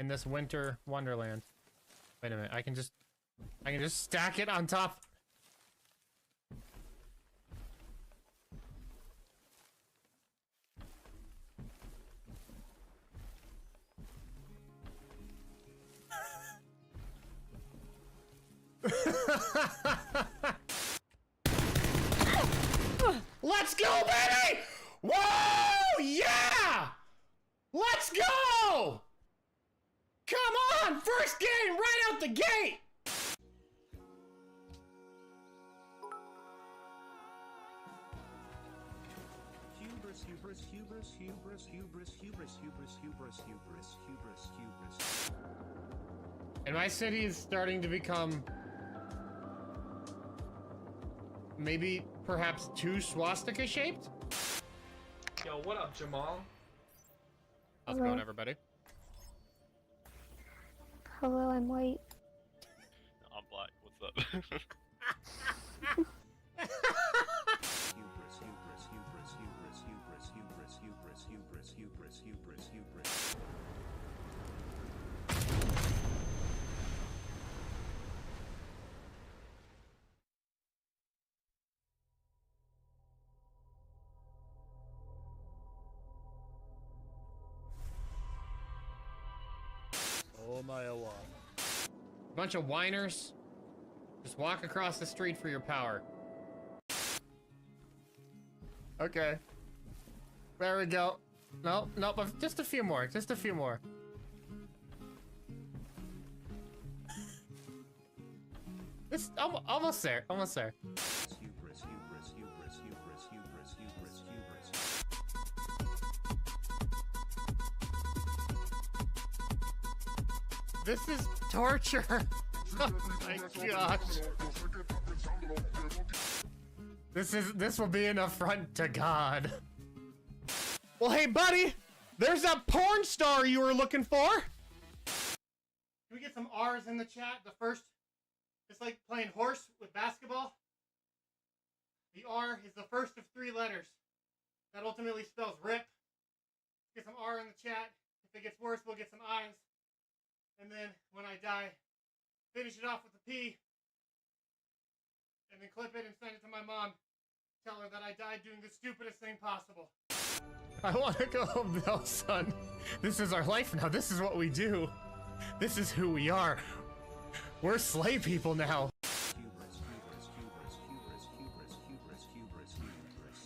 in this winter wonderland. Wait a minute, I can just stack it on top. Let's go, baby! Whoa! Yeah! Let's go! Come on! First game right out the gate! Hubris, hubris, hubris, hubris, hubris, hubris, hubris, hubris, hubris, hubris, hubris. And my city is starting to become maybe perhaps too swastika shaped? Yo, what up, Jamal? How's it going, everybody? Hello, I'm white. I'm black. What's up? Hubris, hubris, hubris, hubris, hubris, hubris, hubris, hubris, hubris, hubris, hubris. Oh my Allah. Bunch of whiners. Just walk across the street for your power. Okay. There we go. No, no, but just a few more. Just a few more. This almost there. Almost there. Hubris, hubris, hubris, hubris, hubris, hubris, hubris. This is torture. Oh my gosh. This will be an affront to God. Well, hey buddy, there's that porn star you were looking for. Can we get some R's in the chat? The first, it's like playing horse with basketball. The R is the first of 3 letters. That ultimately spells rip. Get some R in the chat. If it gets worse, we'll get some I's. And then when I die, finish it off with a P. And then clip it and send it to my mom. Tell her that I died doing the stupidest thing possible. I want to go home now, son. This is our life now. This is what we do. This is who we are. We're slave people now. Hubris, hubris, hubris, hubris, hubris, hubris, hubris,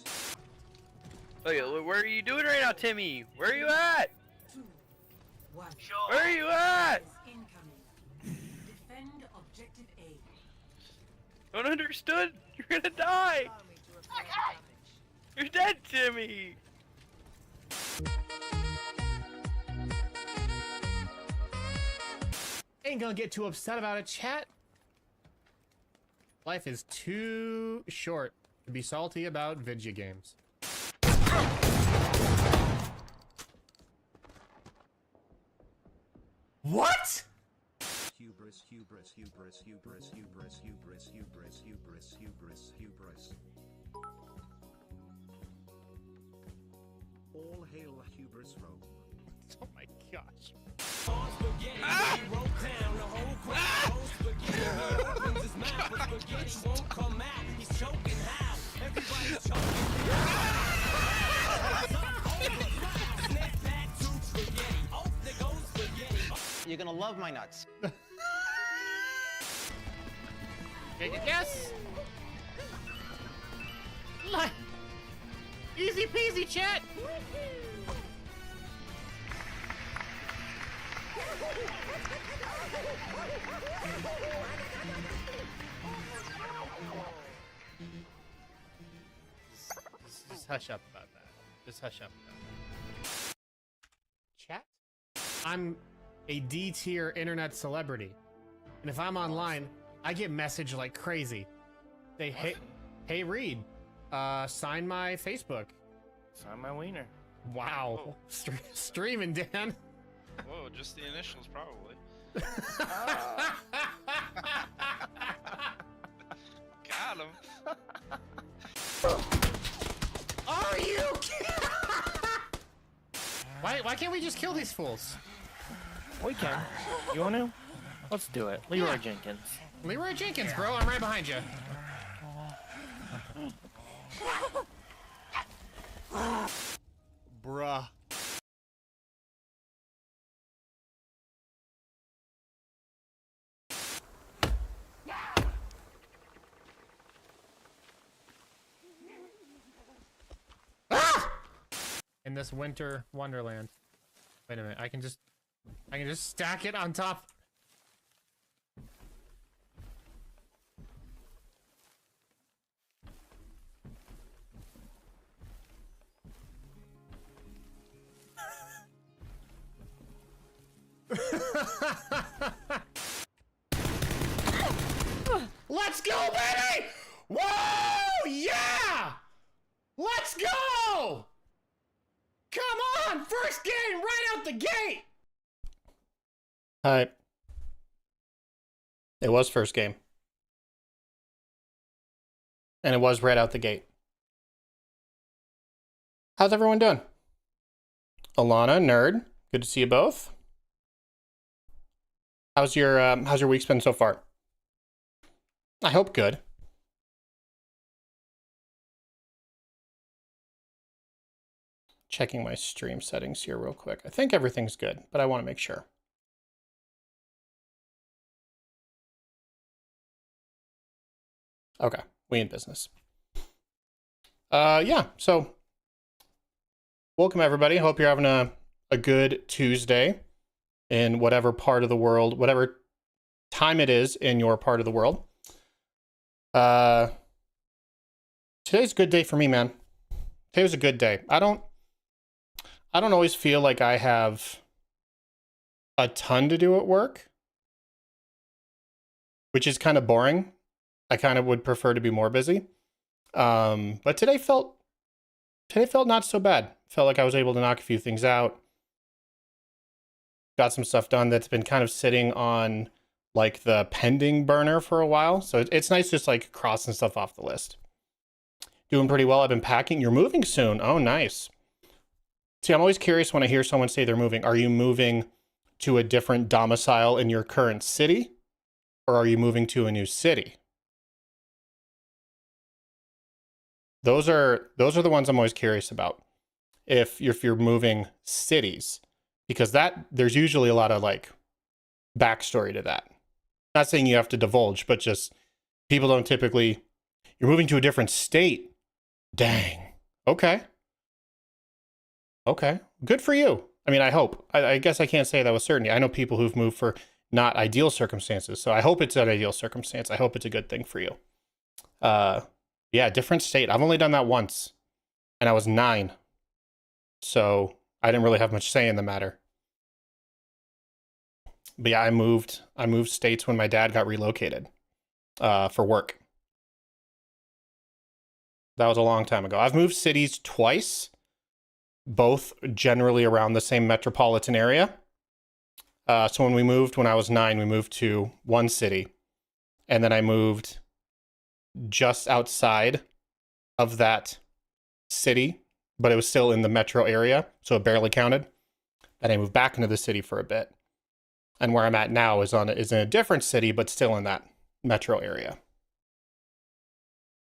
hubris. Okay, what are you doing right now, Timmy? Where are you at? 2, 1. Where are you at? Incoming. Defend objective A. Don't understood. You're gonna die. You're dead, Timmy. Ain't gonna get too upset about it, chat. Life is too short to be salty about video games. What? Hubris, hubris, hubris, hubris, hubris, hubris, hubris, hubris, hubris, hubris. All hail hubris Rome. Oh my gosh. You're gonna love my nuts. Take a guess. Easy peasy, chat. Just hush up about that. Just hush up about that. Chat? I'm a D tier internet celebrity. And if I'm online, I get messaged like crazy. They hey Reed, sign my Facebook. Sign my wiener. Wow. Streaming, Dan. Whoa, just the initials, probably. Got him. Are you kidding? Why can't we just kill these fools? We can. You want to? Let's do it. Leroy Jenkins. Leroy Jenkins, bro. I'm right behind you. Bruh. Ah! In this winter wonderland. Wait a minute. I can just stack it on top. Let's go, baby! Whoa! Yeah! Let's go! Come on! First game right out the gate! Alright. It was first game. And it was right out the gate. How's everyone doing? Alana, Nerd, good to see you both. How's your week been so far? I hope good. Checking my stream settings here real quick. I think everything's good, but I want to make sure. Okay, we in business. Yeah, so welcome everybody. Hope you're having a good Tuesday in whatever part of the world, whatever time it is in your part of the world. Today's a good day for me, man. Today was a good day. I don't always feel like I have a ton to do at work, which is kind of boring. I kind of would prefer to be more busy. But today felt not so bad. Felt like I was able to knock a few things out. Got some stuff done that's been kind of sitting on like the pending burner for a while. So it's nice just like crossing stuff off the list. Doing pretty well. I've been packing. You're moving soon. Oh, nice. See, I'm always curious when I hear someone say they're moving. Are you moving to a different domicile in your current city? Or are you moving to a new city? Those are the ones I'm always curious about. If you're moving cities, because there's usually a lot of like backstory to that. Not saying you have to divulge, but just people don't typically. You're moving to a different state. Dang. Okay. Good for you. I mean, I hope. I guess I can't say that with certainty. I know people who've moved for not ideal circumstances, so I hope it's an ideal circumstance. I hope it's a good thing for you. Yeah, different state. I've only done that once, and I was 9. So I didn't really have much say in the matter. But yeah, I moved states when my dad got relocated for work. That was a long time ago. I've moved cities twice, both generally around the same metropolitan area. So when I was 9, we moved to one city, and then I moved just outside of that city, but it was still in the metro area, so it barely counted. And I moved back into the city for a bit. And where I'm at now is in a different city, but still in that metro area.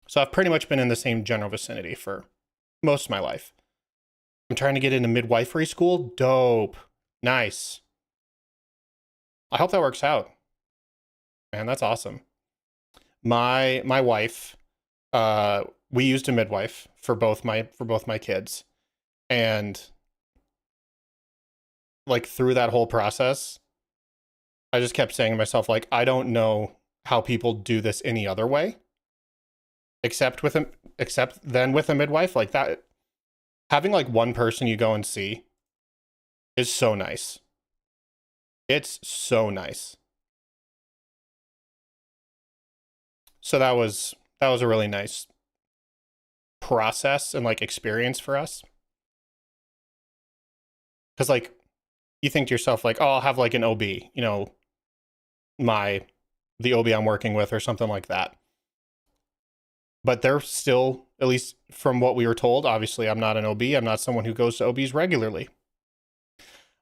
So I've pretty much been in the same general vicinity for most of my life. I'm trying to get into midwifery school. Dope. Nice. I hope that works out. Man, that's awesome. My wife, we used a midwife for both my kids. And like through that whole process, I just kept saying to myself, like, I don't know how people do this any other way. Except then with a midwife, like that, having like one person you go and see is so nice. It's so nice. So that was a really nice process and like experience for us. Because like you think to yourself like, oh, I'll have like an OB, you know, the OB I'm working with or something like that. But they're still, at least from what we were told, obviously I'm not an OB. I'm not someone who goes to OBs regularly.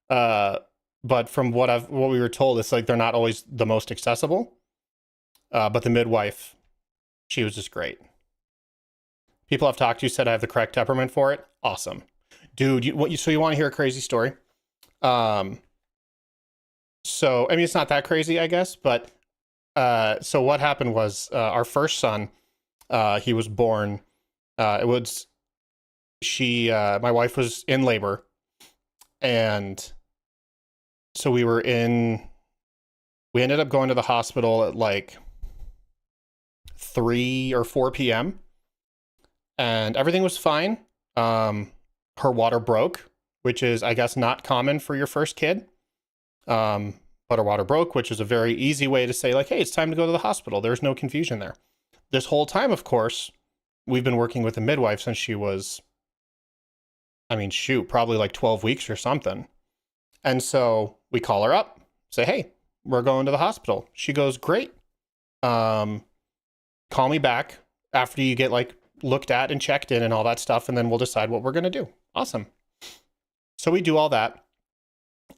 But but from what we were told, it's like they're not always the most accessible. But the midwife, she was just great. People I've talked to said I have the correct temperament for it. Awesome. Dude, so you want to hear a crazy story? So, I mean, it's not that crazy, I guess, but so what happened was our first son, he was born, my wife was in labor, and so we ended up going to the hospital at like 3 or 4 p.m. and everything was fine. Her water broke, which is, I guess, not common for your first kid. But her water broke, which is a very easy way to say like, hey, it's time to go to the hospital. There's no confusion there. This whole time, of course, we've been working with a midwife since she was, I mean, shoot, probably like 12 weeks or something. And so we call her up, say, hey, we're going to the hospital. She goes, great. Call me back after you get like looked at and checked in and all that stuff, and then we'll decide what we're going to do. Awesome. So we do all that.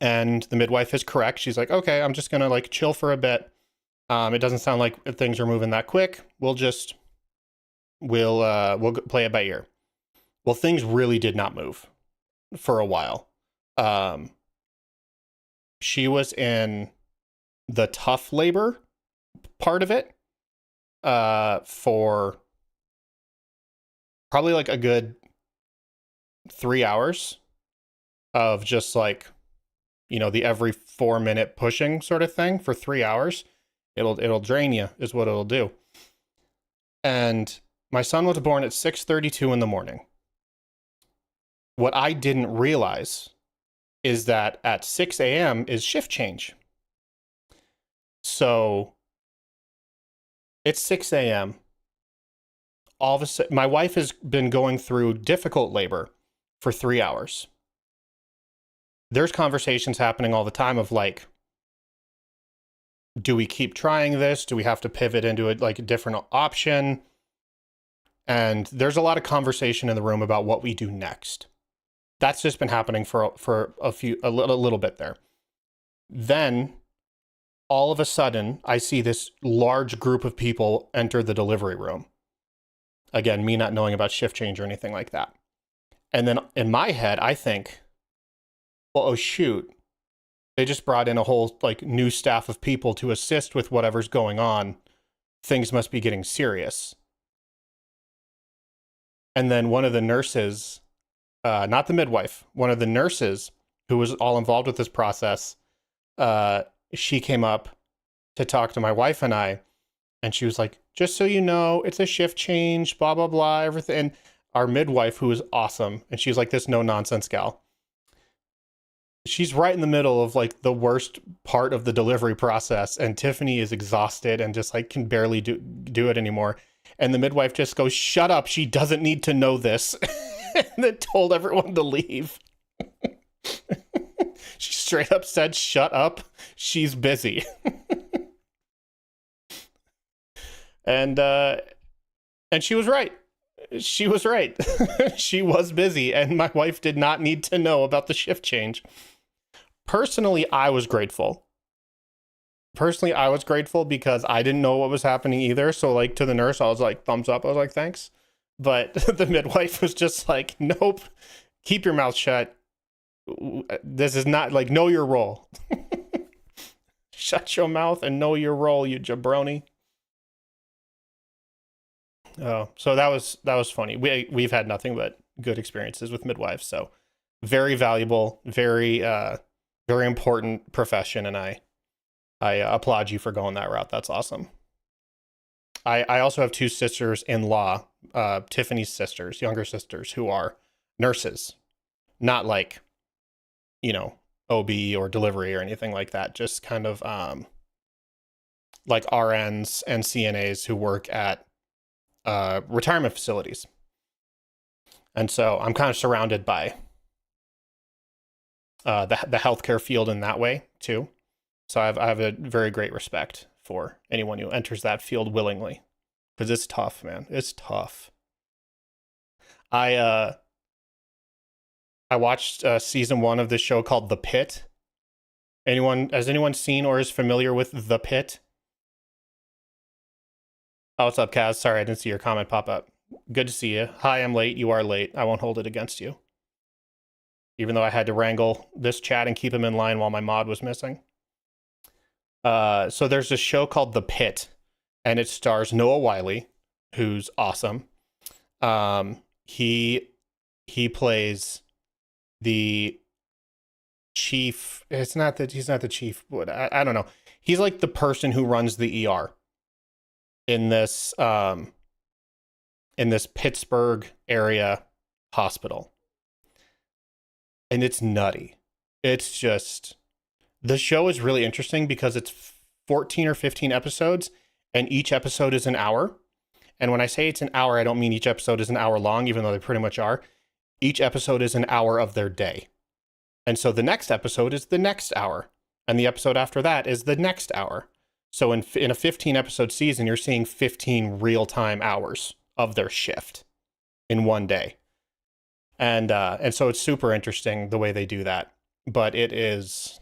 And the midwife is correct. She's like, okay, I'm just going to like chill for a bit. It doesn't sound like things are moving that quick. We'll play it by ear. Well, things really did not move for a while. She was in the tough labor part of it for probably like a good 3 hours of just like, you know, the every 4-minute pushing sort of thing for 3 hours. It'll drain you is what it'll do. And my son was born at 6:32 in the morning. What I didn't realize is that at 6 a.m. is shift change. So it's 6 a.m. All of a sudden, my wife has been going through difficult labor for 3 hours. There's conversations happening all the time of like, do we keep trying this? Do we have to pivot into a different option? And there's a lot of conversation in the room about what we do next. That's just been happening for a little bit there. Then all of a sudden, I see this large group of people enter the delivery room. Again, me not knowing about shift change or anything like that. And then in my head, I think, well, oh shoot, they just brought in a whole like new staff of people to assist with whatever's going on. Things must be getting serious. And then one of the nurses, not the midwife, one of the nurses who was all involved with this process, she came up to talk to my wife and I, and she was like, just so you know, it's a shift change, blah, blah, blah, everything. And our midwife, who is awesome, and she's like this no-nonsense gal. She's right in the middle of like the worst part of the delivery process, and Tiffany is exhausted and just like can barely do it anymore. And the midwife just goes, shut up, she doesn't need to know this. And then told everyone to leave. She straight up said, shut up, she's busy. And she was right. She was right. She was busy, and my wife did not need to know about the shift change. Personally, I was grateful. Because I didn't know what was happening either. So like to the nurse, I was like, thumbs up. I was like, thanks. But the midwife was just like, nope, keep your mouth shut. This is not like, know your role. Shut your mouth and know your role, you jabroni. Oh, so that was funny. We've had nothing but good experiences with midwives. So very valuable, very important profession. And I applaud you for going that route. That's awesome. I also have 2 sisters-in-law, Tiffany's sisters, younger sisters, who are nurses, not like, you know, OB or delivery or anything like that. Just kind of like RNs and CNAs who work at retirement facilities. And so I'm kind of surrounded by the healthcare field in that way too. So I have a very great respect for anyone who enters that field willingly, because it's tough, man. It's tough. I watched season 1 of this show called The Pit. Has anyone seen or is familiar with The Pit? Oh, what's up, Kaz? Sorry, I didn't see your comment pop up. Good to see you. Hi, I'm late. You are late. I won't hold it against you. Even though I had to wrangle this chat and keep him in line while my mod was missing. So there's a show called The Pit, and it stars Noah Wyle, who's awesome. He plays the chief. He's not the chief, but I don't know. He's like the person who runs the ER in this Pittsburgh area hospital. And it's nutty. It's just, the show is really interesting because it's 14 or 15 episodes and each episode is an hour. And when I say it's an hour, I don't mean each episode is an hour long, even though they pretty much are. Each episode is an hour of their day. And so the next episode is the next hour. And the episode after that is the next hour. So in a 15 episode season, you're seeing 15 real-time hours of their shift in one day. And so it's super interesting the way they do that. But it is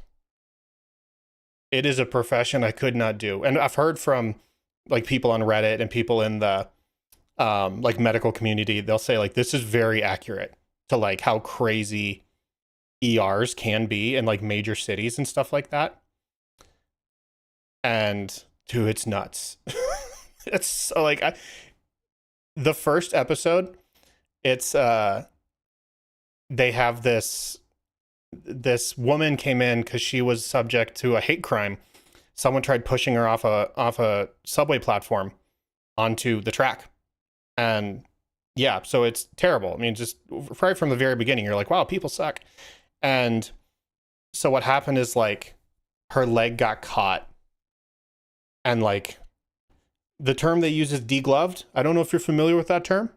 a profession I could not do. And I've heard from like people on Reddit and people in the like medical community, they'll say like this is very accurate to like how crazy ERs can be in like major cities and stuff like that. And dude, it's nuts. It's so like the first episode, it's they have this woman came in because she was subject to a hate crime. Someone tried pushing her off a subway platform onto the track. And yeah, so it's terrible. I mean, just right from the very beginning, you're like, wow, people suck. And so what happened is like her leg got caught. And like the term they use is degloved. I don't know if you're familiar with that term.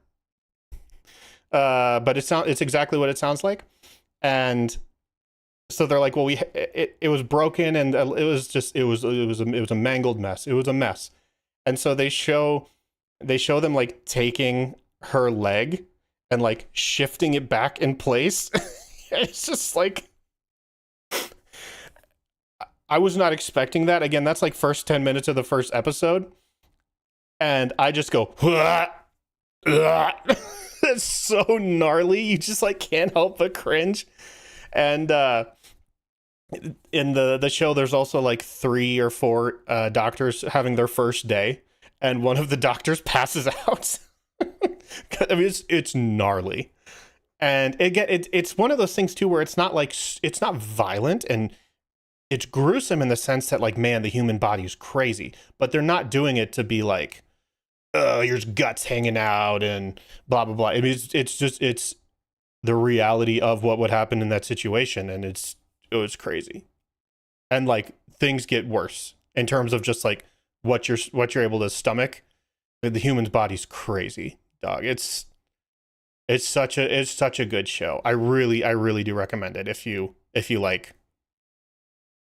But it's exactly what it sounds like. And so they're like, well, it was broken and it was a mangled mess. It was a mess. And so they show them like taking her leg and like shifting it back in place. It's just like, I was not expecting that. Again, that's like first 10 minutes of the first episode. And I just go, it's so gnarly. You just like can't help but cringe. And in the show, there's also like 3 or 4 doctors having their first day, and one of the doctors passes out. I mean, it's gnarly. And again, it's one of those things too where it's not violent and it's gruesome in the sense that like, man, the human body is crazy, but they're not doing it to be like, here's guts hanging out and blah blah blah. I mean, it's the reality of what would happen in that situation, and it was crazy. And like things get worse in terms of just like what you're able to stomach. The human's body's crazy, dog. It's such a good show. I really do recommend it if you like.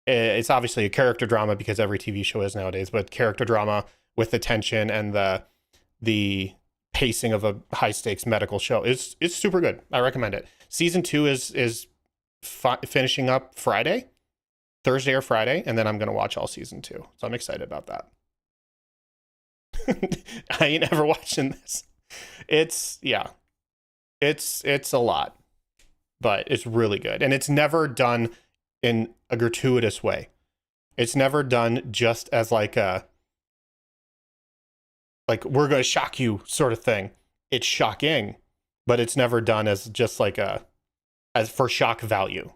It's obviously a character drama because every TV show is nowadays, but character drama with the tension and the pacing of a high stakes medical show is super good. I recommend it. Season 2 is finishing up Thursday or Friday, and then I'm gonna watch all season 2. So I'm excited about that. I ain't ever watching this. It's a lot, but it's really good, and it's never done in a gratuitous way. It's never done just as like we're going to shock you sort of thing. It's shocking, but it's never done as just like as for shock value,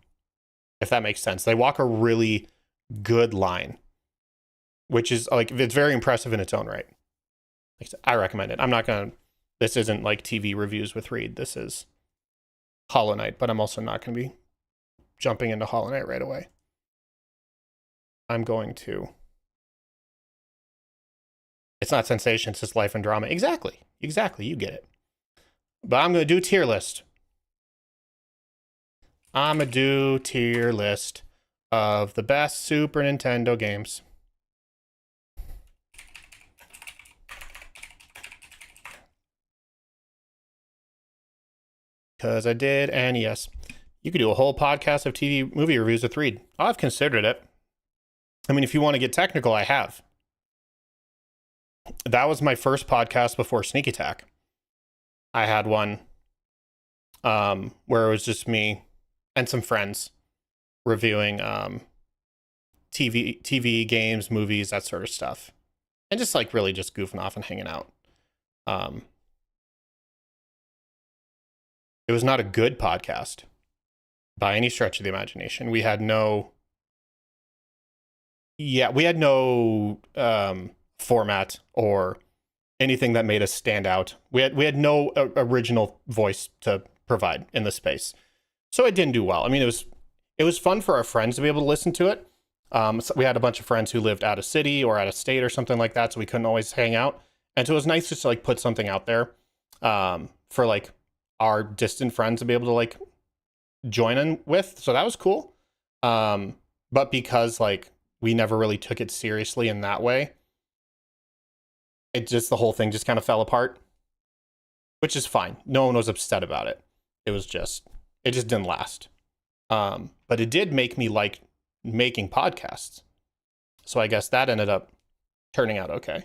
if that makes sense. They walk a really good line, which is like, it's very impressive in its own right. I recommend it. This isn't like TV reviews with Reed. This is Hollow Knight, but I'm also not going to be jumping into Hollow Knight right away. I'm going to. It's not sensation, it's just life and drama. Exactly. You get it. But I'm going to do tier list. I'm going to do tier list of the best Super Nintendo games. Because I did, and yes, you could do a whole podcast of TV movie reviews with Reed. I've considered it. I mean, if you want to get technical, I have. That was my first podcast before Sneak Attack. I had one where it was just me and some friends reviewing TV, games, movies, that sort of stuff. And just like really just goofing off and hanging out. It was not a good podcast by any stretch of the imagination. We had no format or anything that made us stand out. We had no original voice to provide in the space. So it didn't do well. I mean, it was fun for our friends to be able to listen to it. So we had a bunch of friends who lived out of city or out of state or something like that, so we couldn't always hang out. And so it was nice just to like put something out there for like our distant friends to be able to like join in with. So that was cool. But because like we never really took it seriously in that way, the whole thing just kind of fell apart, which is fine. No one was upset about it. It just didn't last. But it did make me like making podcasts. So I guess that ended up turning out okay.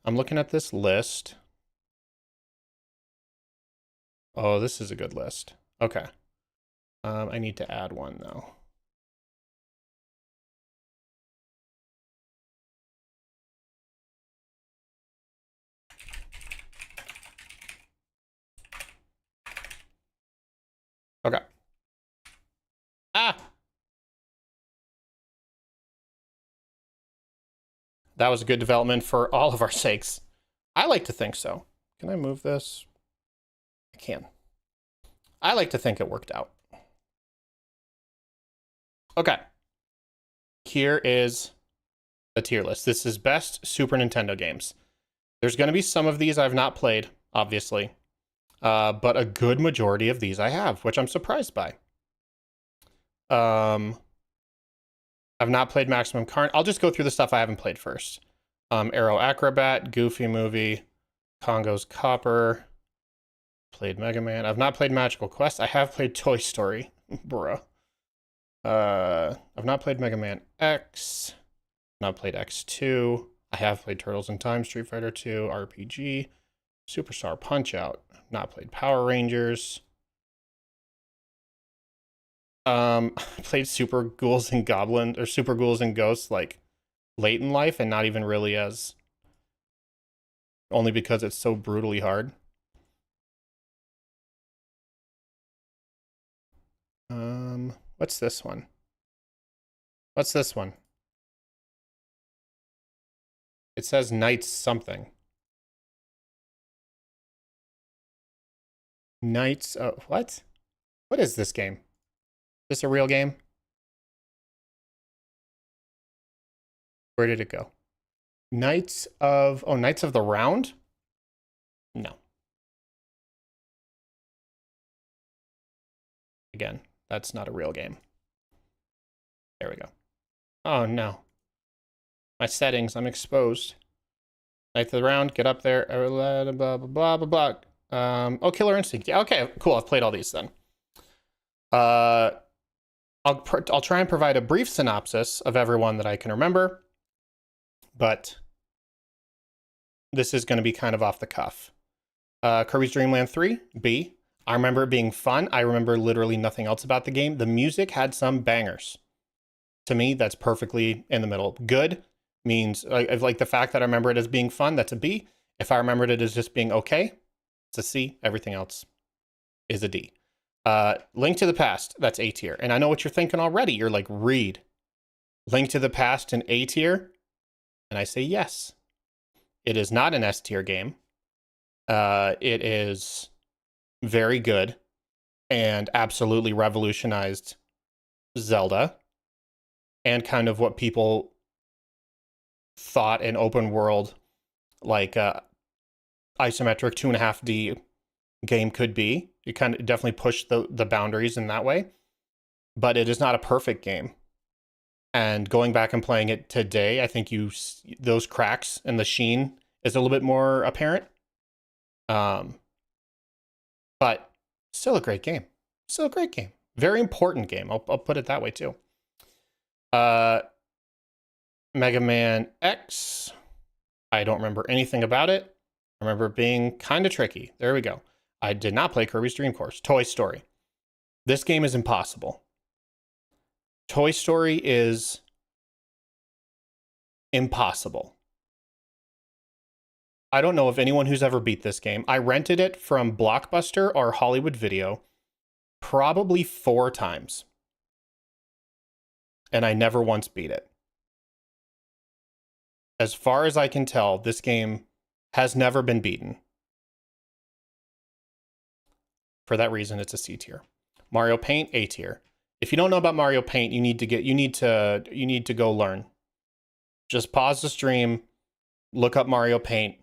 I'm looking at this list. Oh, this is a good list. Okay. I need to add one though. Okay. That was a good development for all of our sakes. I like to think so. Can I move this? I can. I like to think it worked out. Okay. Here is the tier list. This is best Super Nintendo games. There's going to be some of these I've not played, obviously. But a good majority of these I have, which I'm surprised by. I've not played Maximum Carnage. I'll just go through the stuff I haven't played first. Aero Acrobat, Goofy Movie, Congo's Copper. Played Mega Man. I've not played Magical Quest. I have played Toy Story. Bruh. I've not played Mega Man X. Not played X2. I have played Turtles in Time, Street Fighter 2, RPG, Superstar Punch-Out. Not played Power Rangers. Played Super Ghouls and Goblins, or Super Ghouls and Ghosts, like, late in life, and not even really as... only because it's so brutally hard. What's this one? What's this one? It says Knights something. Knights, what? What is this game? Is this a real game? Where did it go? Knights of the Round? No. Again, that's not a real game. There we go. Oh no. My settings, I'm exposed. Knights of the Round, get up there. Blah, blah, blah, blah, blah. Oh, Killer Instinct. Yeah, okay, cool. I've played all these then. I'll try and provide a brief synopsis of everyone that I can remember, but this is going to be kind of off the cuff. Kirby's Dream Land 3, B. I remember it being fun. I remember literally nothing else about the game. The music had some bangers. To me, that's perfectly in the middle. Good means, like the fact that I remember it as being fun, that's a B. If I remembered it as just being okay, it's a C. Everything else is a D. Link to the Past, that's A tier. And I know what you're thinking already. You're like, Reed, Link to the Past in A tier? And I say yes. It is not an S tier game. It is very good and absolutely revolutionized Zelda and kind of what people thought an open world, like isometric 2.5D game could be. It kind of definitely pushed the boundaries in that way, but it is not a perfect game. And going back and playing it today, I think those cracks and the sheen is a little bit more apparent. But still a great game. Still a great game. Very important game. I'll put it that way too. Mega Man X. I don't remember anything about it. I remember it being kind of tricky. There we go. I did not play Kirby's Dream Course. Toy Story. This game is impossible. Toy Story is impossible. I don't know of anyone who's ever beat this game. I rented it from Blockbuster or Hollywood Video probably 4 times. And I never once beat it. As far as I can tell, this game has never been beaten. For that reason, it's a C tier. Mario Paint, A tier. If you don't know about Mario Paint, you need to go learn. Just pause the stream, look up Mario Paint,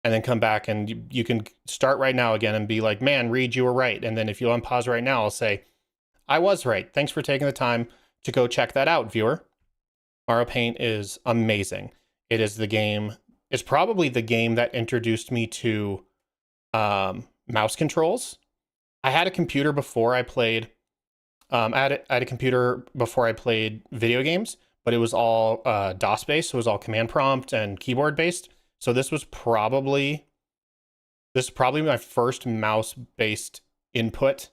and then come back, and you can start right now again and be like, man, Reed, you were right. And then if you unpause right now, I'll say, I was right. Thanks for taking the time to go check that out, viewer. Mario Paint is amazing. It is the game. It's probably the game that introduced me to mouse controls. I had a computer before I played. I had a computer before I played video games, but it was all DOS based. So it was all command prompt and keyboard based. So this is probably my first mouse based input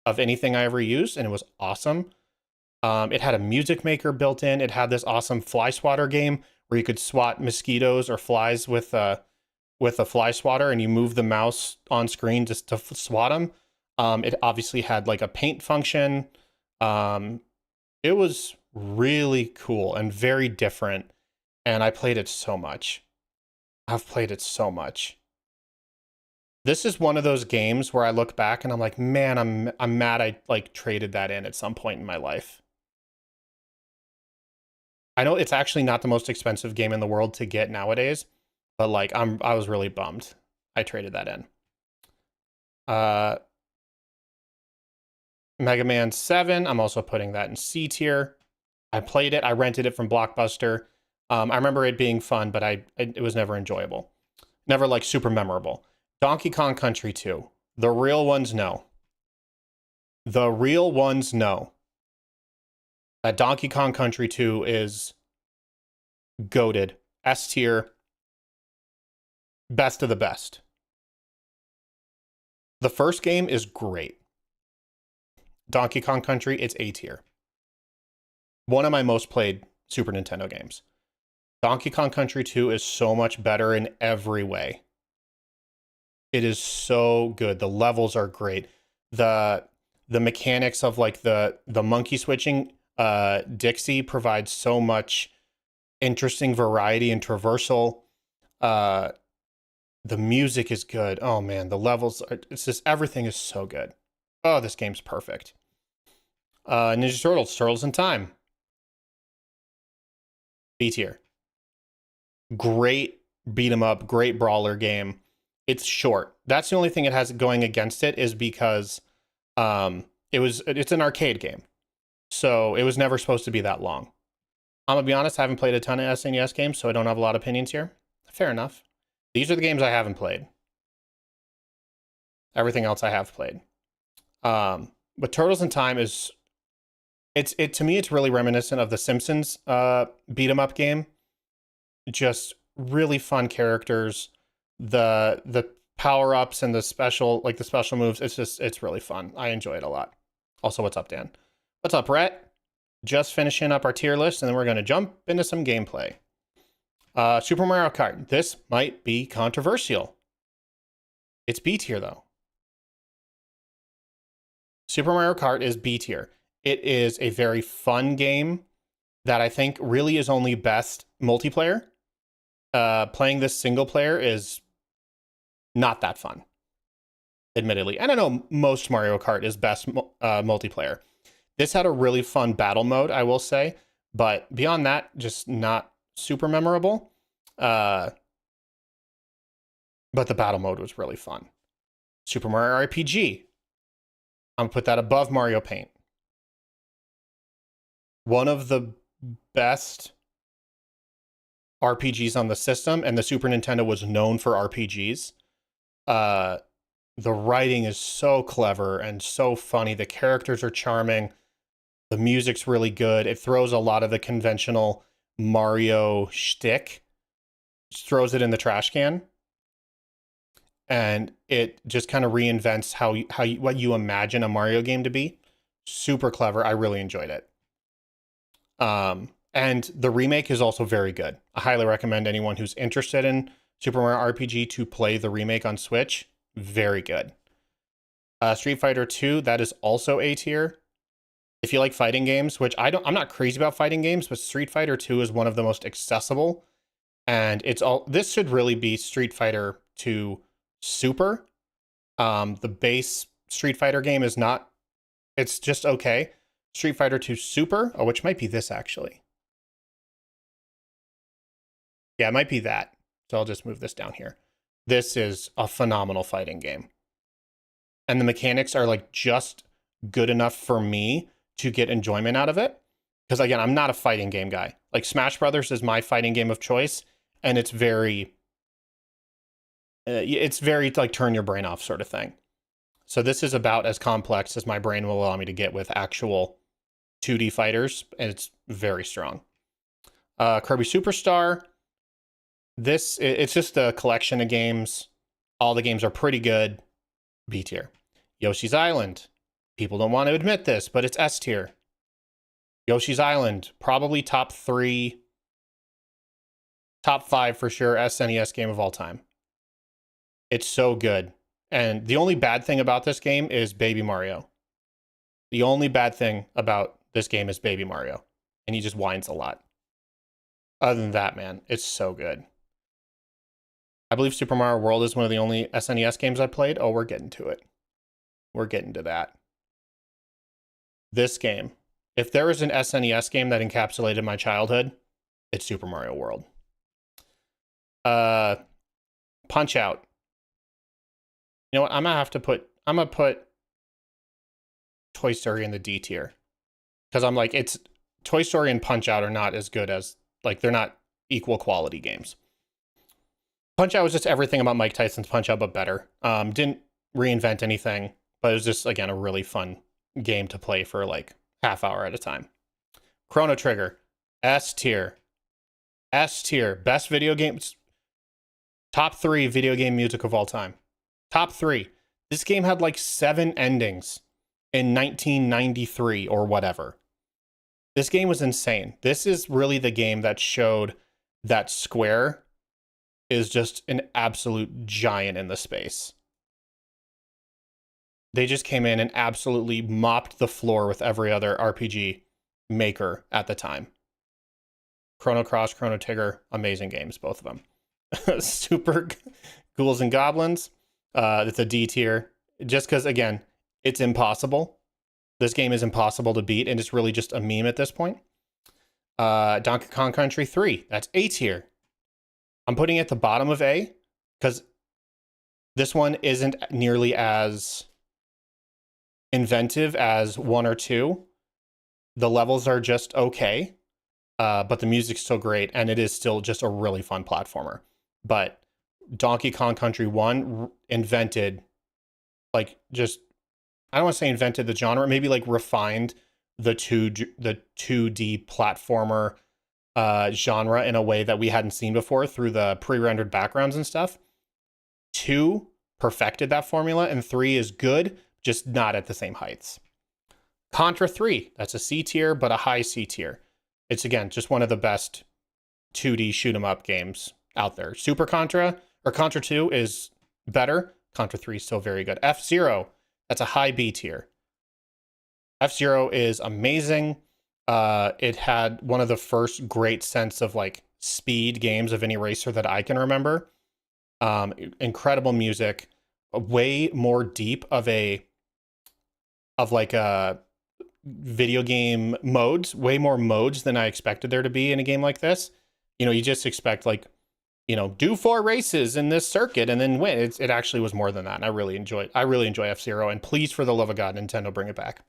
of anything I ever used, and it was awesome. It had a music maker built in. It had this awesome fly swatter game where you could swat mosquitoes or flies with a fly swatter, and you move the mouse on screen just to swat them. It obviously had like a paint function. It was really cool and very different, and I played it so much. I've played it so much. This is one of those games where I look back and I'm like, man, I'm mad I like traded that in at some point in my life. I know it's actually not the most expensive game in the world to get nowadays, but like I was really bummed I traded that in. Mega Man 7, I'm also putting that in C tier. I played it, I rented it from Blockbuster. I remember it being fun, but it was never enjoyable. Never like super memorable. Donkey Kong Country 2. The real ones know. The real ones know that Donkey Kong Country 2 is goated. S tier. Best of the best. The first game is great. Donkey Kong Country, it's A tier. One of my most played Super Nintendo games. Donkey Kong Country 2 is so much better in every way. It is so good. The levels are great. The mechanics of like the monkey switching, Dixie provides so much interesting variety and traversal. The music is good. Oh man, the levels are, it's just everything is so good. Oh, this game's perfect. Ninja Turtles in Time. B tier. Great beat 'em up, great brawler game. It's short. That's the only thing it has going against it, is because it's an arcade game. So it was never supposed to be that long. I'm gonna be honest, I haven't played a ton of SNES games, so I don't have a lot of opinions here. Fair enough. These are the games I haven't played. Everything else I have played. But Turtles in Time is to me it's really reminiscent of the Simpsons beat 'em up game. Just really fun characters. The power-ups and the special moves, it's really fun. I enjoy it a lot. Also, what's up, Dan? What's up, Rhett? Just finishing up our tier list, and then we're going to jump into some gameplay. Super Mario Kart. This might be controversial. It's B tier, though. Super Mario Kart is B tier. It is a very fun game that I think really is only best multiplayer. Playing this single player is not that fun, admittedly. And I know most Mario Kart is best multiplayer. This had a really fun battle mode, I will say, but beyond that, just not super memorable. But the battle mode was really fun. Super Mario RPG. I'm gonna put that above Mario Paint. One of the best RPGs on the system, and the Super Nintendo was known for RPGs. The writing is so clever and so funny. The characters are charming. The music's really good. It throws a lot of the conventional Mario shtick, just throws it in the trash can, and it just kind of reinvents what you imagine a Mario game to be. Super clever. I really enjoyed it. And the remake is also very good. I highly recommend anyone who's interested in Super Mario RPG to play the remake on Switch. Very good. Street Fighter 2, that is also A tier. If you like fighting games, which I'm not crazy about fighting games, but Street Fighter 2 is one of the most accessible. And this should really be Street Fighter 2 Super. The base Street Fighter game is not, it's just okay. Street Fighter 2 Super, which might be this actually. Yeah, it might be that. So I'll just move this down here. This is a phenomenal fighting game. And the mechanics are like just good enough for me to get enjoyment out of it. Because again, I'm not a fighting game guy. Like Smash Brothers is my fighting game of choice. And it's very like turn your brain off sort of thing. So this is about as complex as my brain will allow me to get with actual 2D fighters. And it's very strong. Kirby Superstar. It's just a collection of games. All the games are pretty good. B tier. Yoshi's Island. People don't want to admit this, but it's S tier. Yoshi's Island, probably top 3, top 5 for sure, SNES game of all time. It's so good. And the only bad thing about this game is Baby Mario. The only bad thing about this game is Baby Mario. And he just whines a lot. Other than that, man, it's so good. I believe Super Mario World is one of the only SNES games I played. Oh, we're getting to it. We're getting to that. This game. If there was an SNES game that encapsulated my childhood, it's Super Mario World. Punch Out. You know what? I'm gonna put Toy Story in the D tier. Because I'm like, it's Toy Story and Punch Out are not as good as, like, they're not equal quality games. Punch Out was just everything about Mike Tyson's Punch Out, but better. Didn't reinvent anything, but it was just, again, a really fun game to play for like half hour at a time. Chrono Trigger, S tier. S tier. Best video games. Top 3 video game music of all time. Top 3. This game had like 7 endings in 1993 or whatever. This game was insane. This is really the game that showed that Square is just an absolute giant in the space. They just came in and absolutely mopped the floor with every other RPG maker at the time. Chrono Cross, Chrono Trigger, amazing games, both of them. Super Ghouls and Goblins, it's a D tier. Just because, again, it's impossible. This game is impossible to beat, and it's really just a meme at this point. Donkey Kong Country 3, that's A tier. I'm putting it at the bottom of A because this one isn't nearly as inventive as 1 or 2. The levels are just okay, but the music's still great, and it is still just a really fun platformer. But Donkey Kong Country 1 invented, like, just, I don't want to say invented the genre, maybe like refined the 2D platformer genre in a way that we hadn't seen before through the pre-rendered backgrounds and stuff. 2 perfected that formula, and 3 is good, just not at the same heights. Contra 3, that's a C tier, but a high C tier. It's, again, just one of the best 2D shoot 'em up games out there. Super Contra, or Contra 2 is better. Contra 3 is still very good. F-Zero, that's a high B tier. F-Zero is amazing. It had one of the first great sense of like speed games of any racer that I can remember. Incredible music, way more deep of like a video game modes, way more modes than I expected there to be in a game like this. You know, you just expect like, you know, do 4 races in this circuit and then win. It actually was more than that. And I really enjoy F-Zero, and please, for the love of God, Nintendo, bring it back.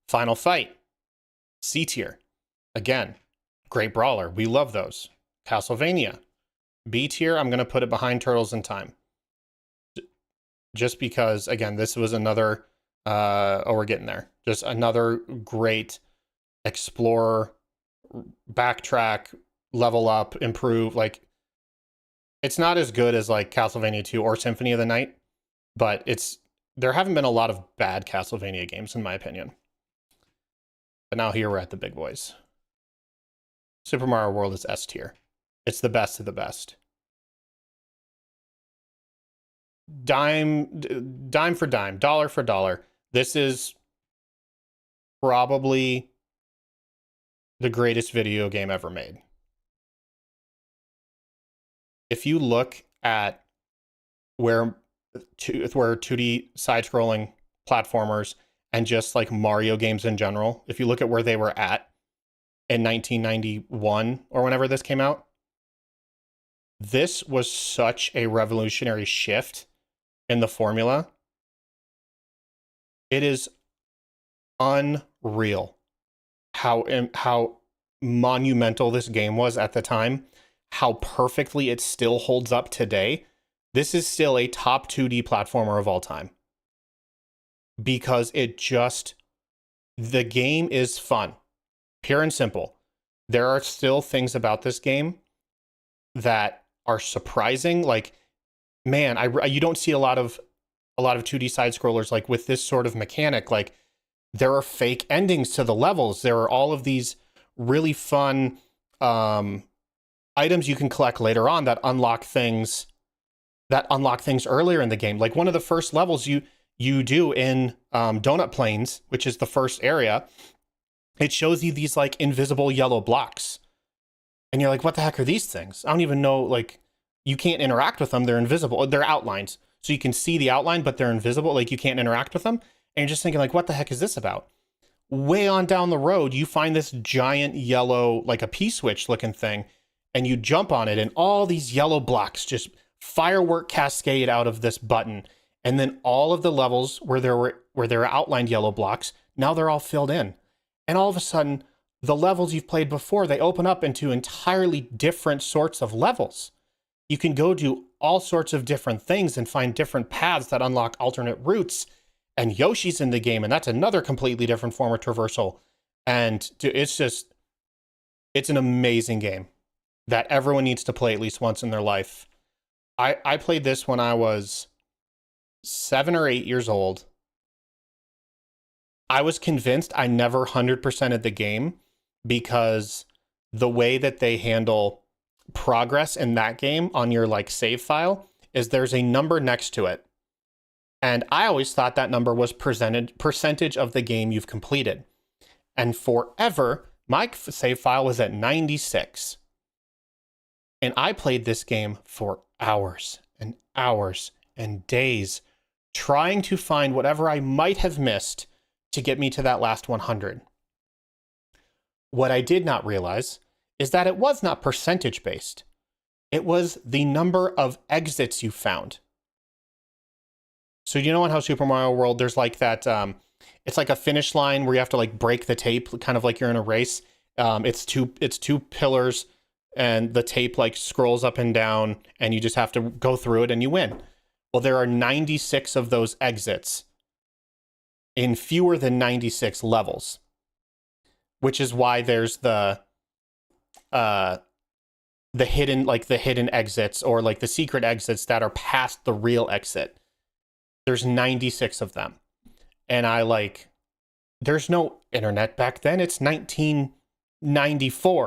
Final Fight, C tier. Again, great brawler. We love those. Castlevania, B tier. I'm going to put it behind Turtles in Time. just because, again, this was another, oh, we're getting there. Just another great explorer, backtrack, level up, improve. Like, it's not as good as like Castlevania 2 or Symphony of the Night, but there haven't been a lot of bad Castlevania games, in my opinion. But now here we're at the big boys. Super Mario World is S tier. It's the best of the best. Dime for dime, dollar for dollar. This is probably the greatest video game ever made. If you look at where 2D side-scrolling platformers and just like Mario games in general, if you look at where they were at in 1991 or whenever this came out, this was such a revolutionary shift in the formula. It is unreal how monumental this game was at the time, how perfectly it still holds up today. This is still a top 2D platformer of all time. Because the game is fun. Pure and simple. There are still things about this game that are surprising. Like, man, you don't see a lot of 2D side scrollers like with this sort of mechanic. Like, there are fake endings to the levels. There are all of these really fun items you can collect later on that unlock things earlier in the game. Like one of the first levels you do in Donut Plains, which is the first area, it shows you these like invisible yellow blocks. And you're like, what the heck are these things? I don't even know, like, you can't interact with them. They're invisible. They're outlines. So you can see the outline, but they're invisible. Like, you can't interact with them. And you're just thinking, like, what the heck is this about? Way on down the road, you find this giant yellow, like a P-switch looking thing, and you jump on it, and all these yellow blocks just firework cascade out of this button. And then all of the levels where there were outlined yellow blocks, now they're all filled in. And all of a sudden, the levels you've played before, they open up into entirely different sorts of levels. You can go do all sorts of different things and find different paths that unlock alternate routes. And Yoshi's in the game, and that's another completely different form of traversal. And it's an amazing game that everyone needs to play at least once in their life. I played this when I was 7 or 8 years old. I was convinced I never 100%ed the game because the way that they handle progress in that game on your like save file is there's a number next to it. And I always thought that number was percentage of the game you've completed. And forever, my save file was at 96. And I played this game for hours and hours and days trying to find whatever I might have missed to get me to that last 100. What I did not realize is that it was not percentage based. It was the number of exits you found. So you know in how Super Mario World, there's like that, it's like a finish line where you have to like break the tape, kind of like you're in a race. It's two pillars and the tape like scrolls up and down and you just have to go through it and you win. Well, there are 96 of those exits in fewer than 96 levels, which is why there's the hidden exits or like the secret exits that are past the real exit. There's 96 of them. And there's no internet back then. It's 1994,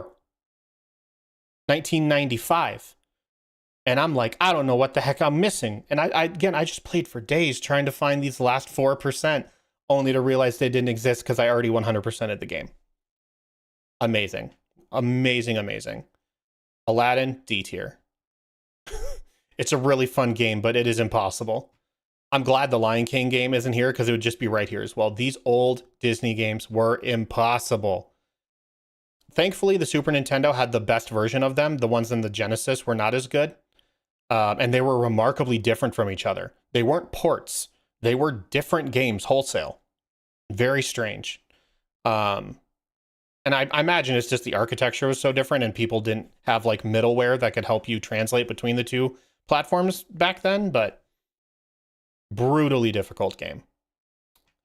1995. And I'm like, I don't know what the heck I'm missing. And I just played for days trying to find these last 4%, only to realize they didn't exist because I already 100%ed the game. Amazing. Amazing, amazing. Aladdin, D tier. It's a really fun game, but it is impossible. I'm glad the Lion King game isn't here because it would just be right here as well. These old Disney games were impossible. Thankfully, the Super Nintendo had the best version of them. The ones in the Genesis were not as good. And they were remarkably different from each other. They weren't ports. They were different games wholesale. Very strange. And I imagine it's just the architecture was so different and people didn't have like middleware that could help you translate between the two platforms back then. But Brutally difficult game.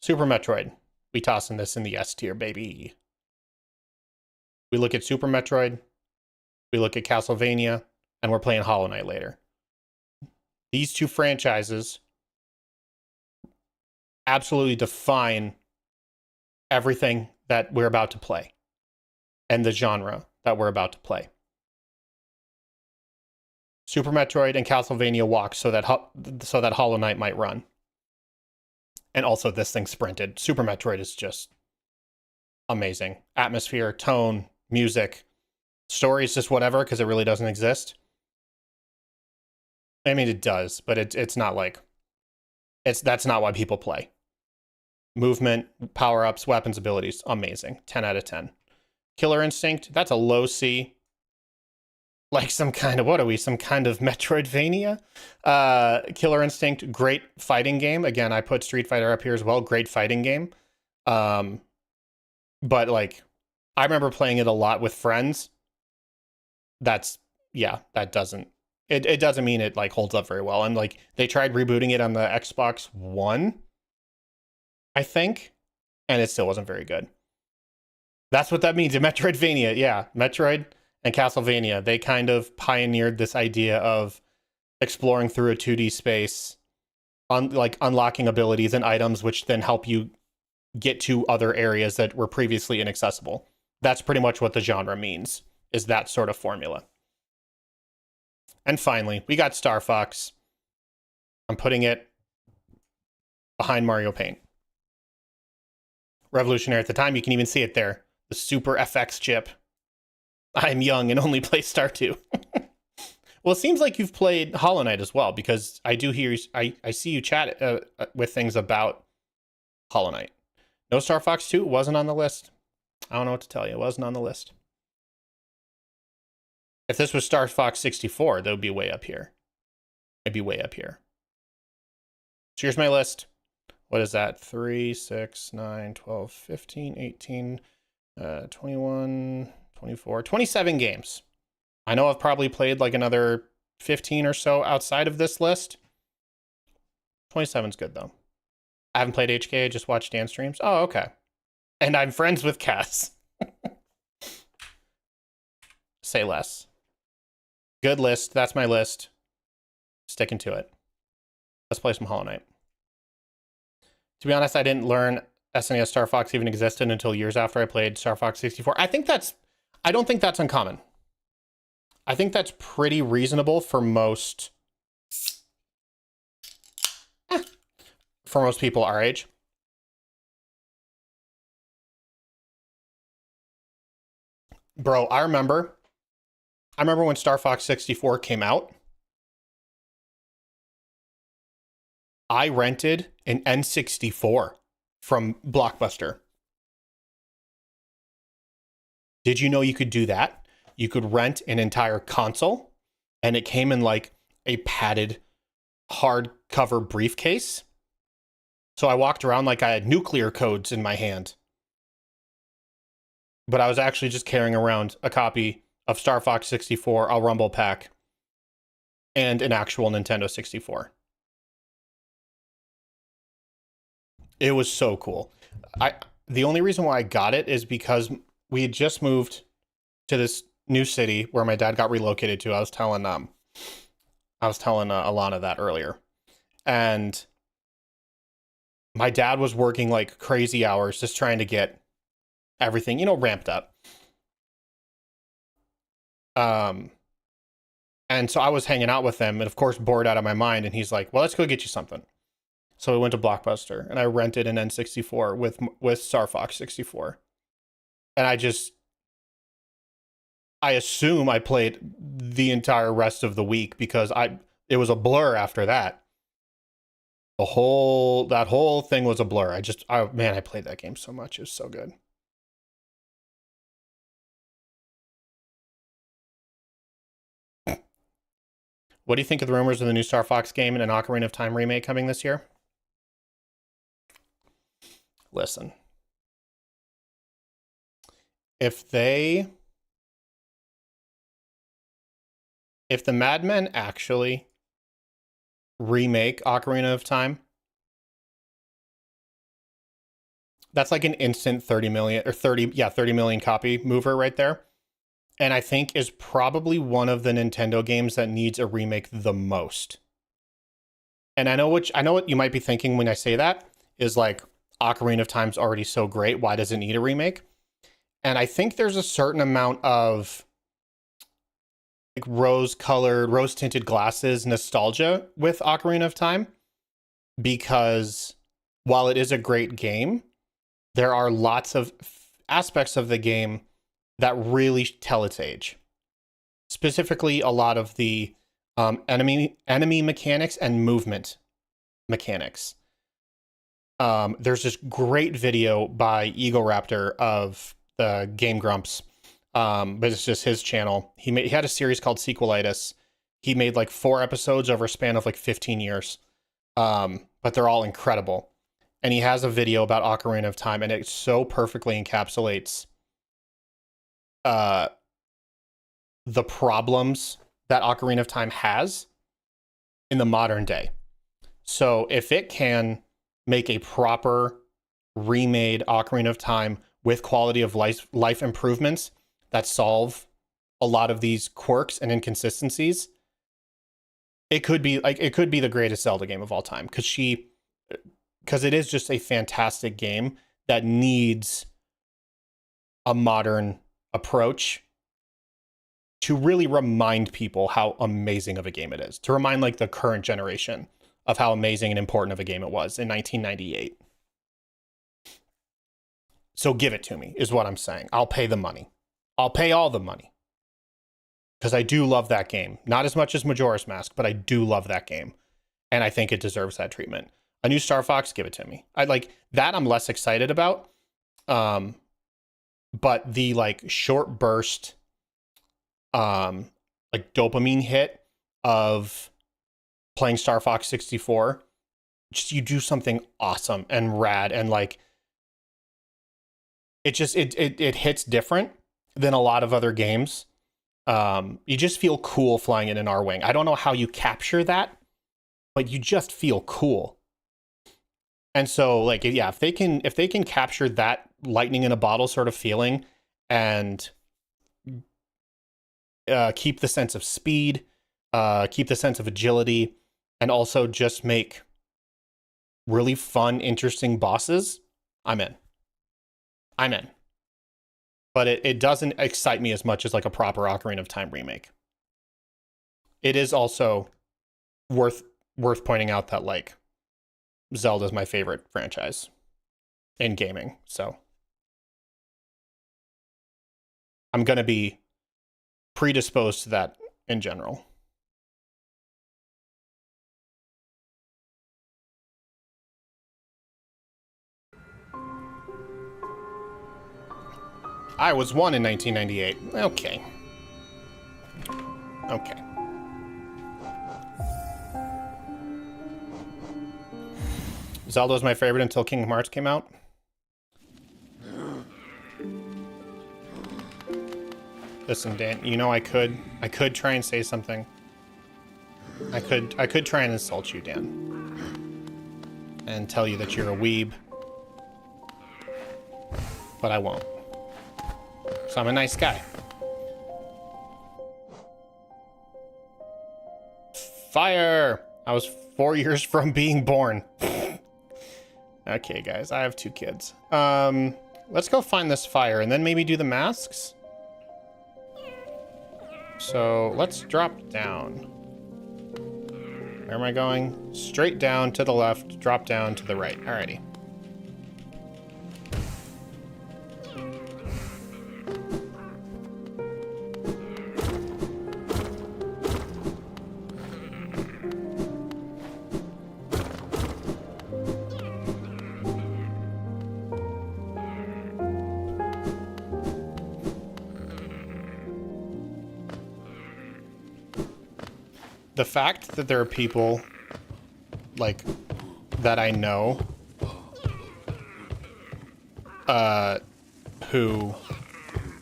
Super Metroid. We tossing this in the S tier, baby. We look at Super Metroid. We look at Castlevania. And we're playing Hollow Knight later. These two franchises absolutely define everything that we're about to play. And the genre that we're about to play. Super Metroid and Castlevania walk so that Hollow Knight might run. And also this thing sprinted. Super Metroid is just amazing. Atmosphere, tone, music, story is just whatever because it really doesn't exist. I mean, it does, but it's not like that's not why people play. Movement, power-ups, weapons, abilities, amazing. 10 out of 10. Killer Instinct, that's a low C. Like some kind of, what are we? Some kind of Metroidvania? Killer Instinct, great fighting game. Again, I put Street Fighter up here as well. Great fighting game. But like, I remember playing it a lot with friends. That doesn't, it doesn't mean it like holds up very well. And like, they tried rebooting it on the Xbox One, I think, and it still wasn't very good. That's what that means. A Metroidvania, yeah. Metroid and Castlevania, they kind of pioneered this idea of exploring through a 2D space, like unlocking abilities and items, which then help you get to other areas that were previously inaccessible. That's pretty much what the genre means, is that sort of formula. And finally, we got Star Fox. I'm putting it behind Mario Paint. Revolutionary at the time, you can even see it there. The Super FX chip. I'm young and only play Star 2. Well, it seems like you've played Hollow Knight as well, because I do hear, I see you chat with things about Hollow Knight. No Star Fox 2 wasn't on the list. I don't know what to tell you. It wasn't on the list. If this was Star Fox 64, that would be way up here. It'd be way up here. So here's my list. What is that? 3, 6, 9, 12, 15, 18, 21, 24, 27 games. I know I've probably played like another 15 or so outside of this list. 27's good though. I haven't played HK, I just watched Dan streams. Oh, okay. And I'm friends with Cass. Say less. Good list. That's my list. Sticking to it. Let's play some Hollow Knight. To be honest, I didn't learn SNES Star Fox even existed until years after I played Star Fox 64. I don't think that's uncommon. I think that's pretty reasonable for most people our age. Bro, I remember when Star Fox 64 came out. I rented an N64 from Blockbuster. Did you know you could do that? You could rent an entire console, and it came in like a padded hardcover briefcase. So I walked around like I had nuclear codes in my hand. But I was actually just carrying around a copy of Star Fox 64, a Rumble Pack, and an actual Nintendo 64. It was so cool. The only reason why I got it is because we had just moved to this new city where my dad got relocated to. I was telling Alana that earlier. And my dad was working like crazy hours just trying to get everything, ramped up. And so I was hanging out with him and of course bored out of my mind, and he's like, well, let's go get you something. So we went to Blockbuster and I rented an N64 with Star Fox 64. And I assume I played the entire rest of the week because it was a blur after that. That whole thing was a blur. I played that game so much. It was so good. What do you think of the rumors of the new Star Fox game and an Ocarina of Time remake coming this year? Listen. If the Mad Men actually remake Ocarina of Time That's like an instant 30 million or 30 million copy mover right there. And I think is probably one of the Nintendo games that needs a remake the most. And I know what you might be thinking when I say that is like Ocarina of Time's already so great. Why does it need a remake? And I think there's a certain amount of like rose tinted glasses nostalgia with Ocarina of Time, because while it is a great game, there are lots of aspects of the game that really tell its age. Specifically, a lot of the enemy mechanics and movement mechanics. There's this great video by Eagle Raptor of the Game Grumps, but it's just his channel. He had a series called Sequelitis. He made like 4 episodes over a span of like 15 years, but they're all incredible. And he has a video about Ocarina of Time, and it so perfectly encapsulates the problems that Ocarina of Time has in the modern day. So if it can make a proper remade Ocarina of Time with quality of life improvements that solve a lot of these quirks and inconsistencies, it could be the greatest Zelda game of all time, because it is just a fantastic game that needs a modern approach to really remind people how amazing of a game it is, to remind like the current generation of how amazing and important of a game it was in 1998. So give it to me, is what I'm saying. I'll pay the money. I'll pay all the money. Because I do love that game. Not as much as Majora's Mask, but I do love that game. And I think it deserves that treatment. A new Star Fox, give it to me. I like that. I'm less excited about. But the like short burst, like dopamine hit of playing Star Fox 64, just you do something awesome and rad, and like it just it hits different than a lot of other games. You just feel cool flying in an R-Wing. I don't know how you capture that, but you just feel cool. And so like, yeah, if they can capture that lightning in a bottle sort of feeling and keep the sense of speed, keep the sense of agility, and also just make really fun, interesting bosses, I'm in. But it doesn't excite me as much as like a proper Ocarina of Time remake. It is also worth pointing out that like Zelda's my favorite franchise in gaming, so I'm gonna be predisposed to that in general. I was 1 in 1998. Okay. Zelda was my favorite until Kingdom Hearts came out. Listen, Dan, you know I could try and say something. I could try and insult you, Dan, and tell you that you're a weeb, but I won't. So I'm a nice guy. Fire! I was 4 years from being born. Okay, guys, I have 2 kids. Let's go find this fire and then maybe do the masks. So let's drop down. Where am I going? Straight down to the left, drop down to the right. Alrighty. The fact that there are people like that I know who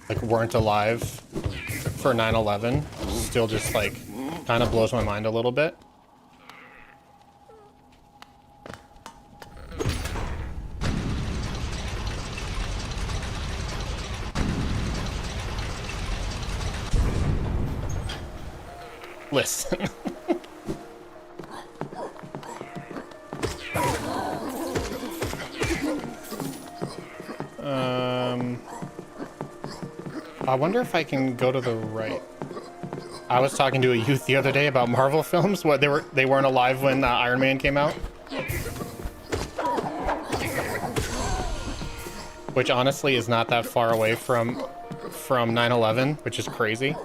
like weren't alive for 9/11 still just like kind of blows my mind a little bit. Listen. I wonder if I can go to the right. I was talking to a youth the other day about Marvel films. What they weren't alive when Iron Man came out. Which honestly is not that far away from 9/11, which is crazy.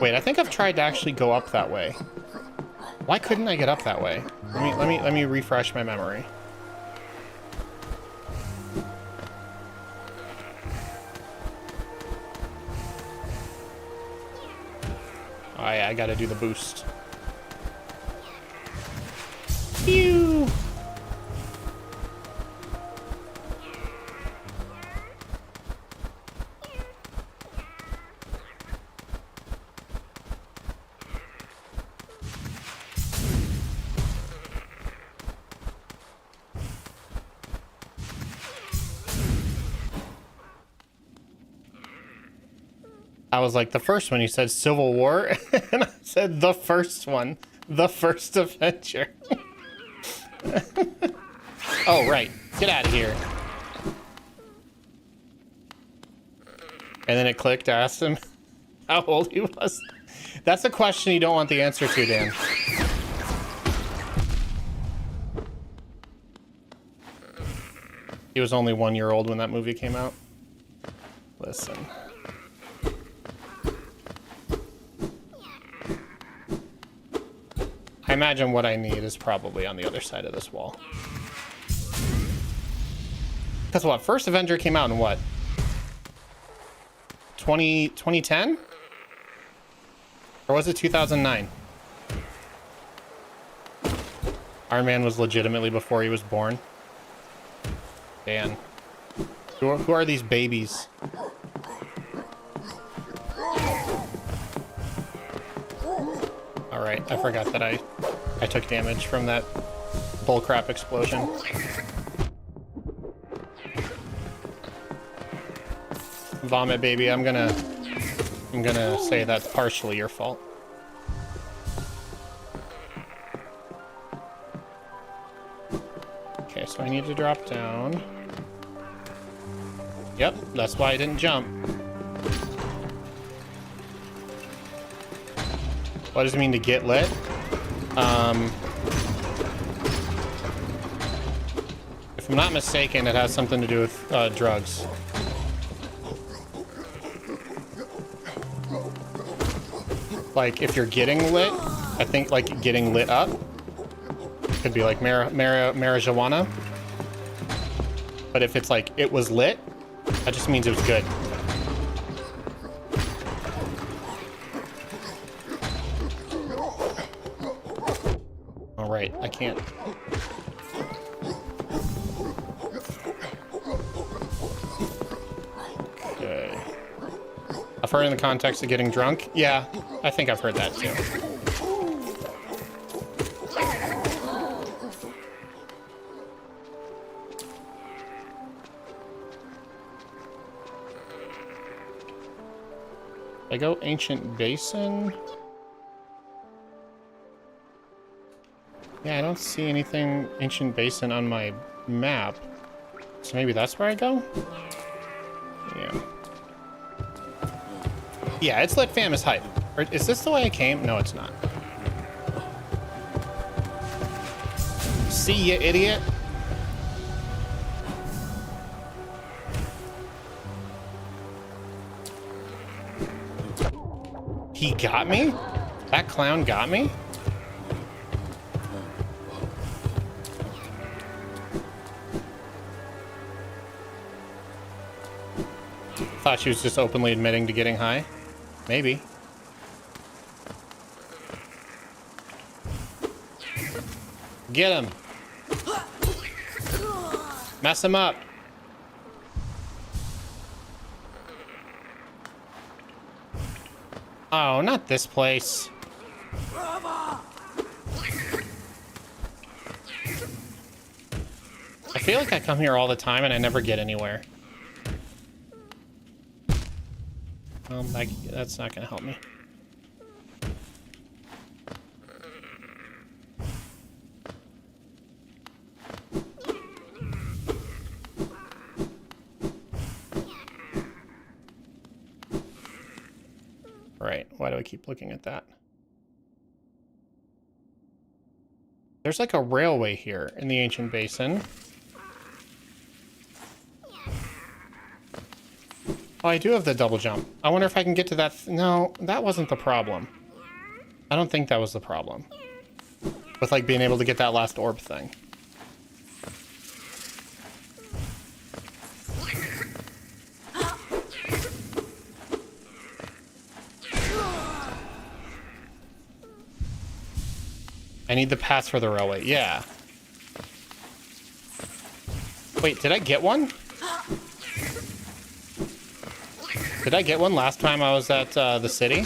Wait, I think I've tried to actually go up that way. Why couldn't I get up that way? Let me refresh my memory. Oh, yeah, I gotta do the boost. Phew! I was like, the first one, you said Civil War, and I said the first one, the first Avenger. Oh, right. Get out of here. And then it clicked, I asked him how old he was. That's a question you don't want the answer to, Dan. He was only 1 year old when that movie came out. Listen. I imagine what I need is probably on the other side of this wall. Because what? First Avenger came out in what? 2010? Or was it 2009? Iron Man was legitimately before he was born. Dan. Who are these babies? Alright, I forgot that I took damage from that bullcrap explosion. Vomit, baby, I'm gonna say that's partially your fault. Okay, so I need to drop down. Yep, that's why I didn't jump. What does it mean to get lit? If I'm not mistaken, it has something to do with drugs. Like, if you're getting lit, I think, like, getting lit up could be like marijuana. But if it's like, it was lit, that just means it was good. All right, I can't. Okay. I've heard in the context of getting drunk. Yeah, I think I've heard that too. I go Ancient Basin. Yeah, I don't see anything Ancient Basin on my map. So maybe that's where I go? Yeah. Yeah, it's lit fam is hype. Or is this the way I came? No, it's not. See ya, idiot. He got me? That clown got me? Thought she was just openly admitting to getting high. Maybe. Get him. Mess him up. Oh, not this place. I feel like I come here all the time and I never get anywhere. Well, that's not gonna help me. Why do I keep looking at that? There's like a railway here in the ancient basin. Oh, I do have the double jump. I wonder if I can get to that. No, that wasn't the problem. I don't think that was the problem. With like being able to get that last orb thing. I need the pass for the railway. Yeah. Wait, did I get one? Did I get one last time I was at the city?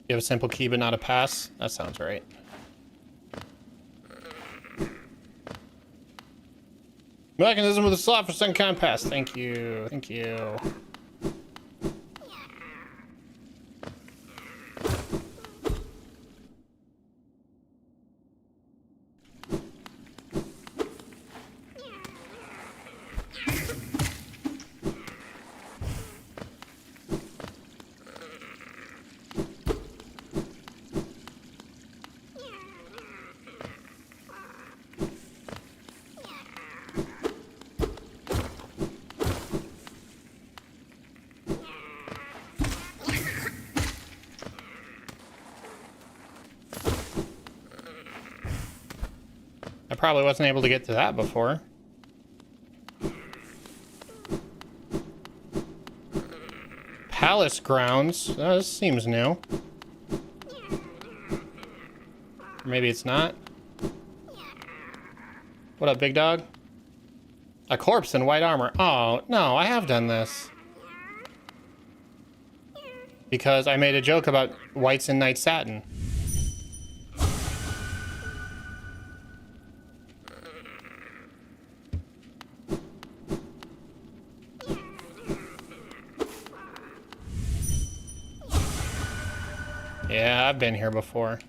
You have a simple key but not a pass? That sounds right. Mechanism with a slot for second kind pass. Thank you. Thank you. I probably wasn't able to get to that before. Palace grounds. Oh, this seems new. Or maybe it's not. What up, big dog? A corpse in white armor. Oh, no, I have done this. Because I made a joke about whites in night satin. Yeah, I've been here before.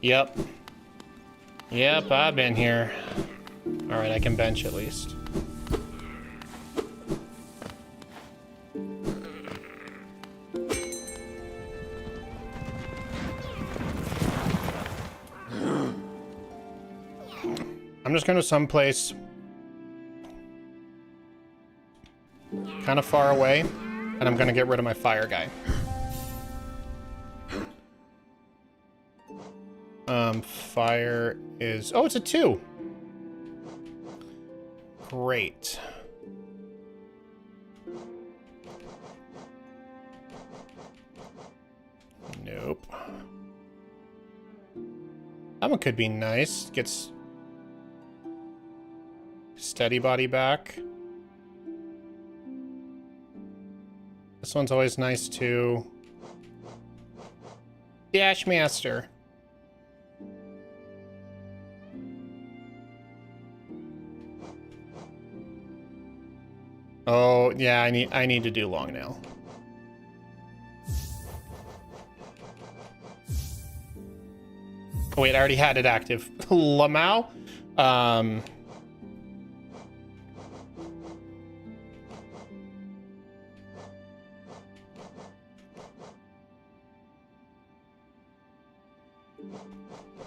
Yep. Yep, I've been here. Alright, I can bench at least. I'm just going to someplace kind of far away, and I'm going to get rid of my fire guy. Fire is... Oh, it's a 2. Great. Nope. That one could be nice. Gets... steady body back. This one's always nice too. Dash Master. Oh yeah, I need to do long nail. Oh wait, I already had it active. Lamau.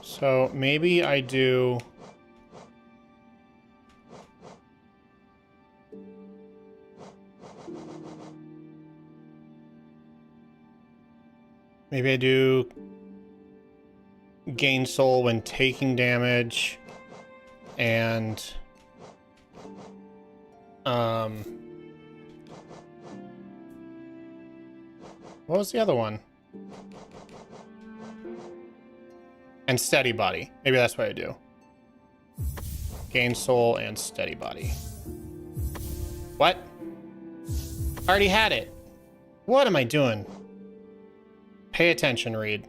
So maybe I do... Maybe I do gain soul when taking damage and What was the other one? And steady body. Maybe that's what I do. Gain soul and steady body. What? I already had it. What am I doing? Pay attention, Reed.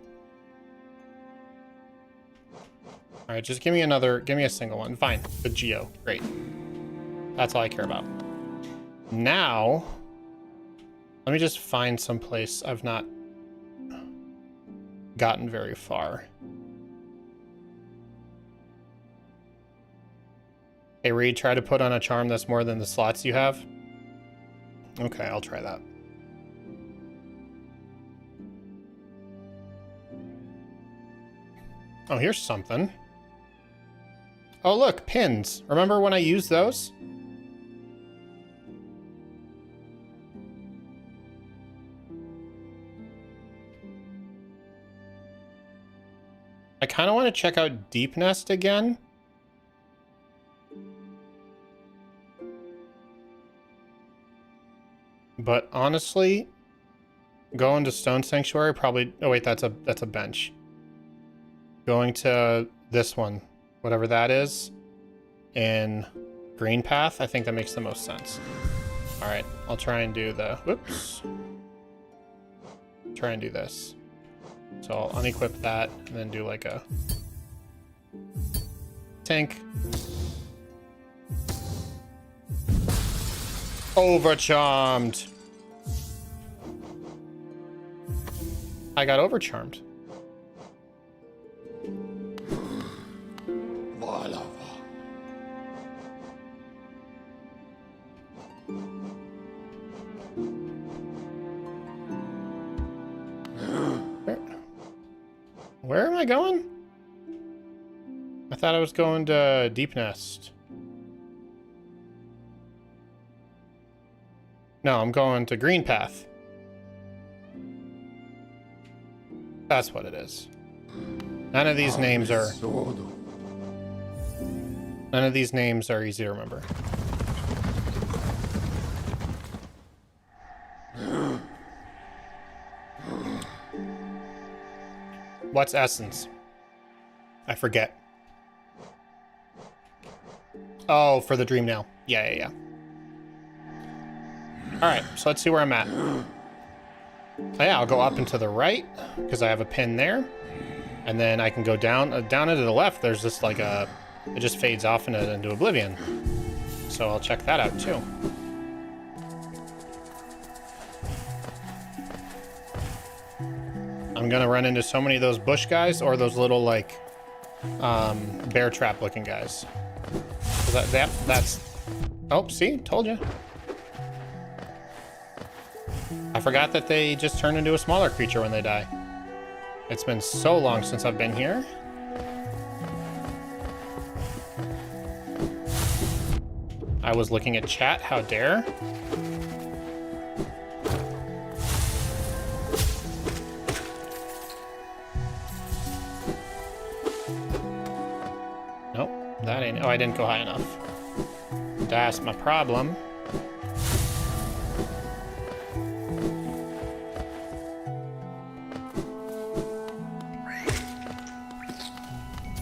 All right, just give me a single one. Fine, the Geo, great. That's all I care about. Now, let me just find some place I've not gotten very far. Hey, Reed, try to put on a charm that's more than the slots you have. Okay, I'll try that. Oh, here's something. Oh, look, pins. Remember when I used those? I kind of want to check out Deep Nest again. But honestly, going to Stone Sanctuary probably... Oh wait, that's a bench. Going to this one, whatever that is, in Green Path, I think that makes the most sense. All right, I'll try and do the... Whoops. Try and do this. So I'll unequip that and then do like a tank. Overcharmed. I got overcharmed. Where am I going? I thought I was going to Deep Nest. No, I'm going to Green Path. That's what it is. None of these names are easy to remember. What's essence? I forget. Oh, for the dream nail. Yeah. All right, so let's see where I'm at. Oh yeah, I'll go up and to the right because I have a pin there, and then I can go down down into the left. There's just like a, it just fades off into oblivion. So I'll check that out too. I'm gonna run into so many of those bush guys or those little like bear trap looking guys. That's oh, see, told you. I forgot that they just turn into a smaller creature when they die. It's been so long since I've been here. I was looking at chat, how dare. Nope, that ain't, oh, I didn't go high enough. That's my problem.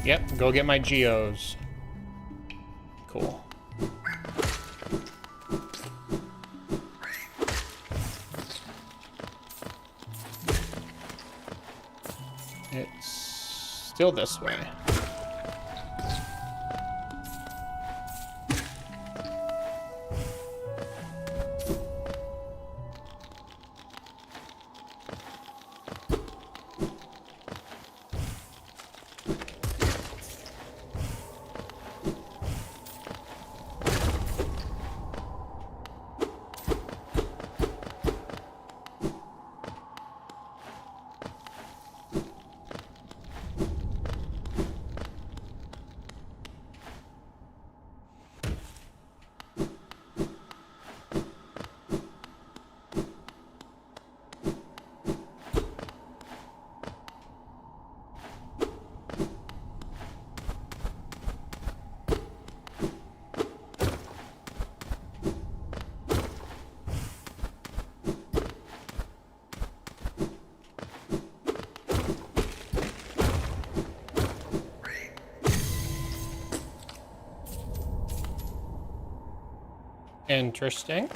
Yep, go get my geos. Cool. It's still this way. Interesting.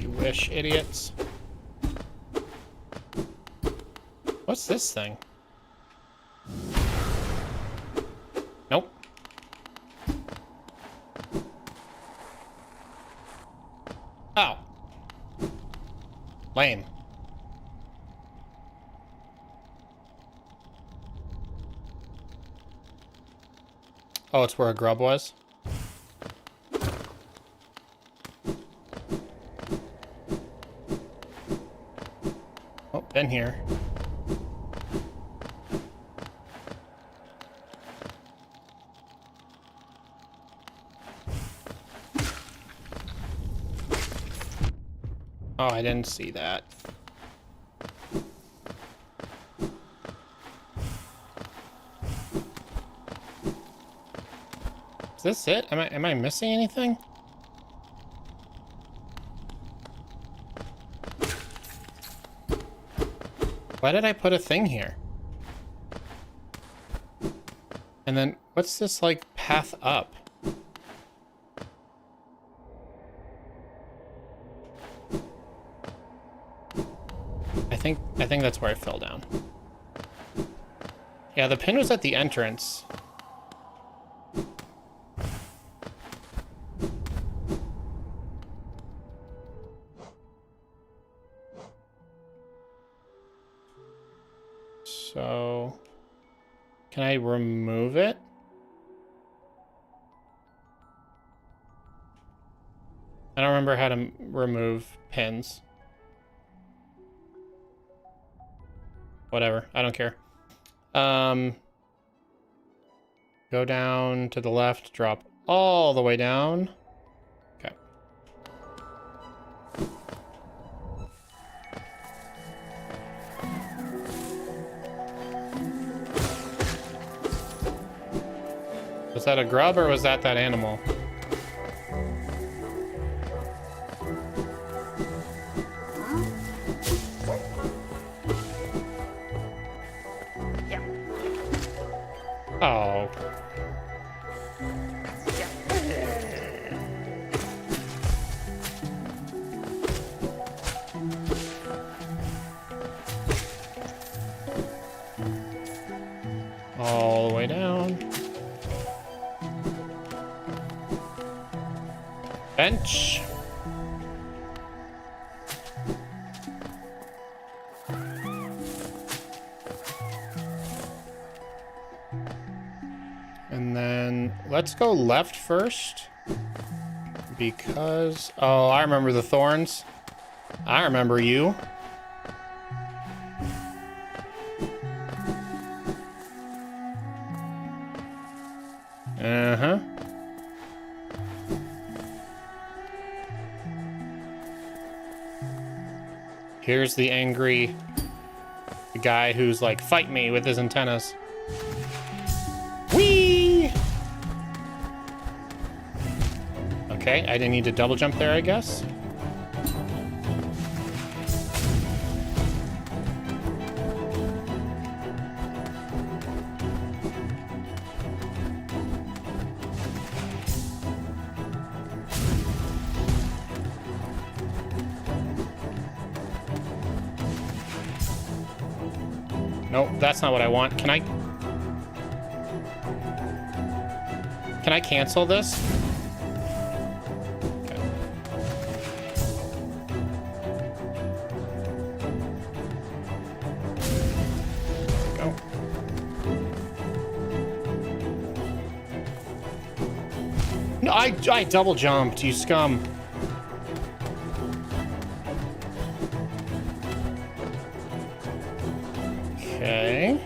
You wish, idiots. What's this thing? Nope. Oh. Lame. Oh, it's where a grub was? Oh, been here. Oh, I didn't see that. Is this it? Am I missing anything? Why did I put a thing here? And then what's this like path up? I think that's where I fell down. Yeah, the pin was at the entrance. So, can I remove it? I don't remember how to remove pins. Whatever, I don't care. Go down to the left, drop all the way down. Okay. Was that a grub or was that animal? Oh. All the way down. Bench. And then let's go left first. Because... oh, I remember the thorns. I remember you. Uh-huh. Here's the angry guy who's like, fight me with his antennas. Whee! Okay, I didn't need to double jump there, I guess. Nope, that's not what I want. Can I cancel this? Okay. Go. No, I double jumped, you scum. Okay.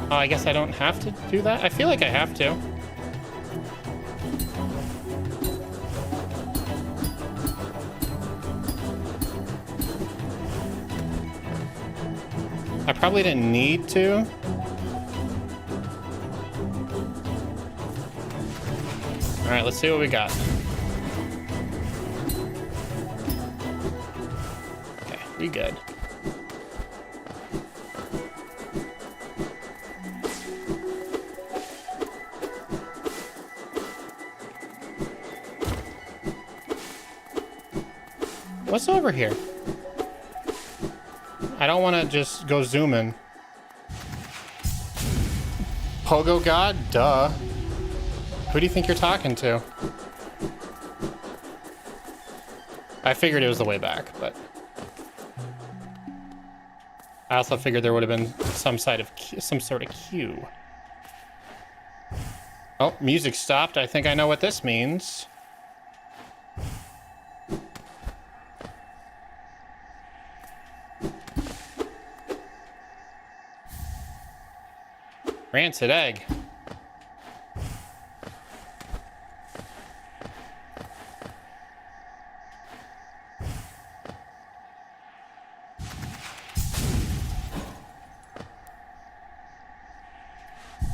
Oh, I guess I don't have to do that? I feel like I have to. I probably didn't need to. All right, let's see what we got. Okay, we good. What's over here? I don't want to just go zoom in. Pogo God? Duh. Who do you think you're talking to? I figured it was the way back, but... I also figured there would have been some sort of cue. Oh, music stopped. I think I know what this means. Rancid egg.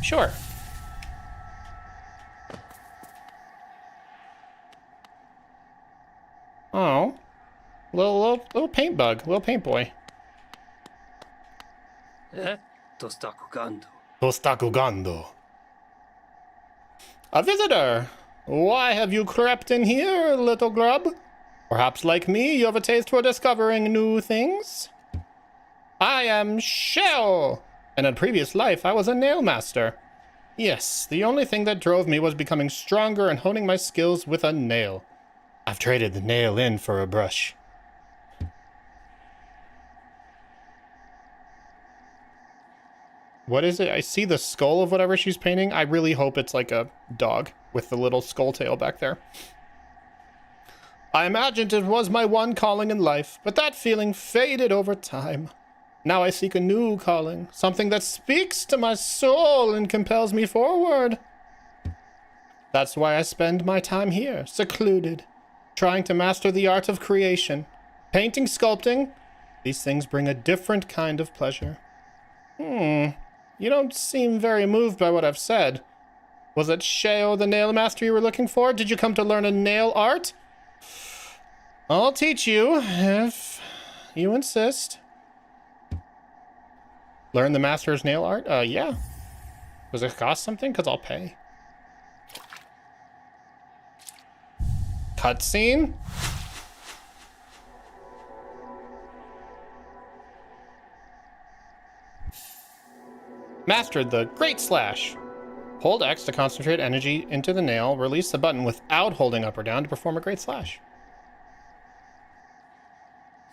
Sure. Oh, little paint bug, little paint boy. Dostakugando. A visitor. Why have you crept in here, little grub? Perhaps like me, you have a taste for discovering new things? I am Shell. In a previous life, I was a nail master. Yes, the only thing that drove me was becoming stronger and honing my skills with a nail. I've traded the nail in for a brush. What is it? I see the skull of whatever she's painting. I really hope it's like a dog with the little skull tail back there. I imagined it was my one calling in life, but that feeling faded over time. Now I seek a new calling, something that speaks to my soul and compels me forward. That's why I spend my time here, secluded, trying to master the art of creation. Painting, sculpting, these things bring a different kind of pleasure. You don't seem very moved by what I've said. Was it Sheo the nail master you were looking for? Did you come to learn a nail art? I'll teach you, if you insist. Learn the master's nail art? Yeah. Does it cost something? Because I'll pay. Cutscene? Mastered the Great Slash. Hold X to concentrate energy into the nail. Release the button without holding up or down to perform a Great Slash.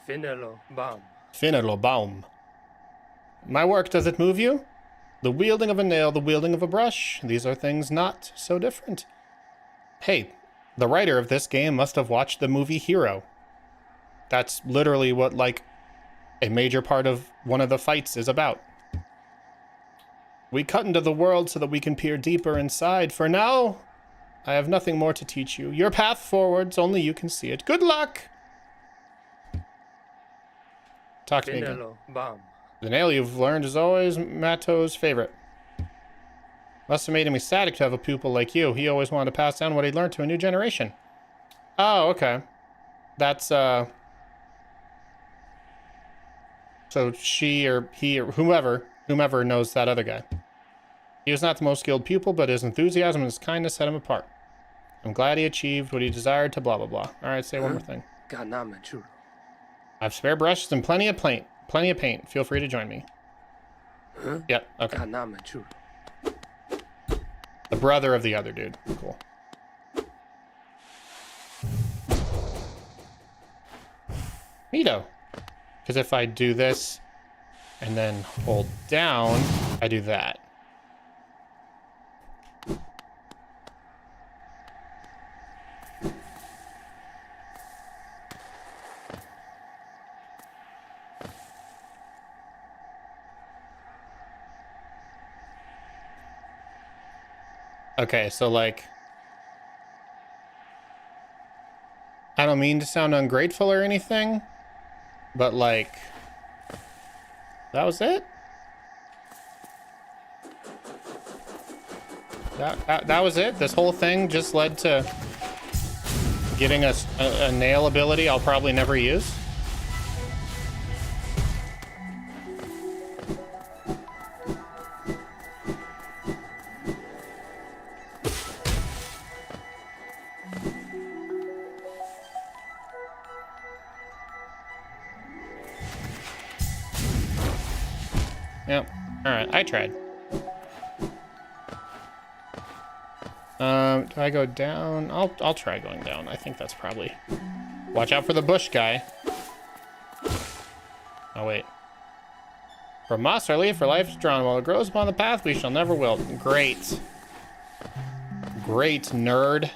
Finelo Baum. My work, does it move you? The wielding of a nail, the wielding of a brush. These are things not so different. Hey, the writer of this game must have watched the movie Hero. That's literally what, like, a major part of one of the fights is about. We cut into the world so that we can peer deeper inside. For now, I have nothing more to teach you. Your path forwards, only you can see it. Good luck! Talk to me again. The nail you've learned is always Mato's favorite. Must have made him ecstatic to have a pupil like you. He always wanted to pass down what he'd learned to a new generation. Oh, okay. That's, so she or he or whomever knows that other guy. He was not the most skilled pupil, but his enthusiasm and his kindness set him apart. I'm glad he achieved what he desired to blah, blah, blah. All right, say one more thing. I've spare brushes and plenty of paint. Plenty of paint. Feel free to join me. Yep, okay. The brother of the other dude. Cool. Neato. Because if I do this and then hold down, I do that. Okay, so like, I don't mean to sound ungrateful or anything, but like, that was it? That was it? This whole thing just led to getting a nail ability I'll probably never use? I tried. Do I go down? I'll try going down. I think that's probably... Watch out for the bush guy. Oh, wait. From moss or leaf, for life is drawn. While it grows upon the path, we shall never wilt. Great. Great, nerd.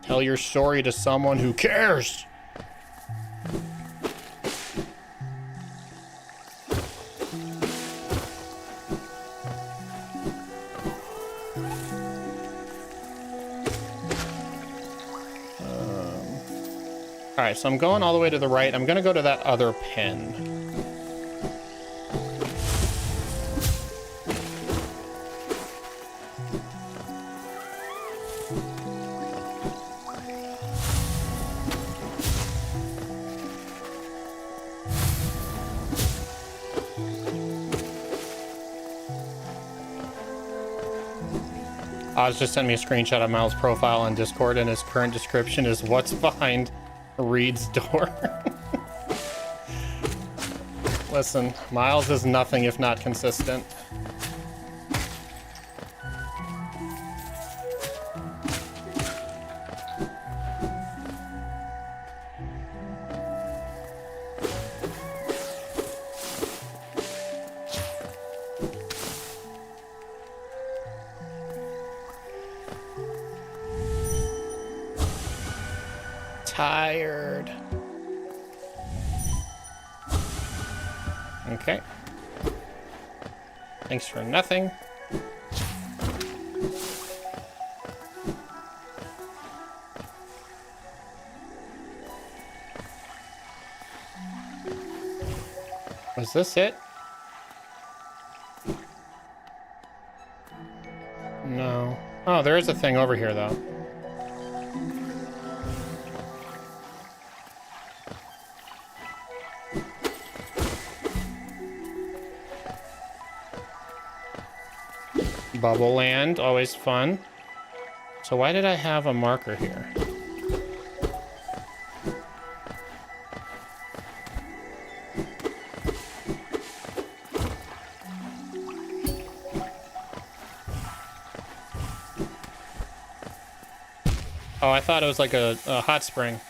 Tell your story to someone who cares. All right, so I'm going all the way to the right. I'm gonna go to that other pin. Oz just sent me a screenshot of Miles' profile on Discord, and his current description is what's behind Reed's door. Listen, Miles is nothing if not consistent. Tired. Okay. Thanks for nothing. Was this it? No. Oh, there is a thing over here, though. Bubble Land, always fun. So why did I have a marker here? Oh, I thought it was like a hot spring.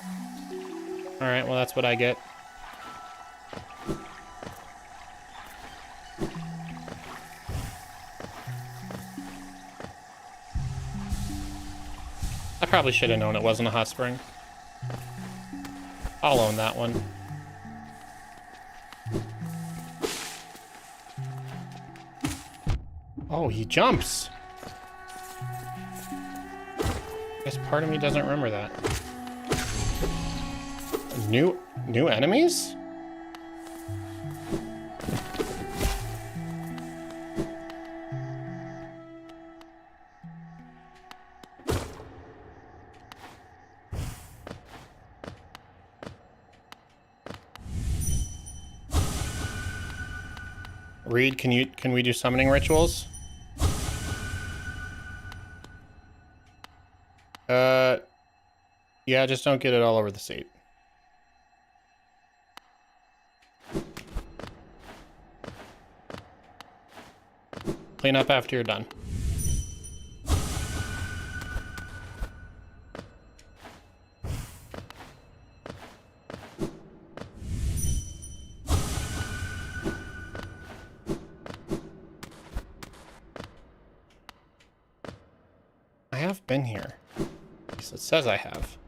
All right, well, that's what I get. I probably should have known it wasn't a hot spring. I'll own that one. Oh, he jumps. I guess part of me doesn't remember that. New enemies? Reed, can we do summoning rituals? Yeah, just don't get it all over the seat. Clean up after you're done. I have been here. At least it says I have.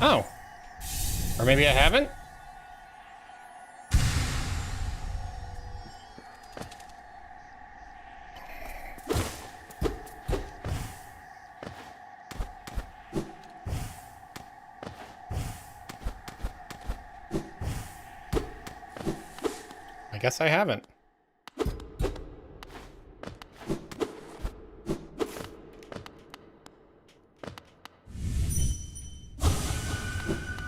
Oh. Or maybe I haven't? I guess I haven't.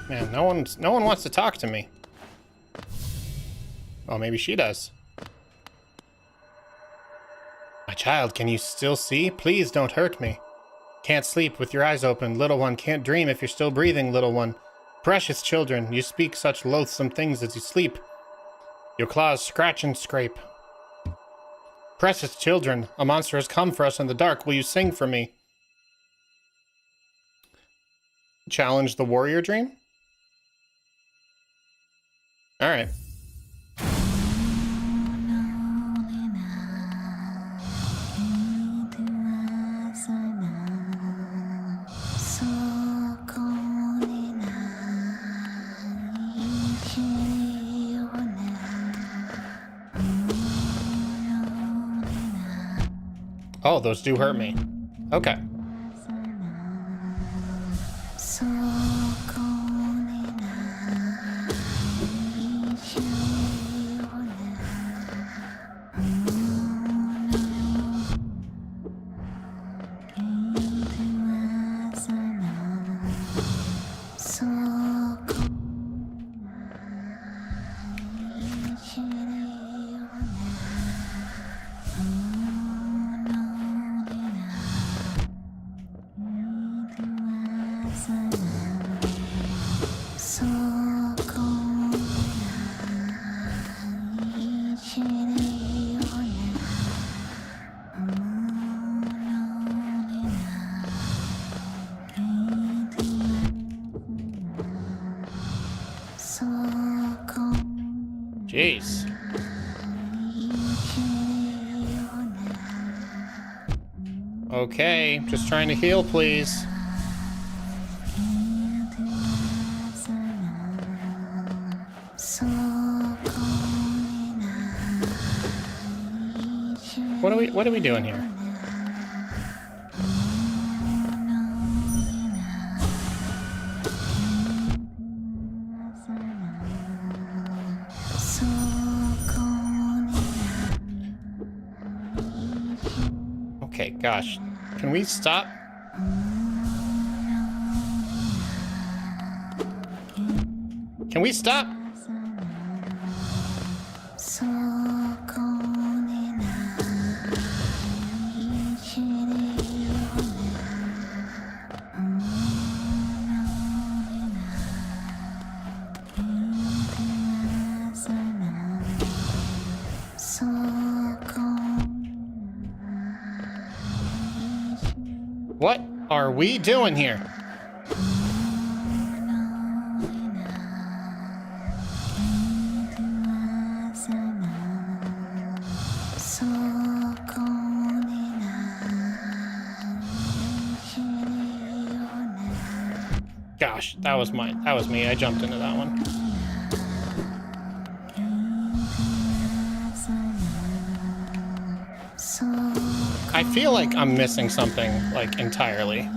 Man, no one wants to talk to me. Oh, maybe she does. My child, can you still see? Please don't hurt me. Can't sleep with your eyes open, little one. Can't dream if you're still breathing, little one. Precious children, you speak such loathsome things as you sleep. Your claws scratch and scrape. Precious children, a monster has come for us in the dark. Will you sing for me? Challenge the warrior dream? Alright. Oh, those do hurt me. Okay. Jeez. Okay, just trying to heal, please. What are we doing here? Okay, gosh. Can we stop? Can we stop? What are we doing here? Gosh, that was mine. That was me. I jumped into that one. I feel like I'm missing something, like, entirely.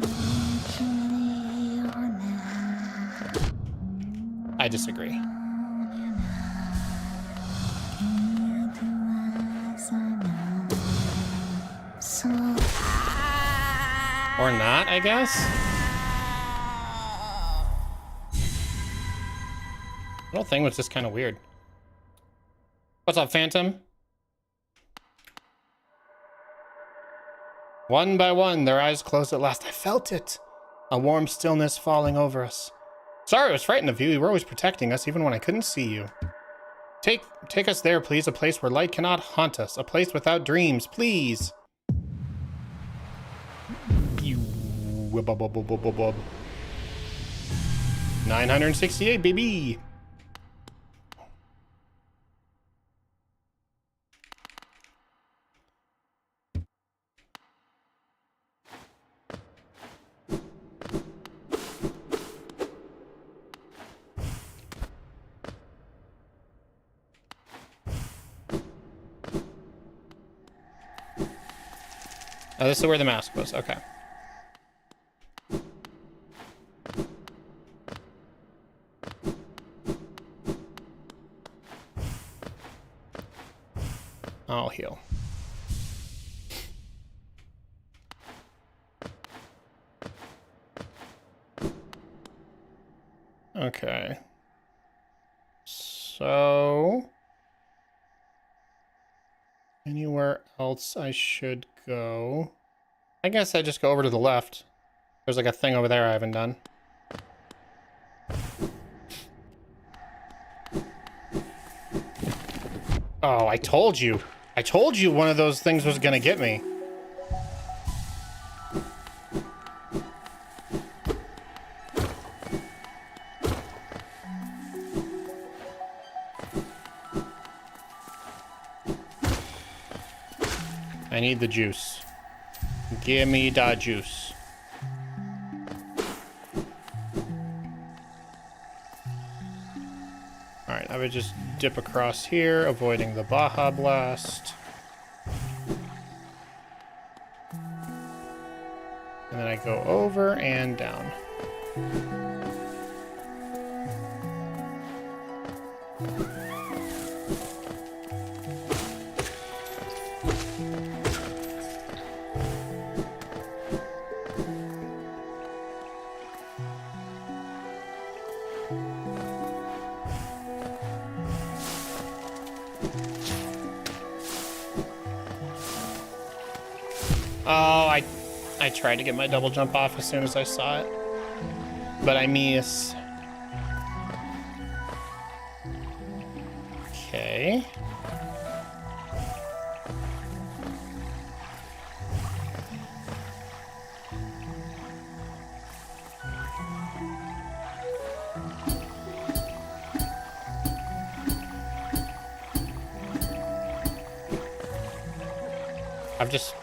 I disagree. Or not, I guess? The whole thing was just kind of weird. What's up, Phantom? One by one, their eyes closed at last. I felt it. A warm stillness falling over us. Sorry I was frightened of you. You were always protecting us, even when I couldn't see you. Take us there, please. A place where light cannot haunt us. A place without dreams, please. You... 968, baby. Oh, this is where the mask was. Okay. I'll heal. Okay. So... anywhere else I should go? I guess I just go over to the left. There's like a thing over there I haven't done. Oh, I told you. I told you one of those things was gonna get me. I need the juice. Give me the juice. Alright, I would just dip across here, avoiding the Baja Blast. And then I go over and down. Oh, I tried to get my double jump off as soon as I saw it, but I miss. Okay.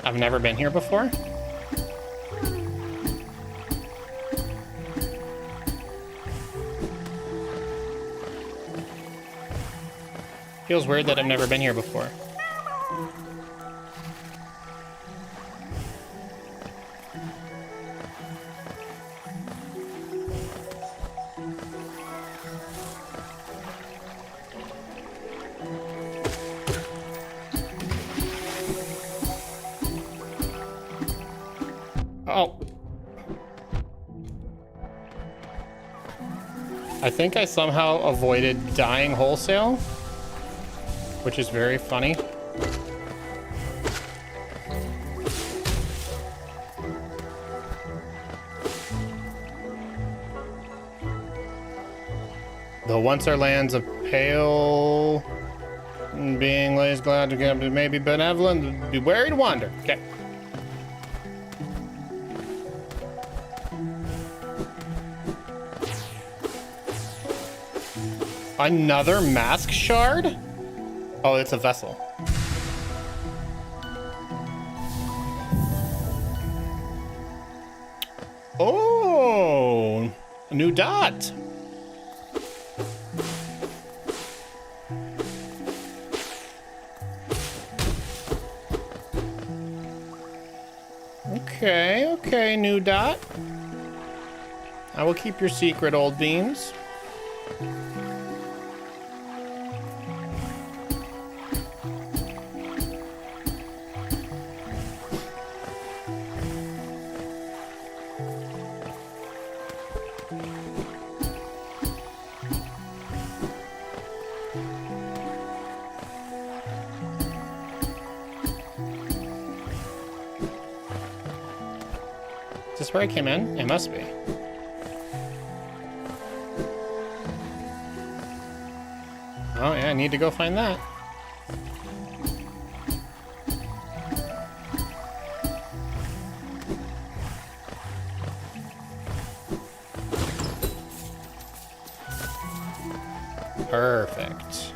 I've never been here before. Feels weird that I've never been here before. Oh. I think I somehow avoided dying wholesale, which is very funny. Though once our lands a pale being lays glad to get maybe benevolent, be wary to wander. Okay. Another mask shard? Oh, it's a vessel. Oh, a new dot. Okay, new dot. I will keep your secret, old beans. Is this where I came in? It must be. Oh yeah, I need to go find that. Perfect.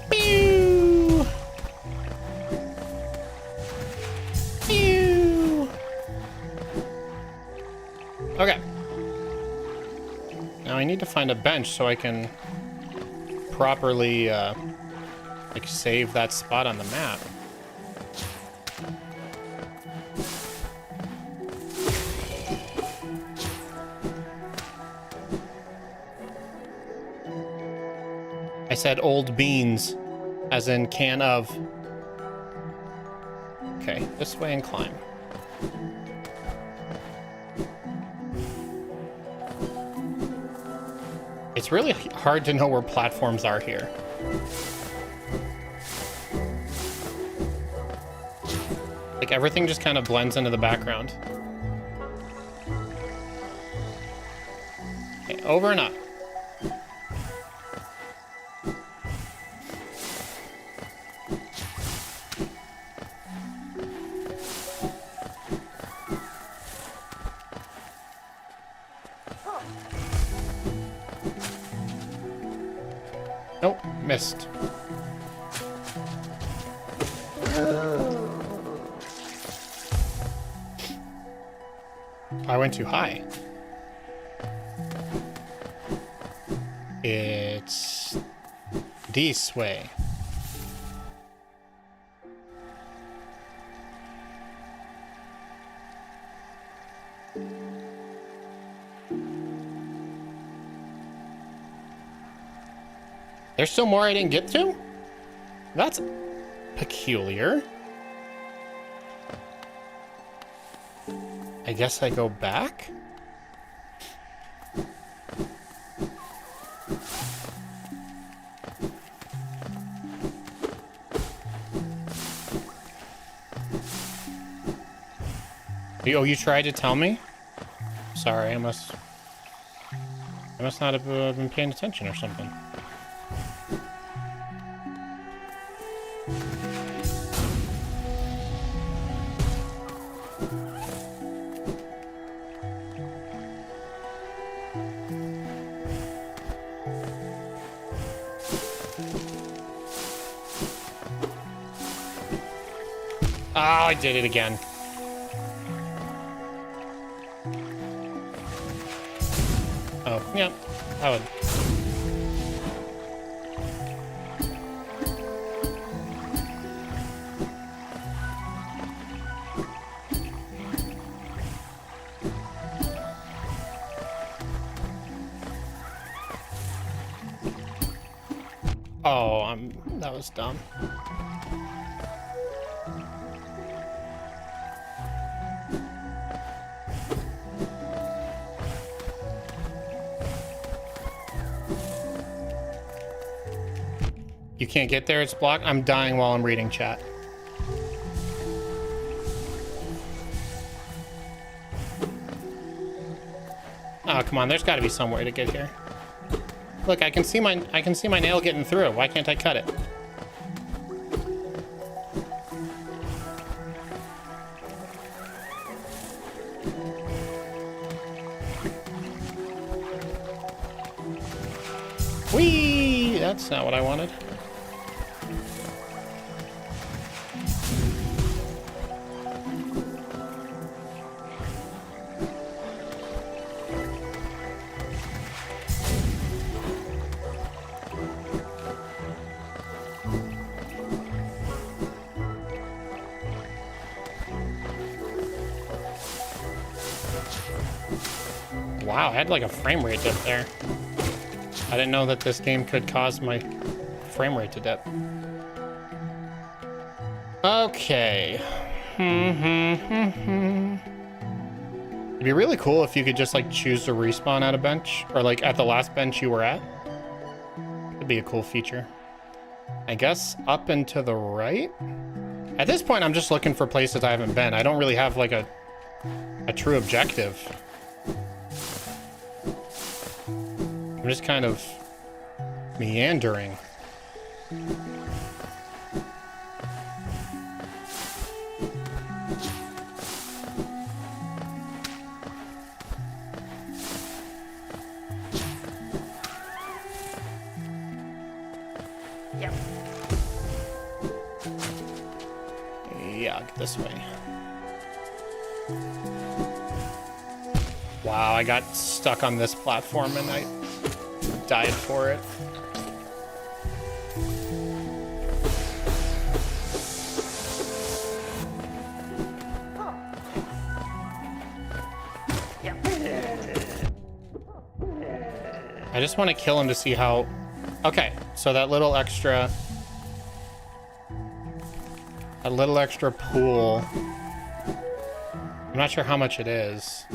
Pew! Pew! Okay. Now I need to find a bench so I can properly like save that spot on the map. I said old beans, as in can of. Okay, this way and climb. It's really hard to know where platforms are here. Like everything just kind of blends into the background. Okay, over and up. Nope, missed. I went too high. It's this way. There's still more I didn't get to? That's peculiar. I guess I go back? Oh, you tried to tell me? Sorry, I must not have been paying attention or something. Oh, I did it again. Oh, yeah, I would. Oh, that was dumb. You can't get there, it's blocked. I'm dying while I'm reading chat. Oh, come on, there's gotta be some way to get here. Look, I can see my nail getting through. Why can't I cut it? Whee! That's not what I wanted. Wow, I had like a frame rate dip there. I didn't know that this game could cause my frame rate to dip. Okay. It'd be really cool if you could just like choose to respawn at a bench or like at the last bench you were at. It'd be a cool feature. I guess up and to the right? At this point, I'm just looking for places I haven't been. I don't really have like a true objective. I'm just kind of meandering. Yep. Yeah, this way. Wow, I got stuck on this platform and I died for it. I just want to kill him to see how... Okay, so that little extra pool. I'm not sure how much it is.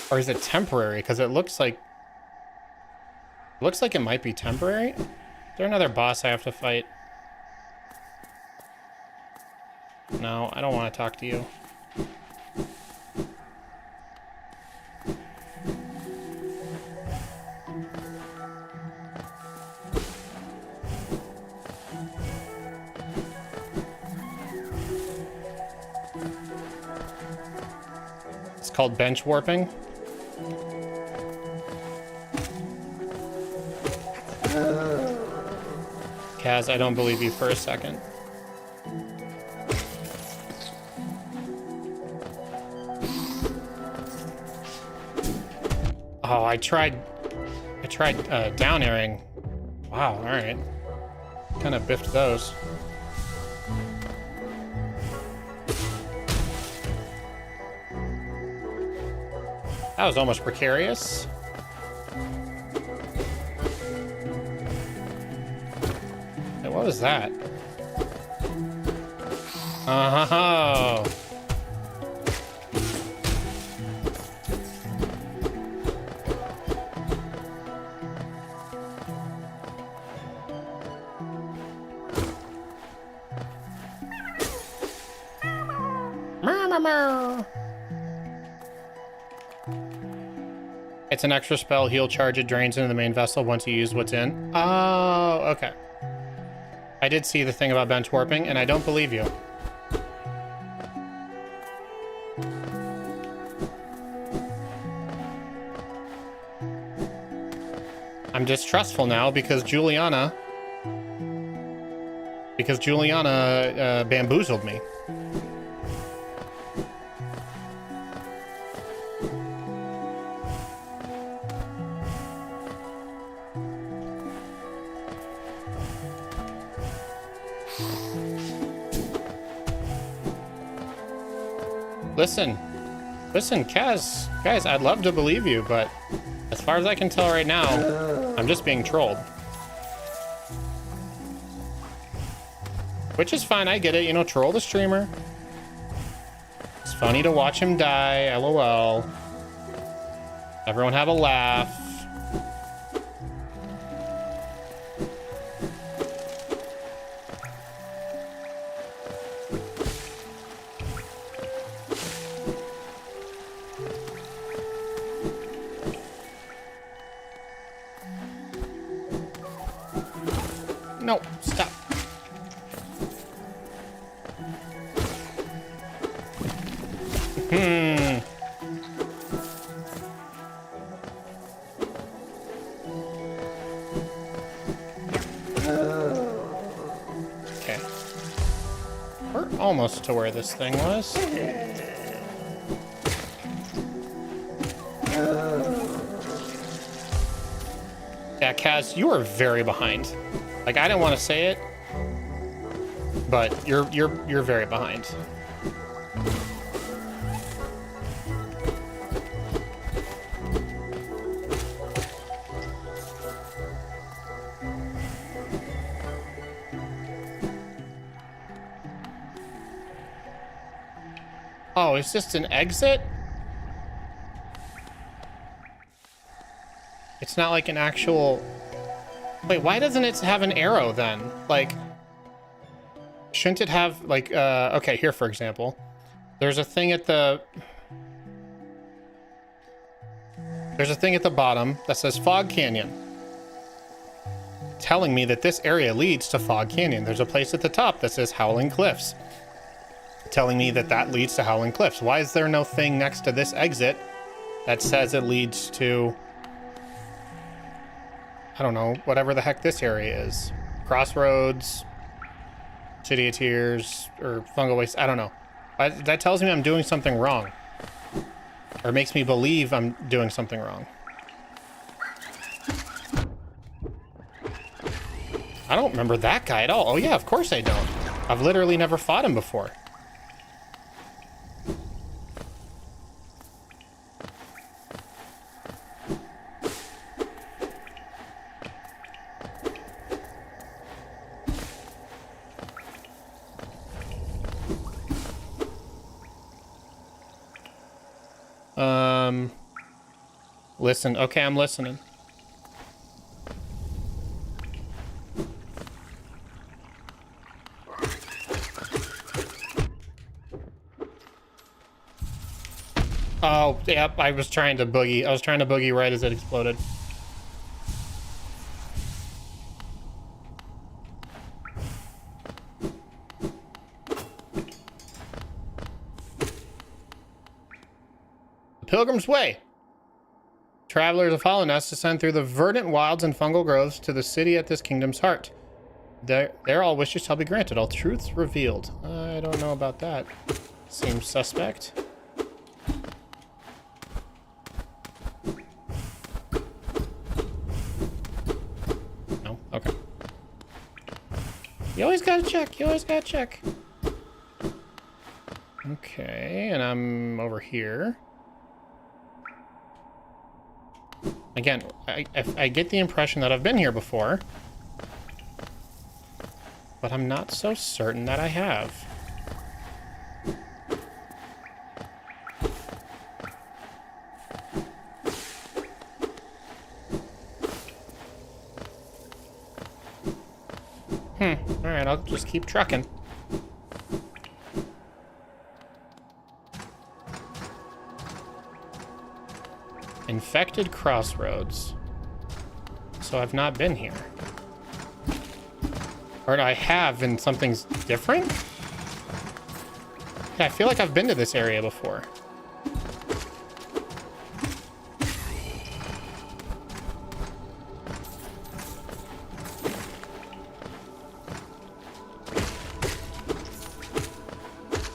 Or is it temporary? Because it looks like it might be temporary. Is there another boss I have to fight? now. I don't want to talk to you. It's called bench warping. Kaz, I don't believe you for a second. Oh, I tried down airing. Wow, all right. Kind of biffed those. That was almost precarious. Hey, what was that? Oh. It's an extra spell, heal charge, it drains into the main vessel once you use what's in. Oh, okay. I did see the thing about bench warping, and I don't believe you. I'm distrustful now because Juliana bamboozled me. Listen, Kaz, guys, I'd love to believe you, but as far as I can tell right now, I'm just being trolled. Which is fine, I get it, you know, troll the streamer. It's funny to watch him die, LOL. Everyone have a laugh. No, stop. Okay. We're almost to where this thing was. Yeah, Kaz, you are very behind. Like, I didn't want to say it, but you're very behind. Oh, it's just an exit? It's not like an actual... Wait, why doesn't it have an arrow then? Like, shouldn't it have, like, okay, here, for example. There's a thing at the... There's a thing at the bottom that says Fog Canyon, telling me that this area leads to Fog Canyon. There's a place at the top that says Howling Cliffs, telling me that that leads to Howling Cliffs. Why is there no thing next to this exit that says it leads to... I don't know, whatever the heck this area is. Crossroads, City of Tears, or Fungal Waste, I don't know. That tells me I'm doing something wrong. Or makes me believe I'm doing something wrong. I don't remember that guy at all. Oh yeah, of course I don't. I've literally never fought him before. Listen. Okay, I'm listening. Oh, yep, I was trying to boogie. I was trying to boogie right as it exploded. The Pilgrim's Way. Travelers of following us descend through the verdant wilds and fungal groves to the city at this kingdom's heart. There all wishes shall be granted, all truths revealed. I don't know about that. Seems suspect. No? Okay. You always gotta check. You always gotta check. Okay, and I'm over here. Again, I get the impression that I've been here before, but I'm not so certain that I have. Alright, I'll just keep trucking. Infected crossroads. So I've not been here. Or I have, and something's different? Yeah, I feel like I've been to this area before.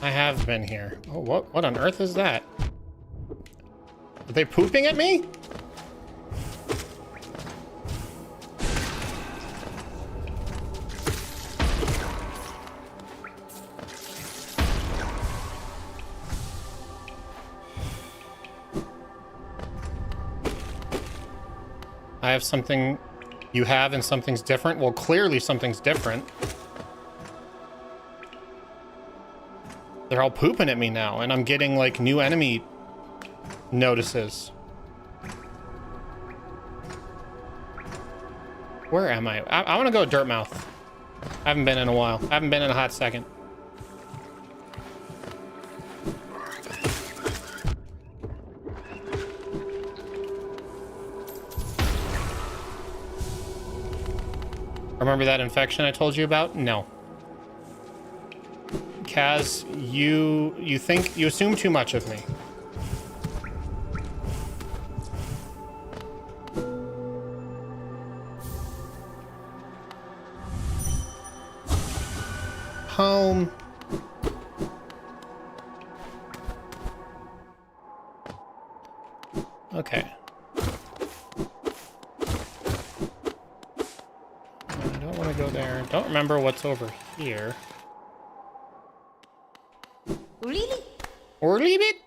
I have been here. Oh, what on earth is that? Are they pooping at me? I have something you have and something's different. Well, clearly something's different. They're all pooping at me now, and I'm getting like new enemy notices. Where am I? I want to go Dirtmouth. I haven't been in a while. I haven't been in a hot second. Remember that infection I told you about? No. Kaz, you assume too much of me. Home. Okay. I don't want to go there. Don't remember what's over here. Really? Or leave it.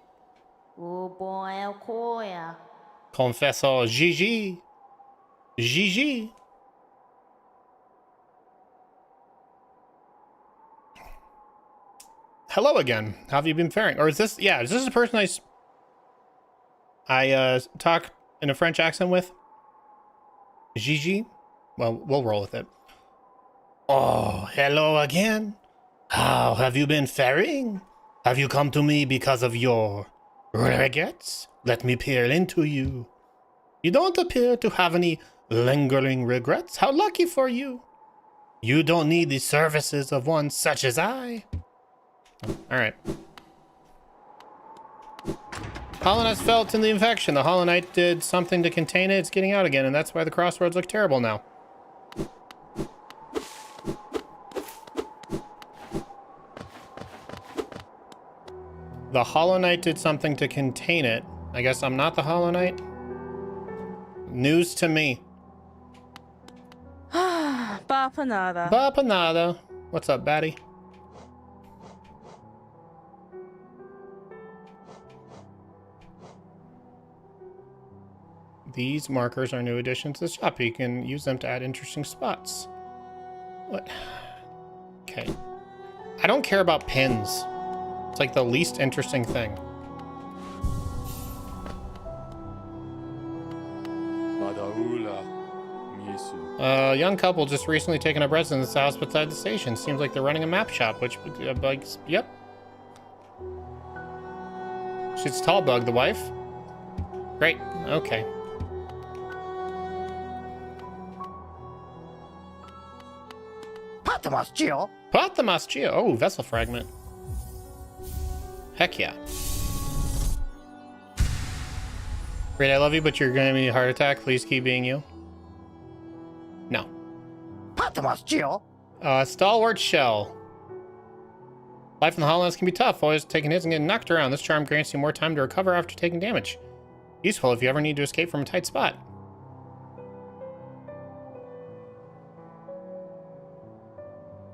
Oh boy, oh boy. Confessor Gigi. Gigi. Hello again. How have you been faring? Or is this, yeah, is this a person I talk in a French accent with? Gigi? Well, we'll roll with it. Oh, hello again. How have you been faring? Have you come to me because of your regrets? Let me peer into you. You don't appear to have any lingering regrets. How lucky for you. You don't need the services of one such as I. All right. Hollow Knight's felt in the infection. The Hollow Knight did something to contain it. It's getting out again, and that's why the crossroads look terrible now. The Hollow Knight did something to contain it. I guess I'm not the Hollow Knight. News to me. Bapanada. Bapanada. What's up, baddie? These markers are new additions to the shop. You can use them to add interesting spots. What? Okay. I don't care about pins. It's like the least interesting thing. Young couple just recently taken up residence in the house beside the station. Seems like they're running a map shop, which, like, yep. She's a tall bug, the wife. Great. Okay. Pathamas Geo. Oh, vessel fragment. Heck yeah. Great, I love you, but you're gonna be a heart attack. Please keep being you. No. Stalwart Shell. Life in the Hollows can be tough, always taking hits and getting knocked around. This charm grants you more time to recover after taking damage. Useful if you ever need to escape from a tight spot.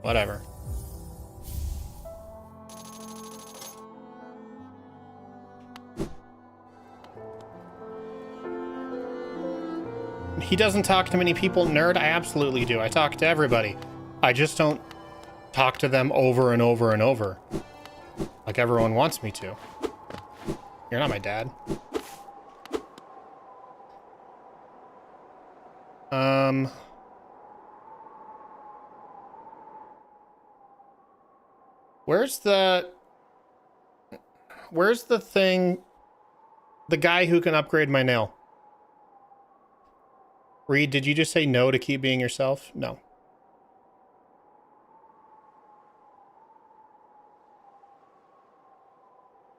Whatever. He doesn't talk to many people, nerd. I absolutely do. I talk to everybody. I just don't talk to them over and over and over. Like everyone wants me to. You're not my dad. Where's the thing? The guy who can upgrade my nail. Reed, did you just say no to keep being yourself? No.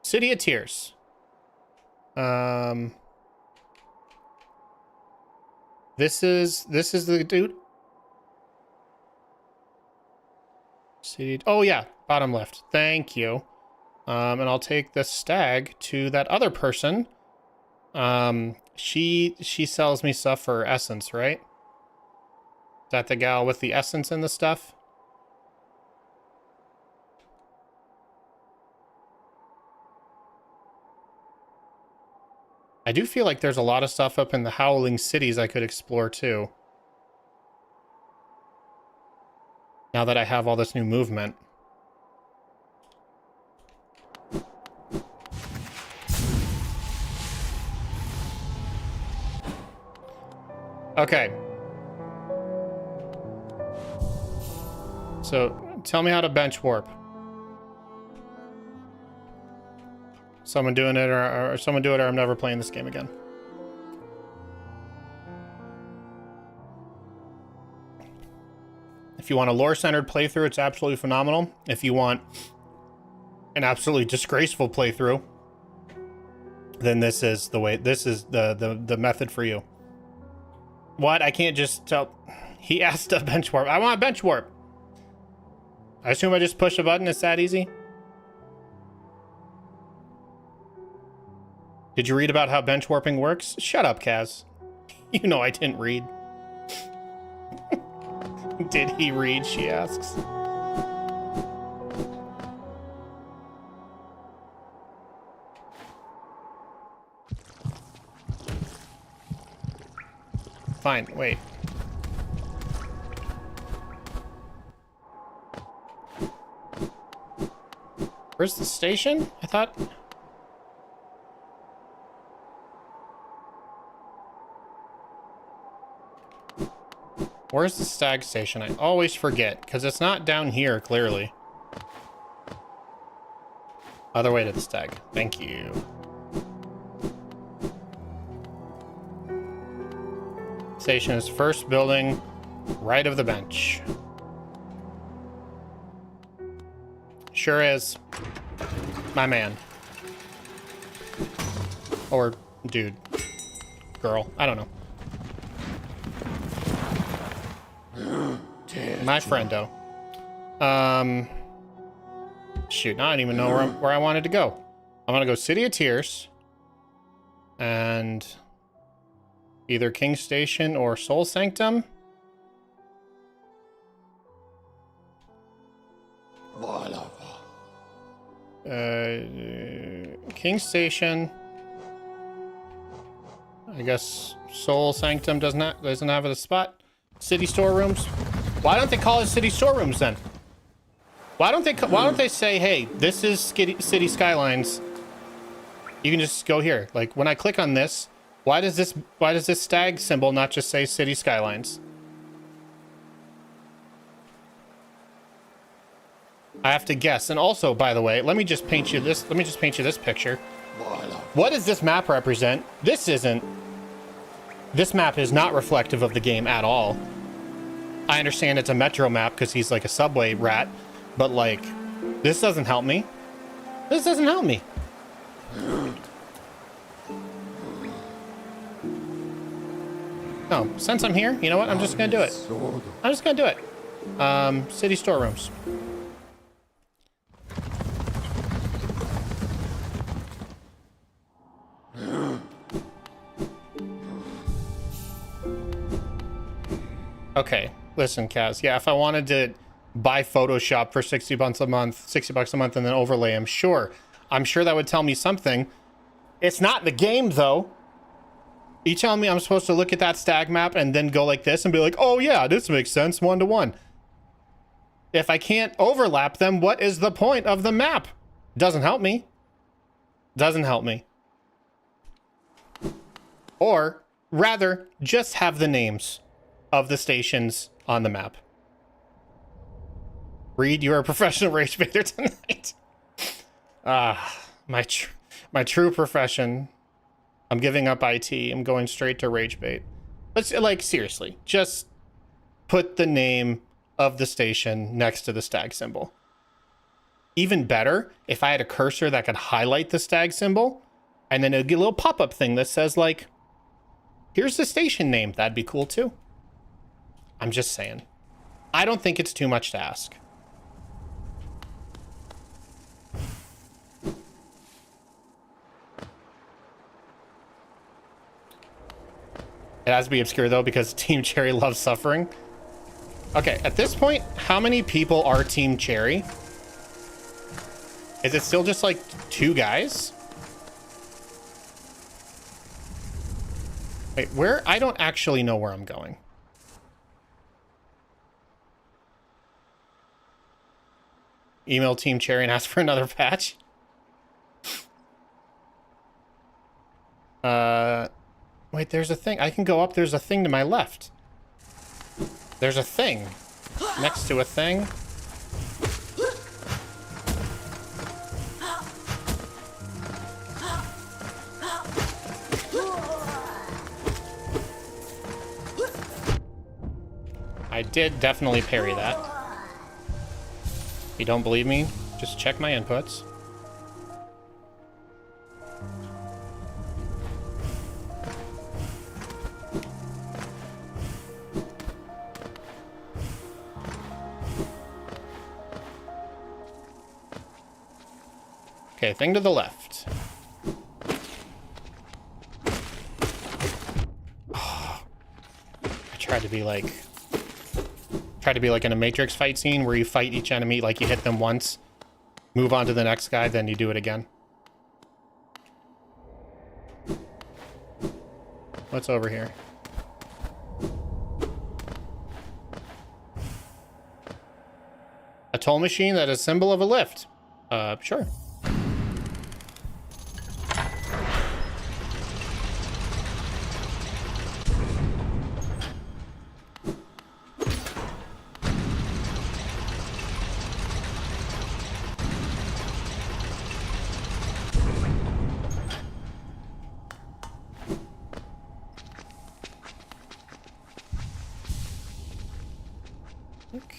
City of Tears. This is the dude. City. Oh yeah, bottom left. Thank you. And I'll take the stag to that other person. She sells me stuff for essence, right? Is that the gal with the essence and the stuff? I do feel like there's a lot of stuff up in the Howling Cities I could explore too. Now that I have all this new movement. Okay. So, tell me how to bench warp. Someone doing it, or someone do it, or I'm never playing this game again. If you want a lore-centered playthrough, it's absolutely phenomenal. If you want an absolutely disgraceful playthrough, then this is the way. This is the method for you. What? I can't just tell. He asked a bench warp. I want a bench warp. I assume I just push a button. It's that easy. Did you read about how bench warping works? Shut up, Kaz. You know I didn't read. Did he read? She asks. Fine, wait. Where's the station? I thought... Where's the stag station? I always forget, because it's not down here, clearly. Other way to the stag. Thank you. Station is first building, right of the bench. Sure is. My man. Or dude. Girl. I don't know. My friendo. Shoot, now I don't even know where I wanted to go. I want to go City of Tears. And either King Station or Soul Sanctum. King Station. I guess Soul Sanctum doesn't have a spot. City storerooms. Why don't they call it city storerooms then? Why don't they say, hey, this is City Skylines. You can just go here. Like when I click on this, why does this stag symbol not just say City Skylines? I have to guess. And also, by the way, let me just paint you this picture. What does this map represent? This map is not reflective of the game at all. I understand it's a metro map because he's like a subway rat, but like, this doesn't help me. This doesn't help me. No, since I'm here, you know what? I'm just gonna do it. I'm just gonna do it. City storerooms. Okay, listen, Kaz. Yeah, if I wanted to buy Photoshop for 60 bucks a month, and then overlay them, sure. I'm sure that would tell me something. It's not the game, though. You telling me I'm supposed to look at that stag map and then go like this and be like, oh yeah, this makes sense 1-to-1. If I can't overlap them, what is the point of the map? Doesn't help me. Doesn't help me. Or rather, just have the names of the stations on the map. Reed, you're a professional rage baiter tonight. My true profession. I'm giving up IT. I'm going straight to rage bait. But like, seriously, just put the name of the station next to the stag symbol. Even better, if I had a cursor that could highlight the stag symbol, and then it'd get a little pop-up thing that says like, here's the station name. That'd be cool too. I'm just saying. I don't think it's too much to ask. It has to be obscure though, because Team Cherry loves suffering. Okay, at this point, how many people are Team Cherry? Is it still just like 2 guys? Wait, where? I don't actually know where I'm going. Email Team Cherry and ask for another patch. Wait, there's a thing. I can go up. There's a thing to my left. There's a thing next to a thing. I did definitely parry that. If you don't believe me, just check my inputs. Okay, thing to the left. Oh, I tried to be like in a Matrix fight scene where you fight each enemy, like you hit them once, move on to the next guy, then you do it again. What's over here? A toll machine that is a symbol of a lift. Sure.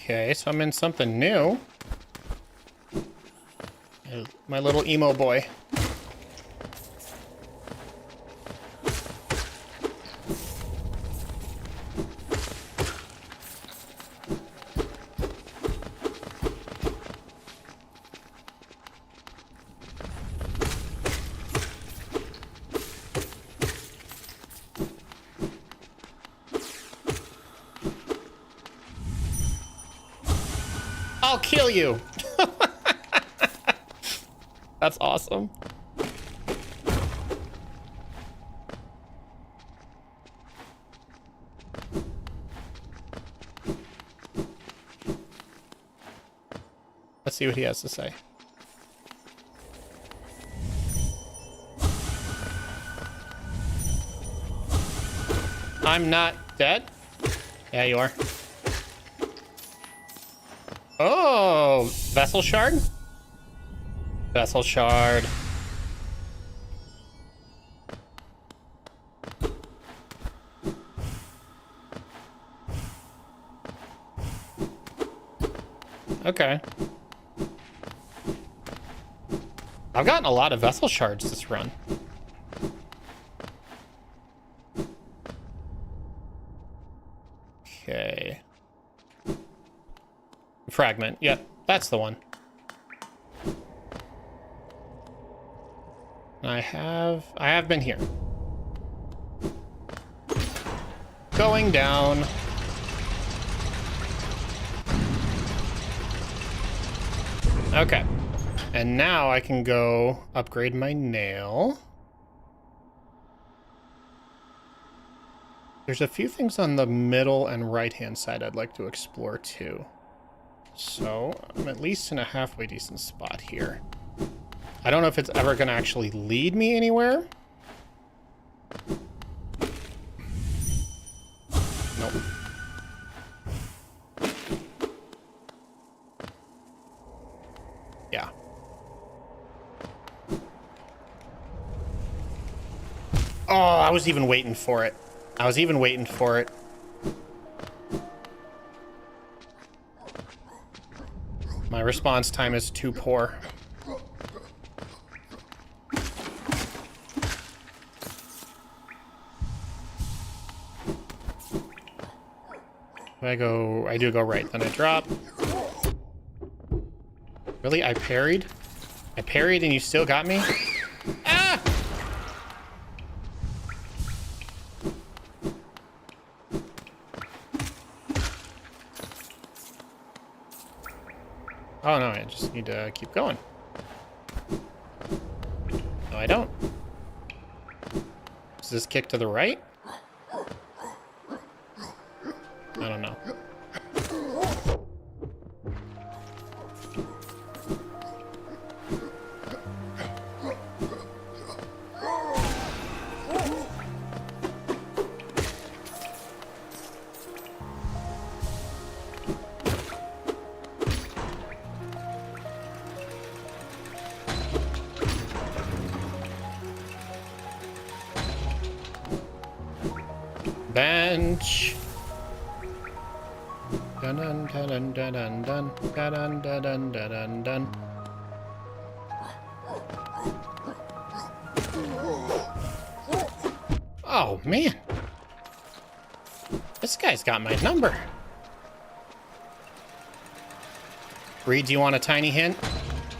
Okay, so I'm in something new. My little emo boy. I'll kill you. That's awesome. Let's see what he has to say. I'm not dead? Yeah, you are. Oh, vessel shard? Vessel shard. Okay. I've gotten a lot of vessel shards this run. Okay. Fragment. Yep, that's the one. I have been here. Going down. Okay. And now I can go upgrade my nail. There's a few things on the middle and right-hand side I'd like to explore too. So I'm at least in a halfway decent spot here. I don't know if it's ever going to actually lead me anywhere. Nope. Yeah. Oh, I was even waiting for it. I was even waiting for it. My response time is too poor. I do go right, then I drop. Really? I parried? I parried and you still got me? Ah! Oh no, I just need to keep going. No, I don't. Does this kick to the right? I don't know. Bench. Dun dun dun dun dun dun dun dun dun dun dun dun. Oh man, this guy's got my number. Reed, do you want a tiny hint?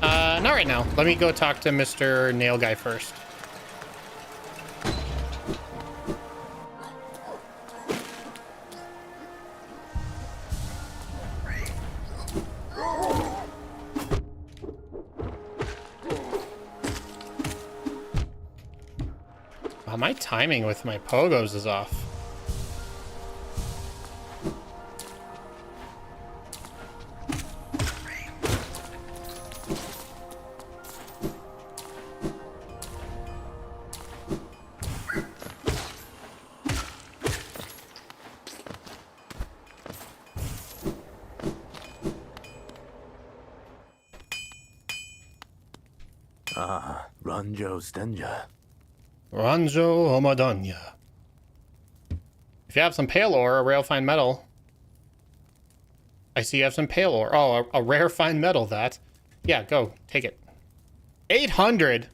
Not right now. Let me go talk to Mr. Nail Guy first. Wow, my timing with my pogos is off. Ah, Ranjo Stenja. Ranjo Homadanya. If you have some pale ore, a rare fine metal. I see you have some pale ore. Oh, a rare fine metal, that. Yeah, go. Take it. 800?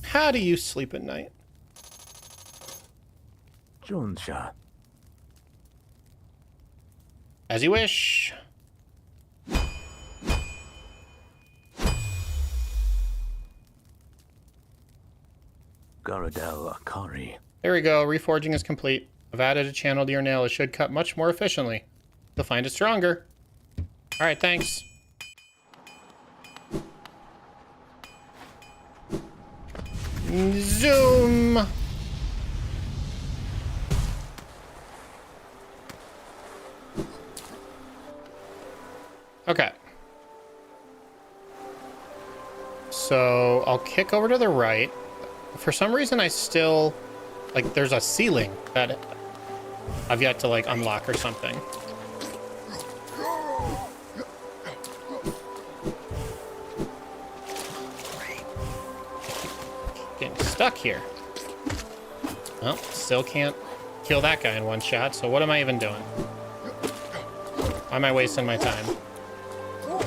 How do you sleep at night? Jonsha. As you wish. Garadel Akari. There we go. Reforging is complete. I've added a channel to your nail. It should cut much more efficiently. You'll find it stronger. All right, thanks. Zoom. Okay. So I'll kick over to the right. For some reason, I still, like, there's a ceiling that I've yet to, like, unlock or something. Getting stuck here. Well, still can't kill that guy in one shot, so what am I even doing? Why am I wasting my time?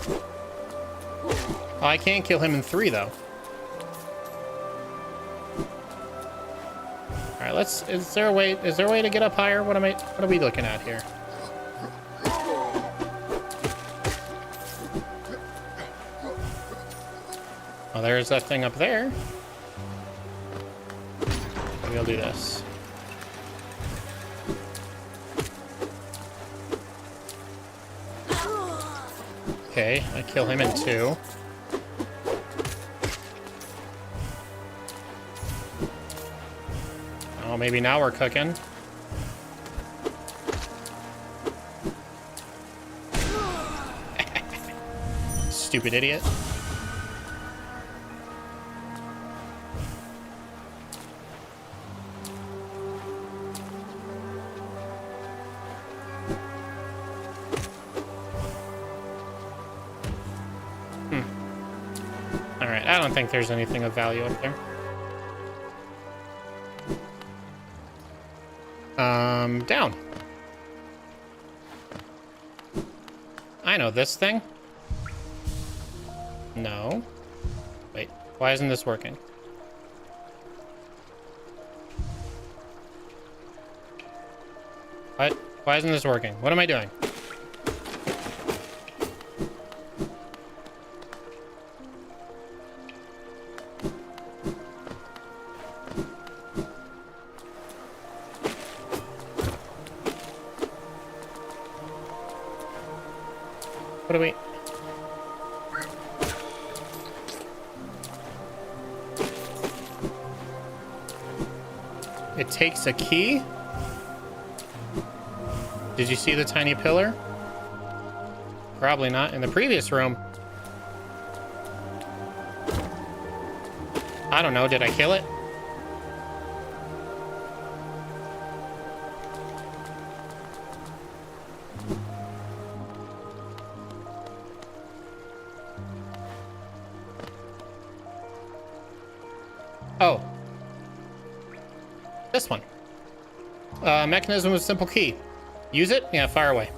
Oh, I can't kill him in 3 though. All right, let's. Is there a way to get up higher? What are we looking at here? Oh, there's that thing up there. Maybe I'll do this. Okay, I kill him in 2. Oh, maybe now we're cooking. Stupid idiot. Alright, I don't think there's anything of value up there. Down. I know this thing. No. Wait, why isn't this working? What? Why isn't this working? What am I doing? What do we... It takes a key? Did you see the tiny pillar? Probably not. In the previous room. I don't know. Did I kill it? Oh. This one. Mechanism with simple key. Use it? Yeah, fire away.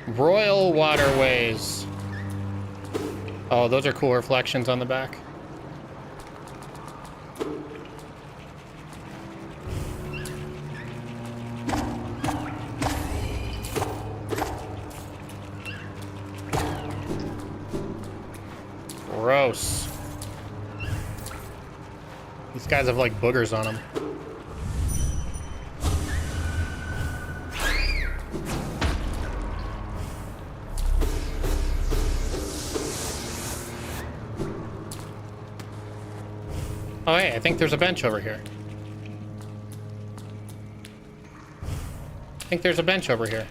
Royal Waterways. Oh, those are cool reflections on the back. Gross. These guys have like boogers on them. Oh, hey, I think there's a bench over here. I think there's a bench over here.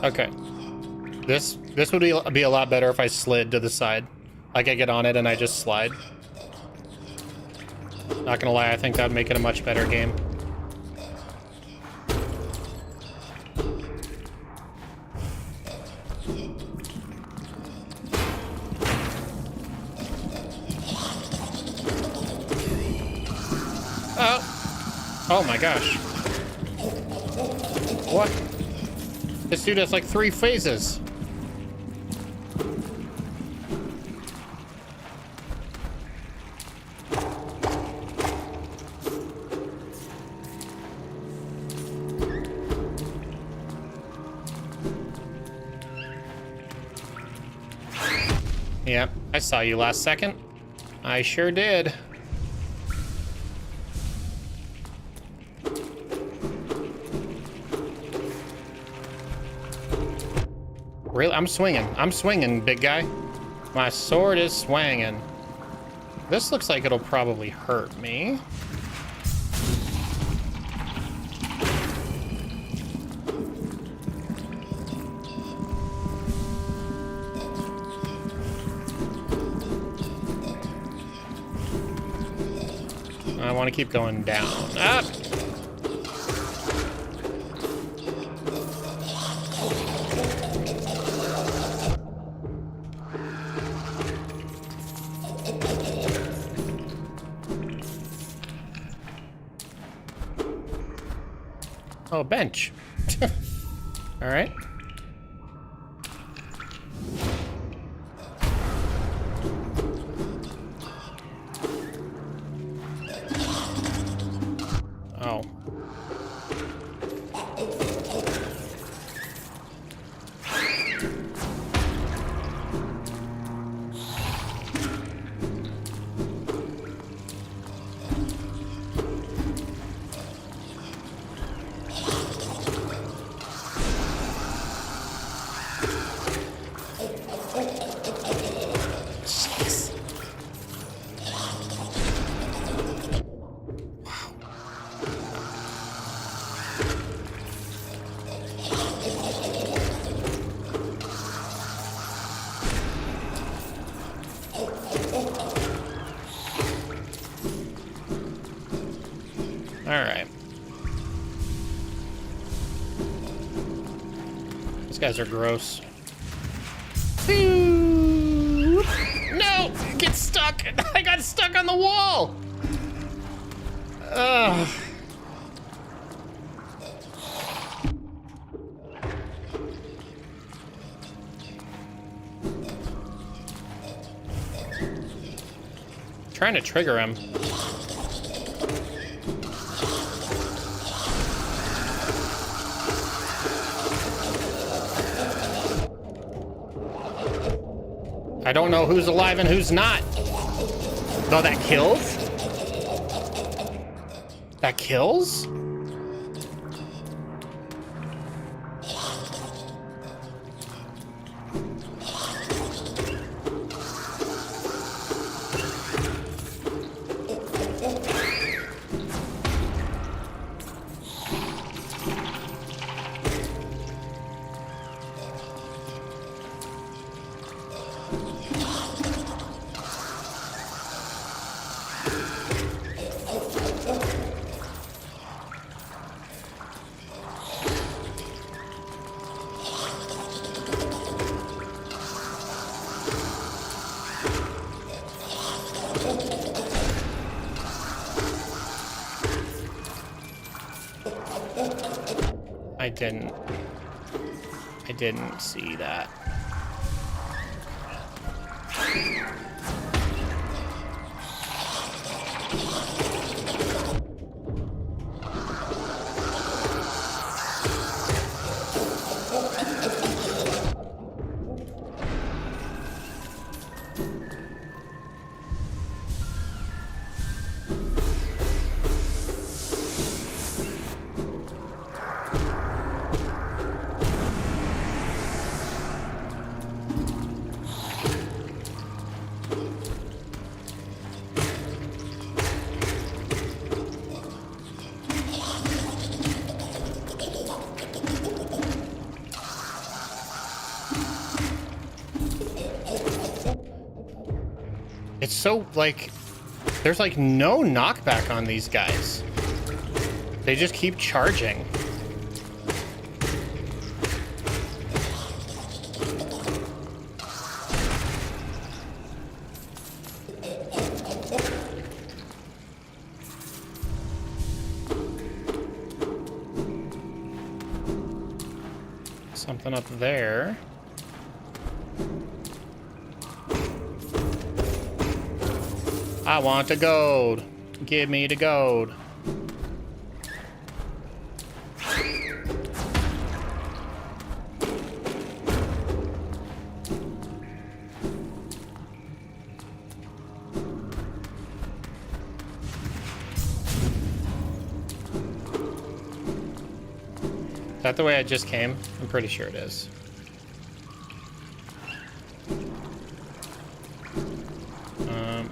Okay. This would be a lot better if I slid to the side. Like I get on it and I just slide. Not gonna lie, I think that would make it a much better game. Oh! Oh my gosh. What? This dude has like 3 phases. Yep, I saw you last second. I sure did. Really? I'm swinging. I'm swinging, big guy. My sword is swinging. This looks like it'll probably hurt me. I want to keep going down. Ah! Oh, bench. All right. Oh. All right. These guys are gross. No! Get stuck! I got stuck on the wall! Ugh. Trying to trigger him. I don't know who's alive and who's not. Oh, that kills? That kills? I didn't see that. It's so, like, there's, like, no knockback on these guys. They just keep charging. Something up there. I want the gold. Give me the gold. Is that the way I just came? I'm pretty sure it is.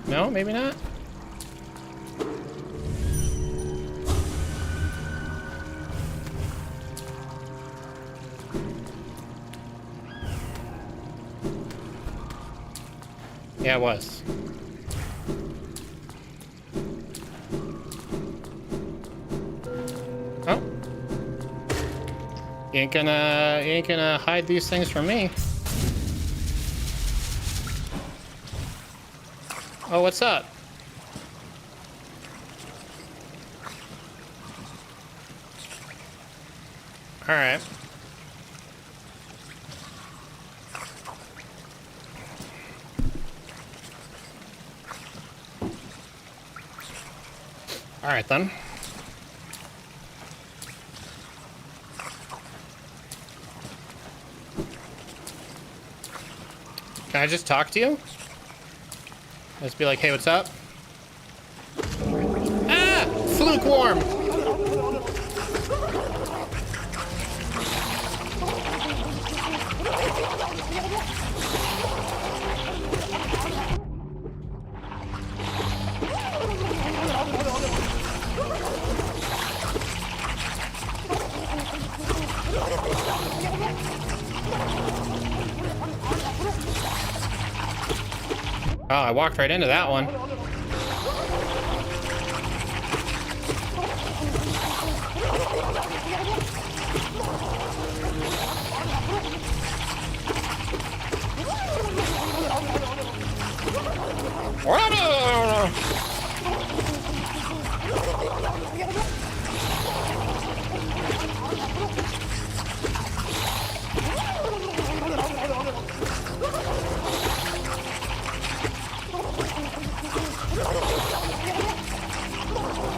No, maybe not. Yeah, it was. Oh. You ain't gonna hide these things from me. Oh, what's up? Alright. Alright then. Can I just talk to you? Just be like, hey, what's up? Ah! Fluke worm! Oh, I walked right into that one.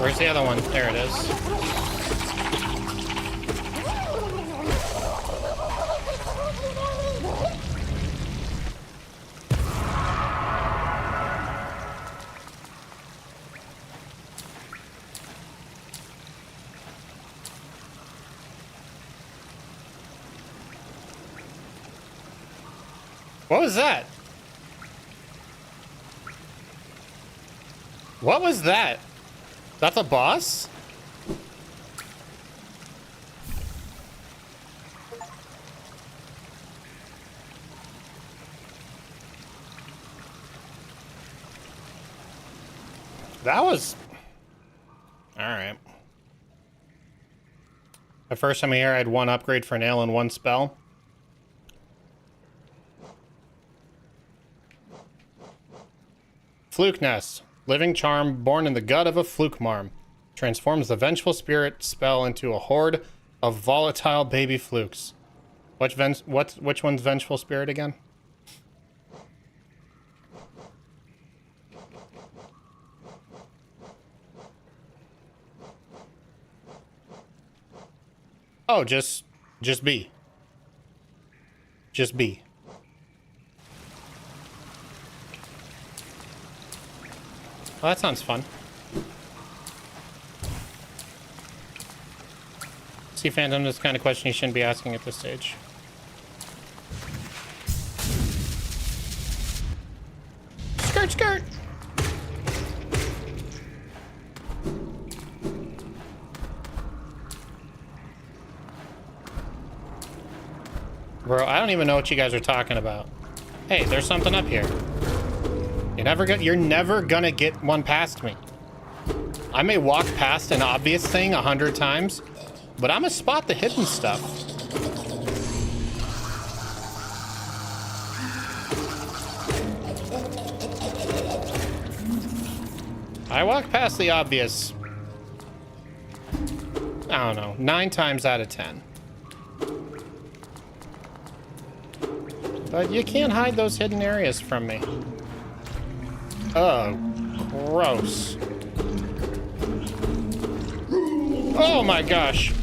Where's the other one? There it is. What was that? What was that? That's a boss? That was... Alright. The first time here, I had one upgrade for nail and one spell. Fluke Nest. Living charm born in the gut of a fluke marm. Transforms the vengeful spirit spell into a horde of volatile baby flukes. Which one's vengeful spirit again? Oh, just B. Just B. Well, that sounds fun. See, Phantom, this kind of question you shouldn't be asking at this stage. Skirt, skirt! Bro, I don't even know what you guys are talking about. Hey, there's something up here. You're never gonna get one past me. I may walk past an obvious thing 100 times, but I'm gonna spot the hidden stuff. I walk past the obvious, I don't know, 9 times out of 10. But you can't hide those hidden areas from me. Oh, gross. Oh my gosh.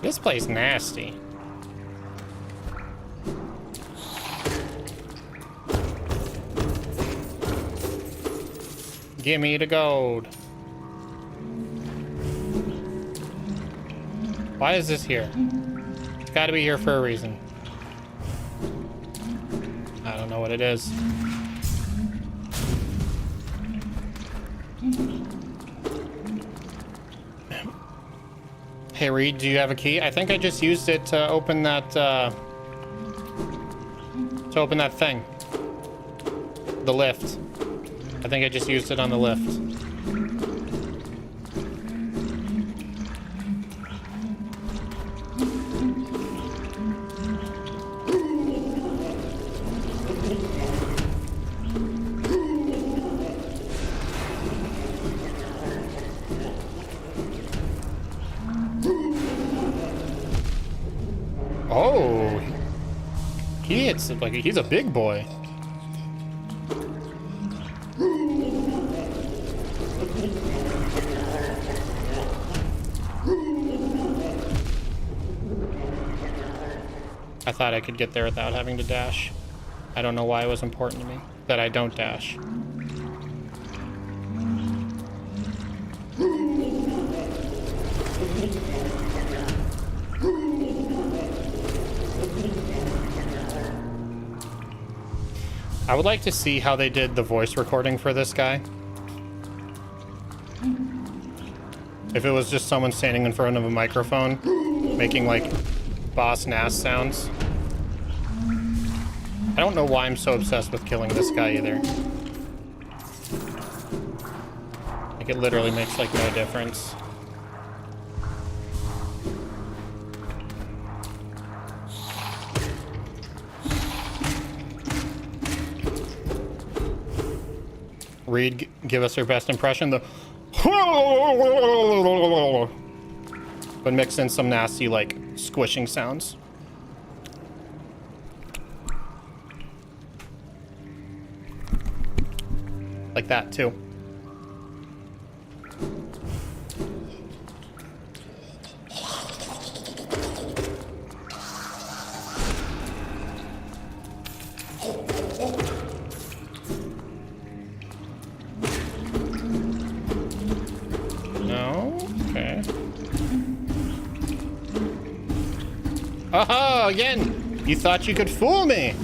This place nasty. Give me the gold. Why is this here? It's got to be here for a reason. know what it is. Hey Reed, do you have a key? I think I just used it to open that thing. The lift. I think I just used it on the lift. Oh, it's like he's a big boy. I thought I could get there without having to dash. I don't know why it was important to me that I don't dash. I would like to see how they did the voice recording for this guy. If it was just someone standing in front of a microphone making like Boss Nass sounds. I don't know why I'm so obsessed with killing this guy either. Like it literally makes like no difference. Reed, give us your best impression. The but mix in some nasty like squishing sounds. Like that too. Oh, again! You thought you could fool me!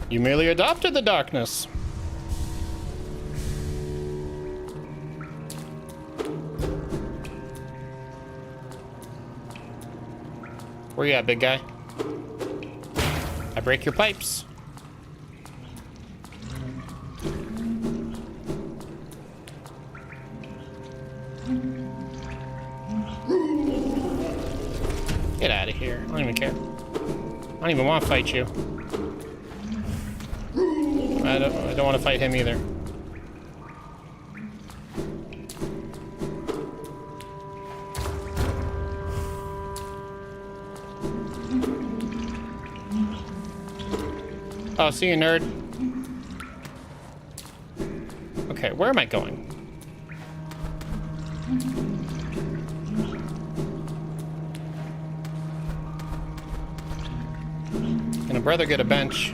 You merely adopted the darkness. Where you at, big guy? I break your pipes. Get out of here. I don't even care. I don't even want to fight you. I don't want to fight him either. Oh, see you, nerd. Okay, where am I going? Can a brother get a bench?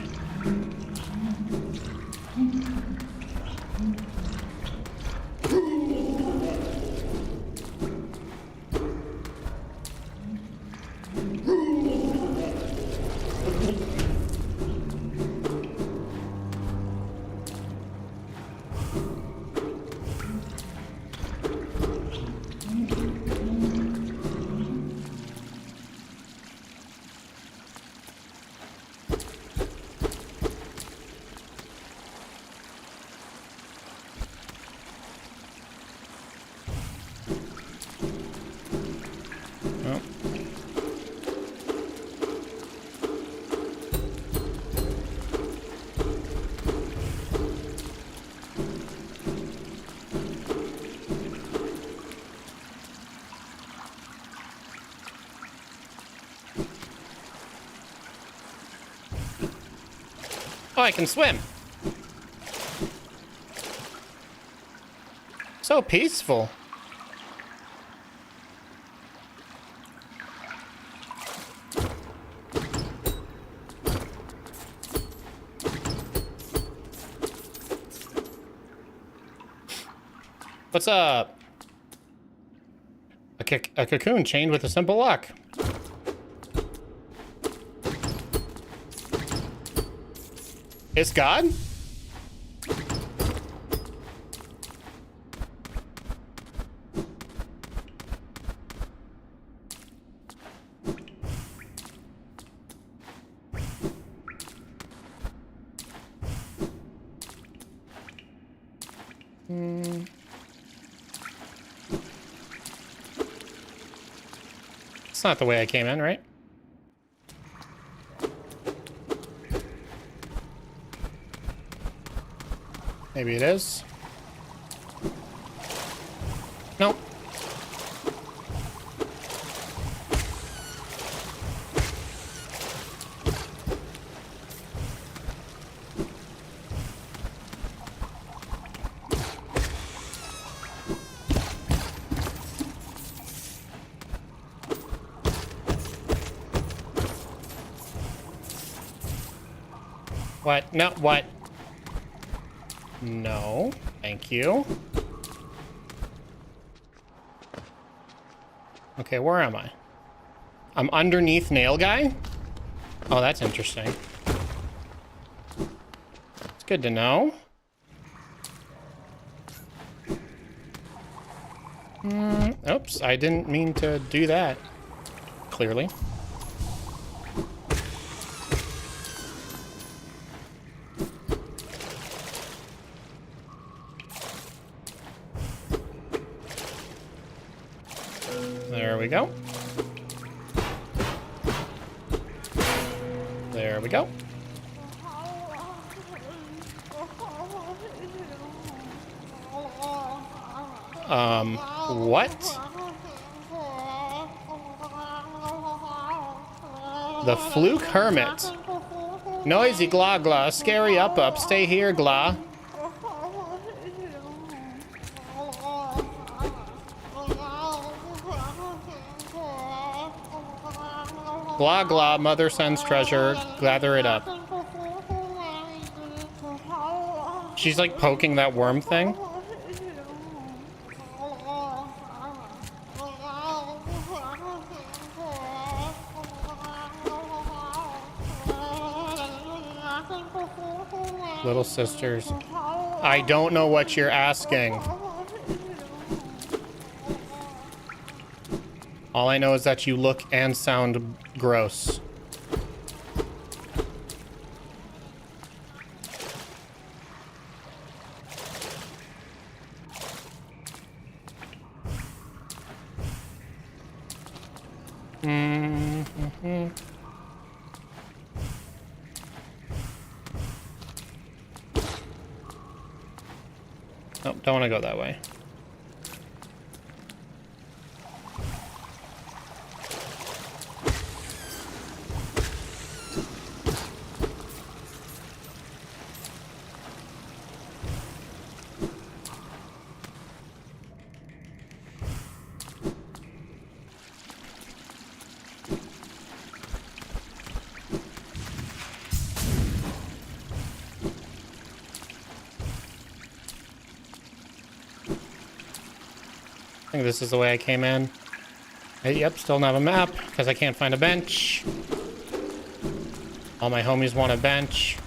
Oh, I can swim. So peaceful. What's up? A cocoon chained with a simple lock. It's God? It's not the way I came in, right? Maybe it is. Nope. What? No, what? No, thank you. Okay, where am I? I'm underneath Nail Guy? Oh, that's interesting. It's good to know. Oops, I didn't mean to do that. Clearly. There we go. There we go. What? The Fluke Hermit. Noisy Glah Glah, scary up, stay here, Glah. Glah Glah, mother sends treasure, gather it up. She's like poking that worm thing. Little sisters. I don't know what you're asking. All I know is that you look and sound gross. Oh, don't want to go that way. I think this is the way I came in. Yep, still don't have a map because I can't find a bench. All my homies want a bench.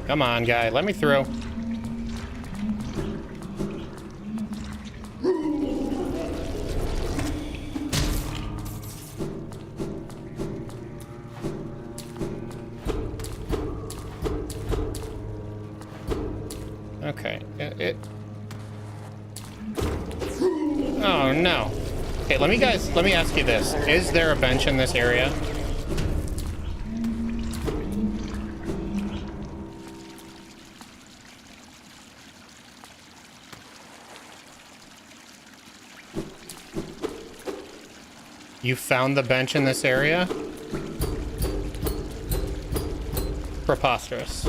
Come on, guy, let me through. Okay, Oh no. Okay, let me ask you this. Is there a bench in this area? You found the bench in this area? Preposterous.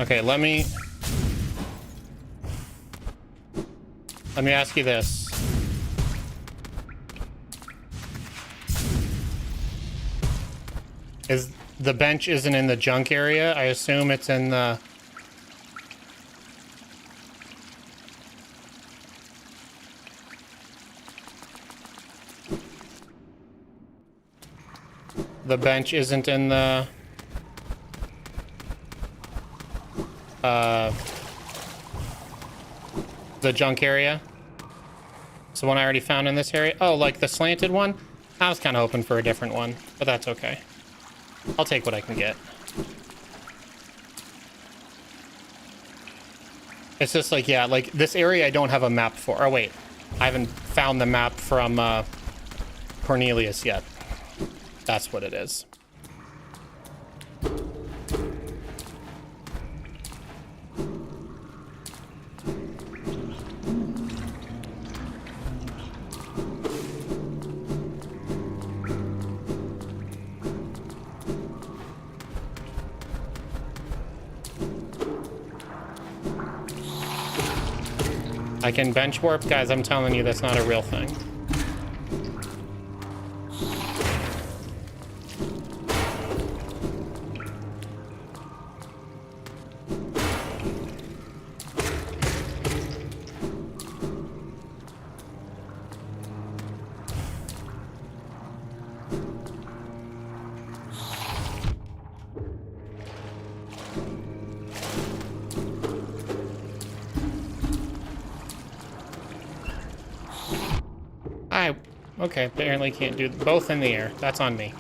Okay, let me ask you this. Is the bench isn't in the junk area? I assume it's in the... The bench isn't in the... the junk area? It's the one I already found in this area? Oh, like the slanted one? I was kind of hoping for a different one, but that's okay. I'll take what I can get. It's just like, yeah, like this area I don't have a map for. Oh, wait. I haven't found the map from Cornelius yet. That's what it is. I can bench warp? Guys, I'm telling you, that's not a real thing. Okay, apparently can't do both in the air. That's on me.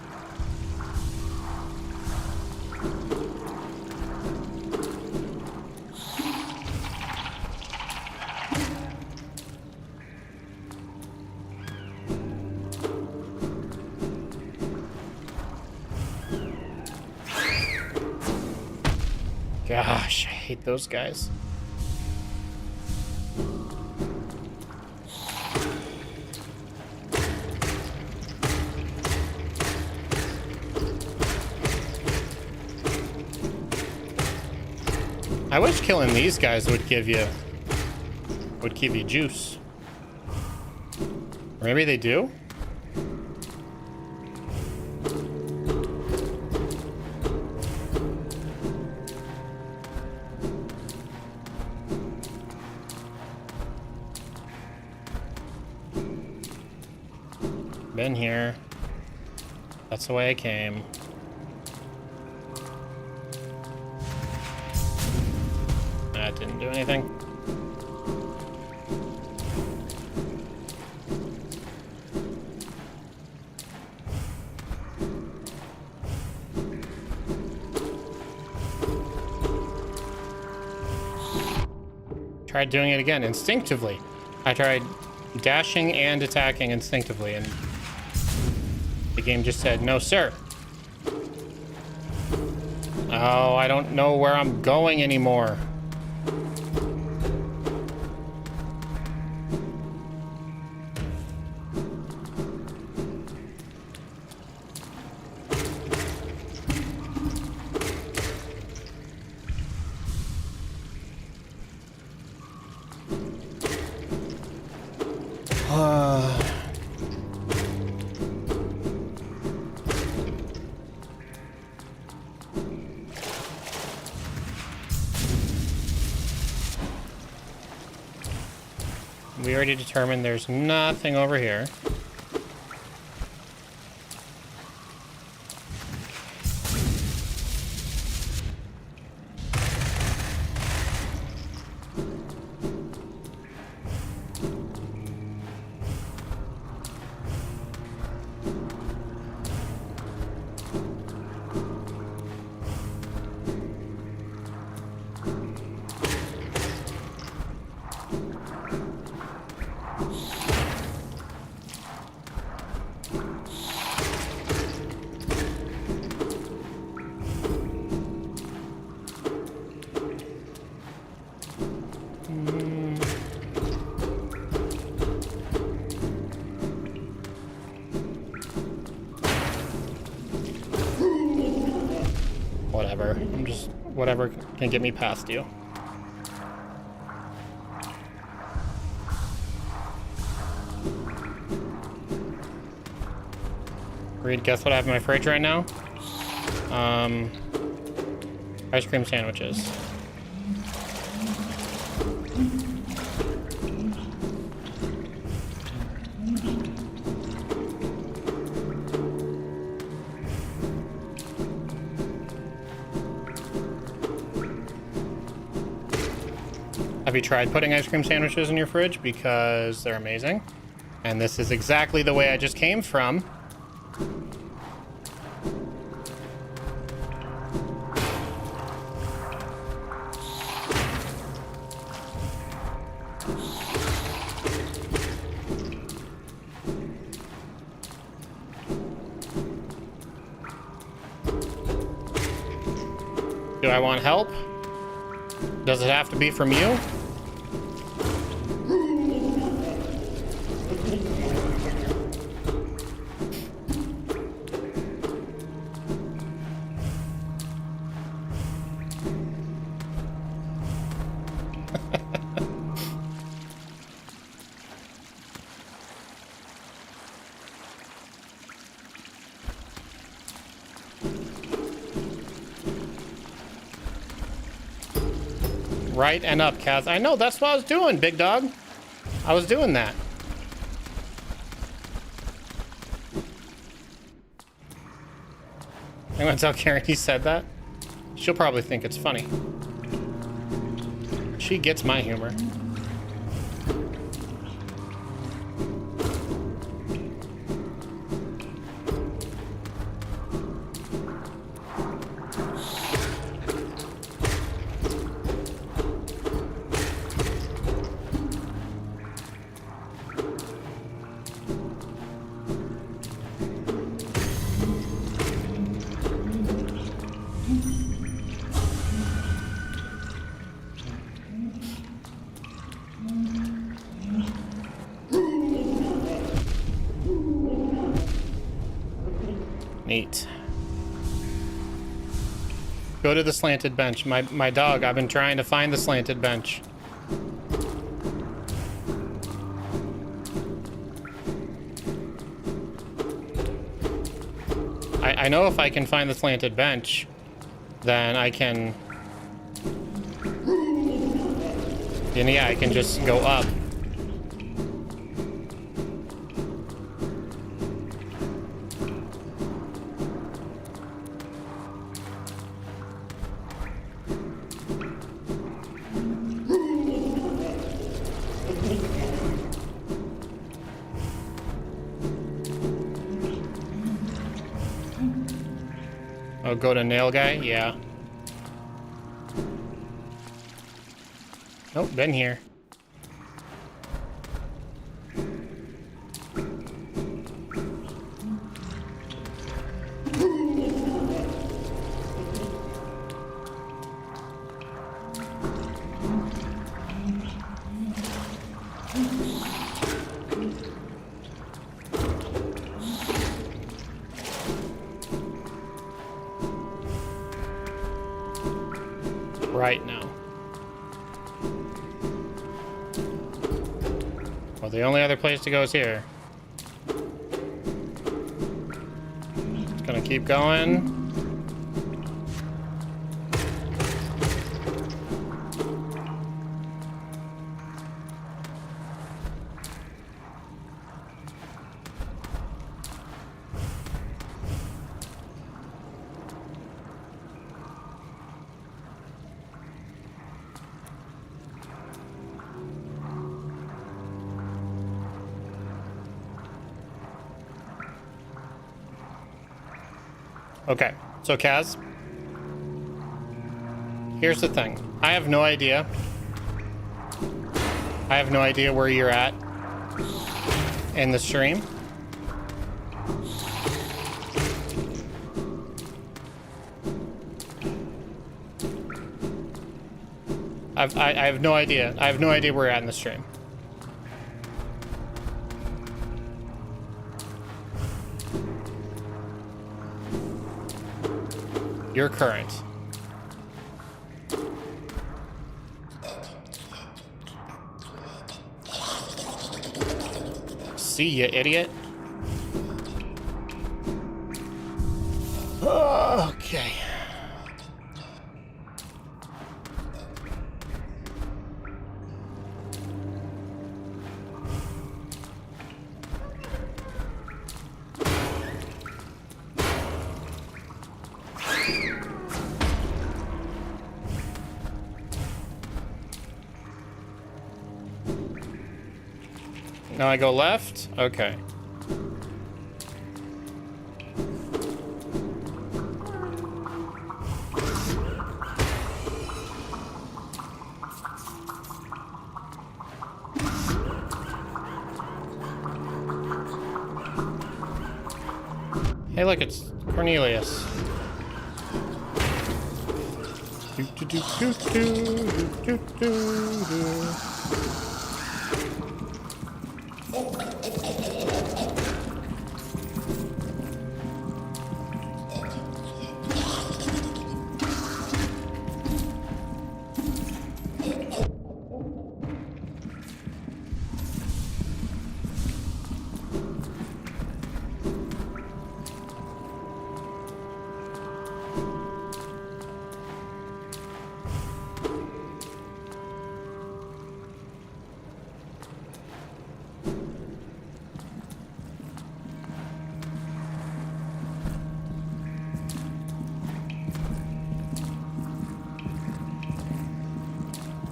Gosh, I hate those guys. I wish killing these guys would give you juice. Or maybe they do? Been here. That's the way I came. That didn't do anything. Tried doing it again instinctively. I tried dashing and attacking instinctively, and the game just said, no, sir. Oh, I don't know where I'm going anymore. We already determined there's nothing over here. Whatever. I'm just whatever can get me past you. Reed, guess what I have in my fridge right now? Ice cream sandwiches. Have you tried putting ice cream sandwiches in your fridge? Because they're amazing. And this is exactly the way I just came from. Do I want help? Does it have to be from you? Right and up, Kaz. I know, that's what I was doing, big dog. I was doing that. I'm gonna tell Karen he said that. She'll probably think it's funny. She gets my humor. Neat. Go to the slanted bench. My dog, I've been trying to find the slanted bench. I know if I can find the slanted bench, then I can... Then yeah, I can just go up. Oh, go to nail guy? Yeah. Nope, been here. Right now. Well, the only other place to go is here. Just gonna keep going. Okay, so Kaz, here's the thing. I have no idea. I have no idea where you're at in the stream. I have no idea. I have no idea where you're at in the stream. You're current. see, you idiot. Okay. Now I go left? Okay. Hey, look, it's Cornelius. Do, do, do, do, do, do, do, do.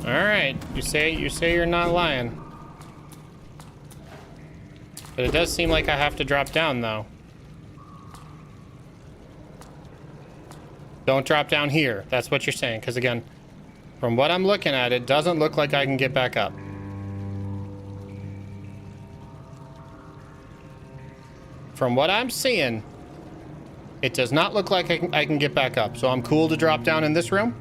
All right, you say you're not lying. But it does seem like I have to drop down though. Don't drop down here. That's what you're saying, because again, from what I'm looking at, it doesn't look like I can get back up. From what I'm seeing, it does not look like I can get back up. So I'm cool to drop down in this room.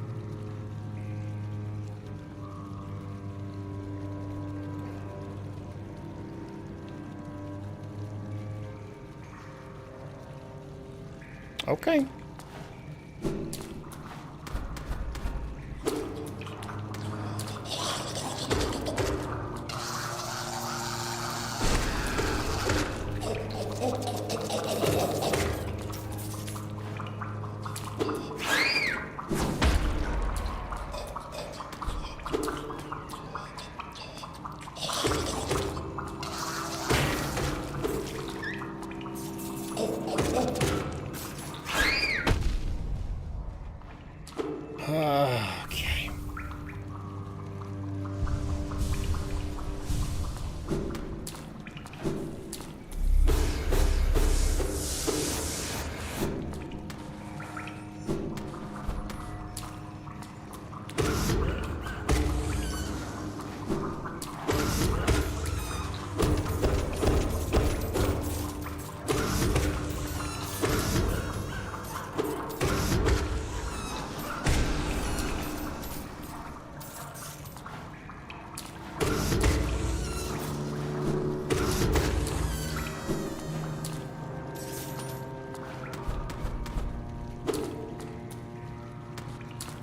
Okay. Okay.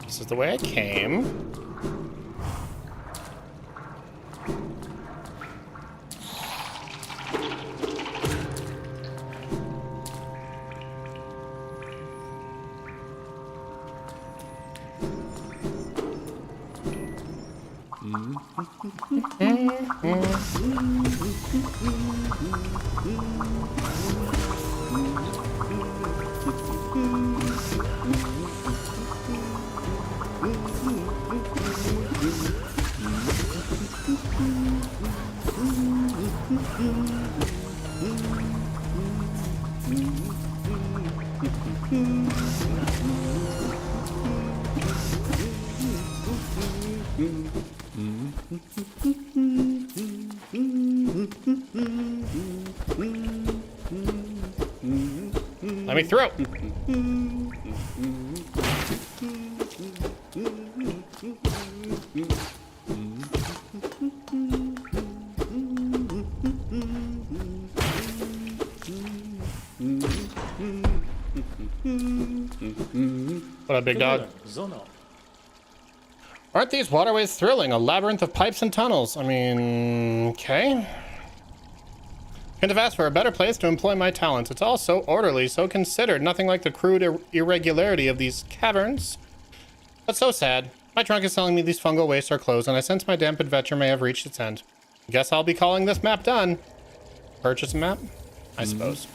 This is the way I came. Let me through. What up, big dog? Aren't these waterways thrilling? A labyrinth of pipes and tunnels. I mean, okay. Couldn't have asked for a better place to employ my talents. It's all so orderly, so considered. Nothing like the crude irregularity of these caverns. But so sad. My trunk is telling me these fungal wastes are closed, and I sense my damp adventure may have reached its end. Guess I'll be calling this map done. Purchase a map? I suppose.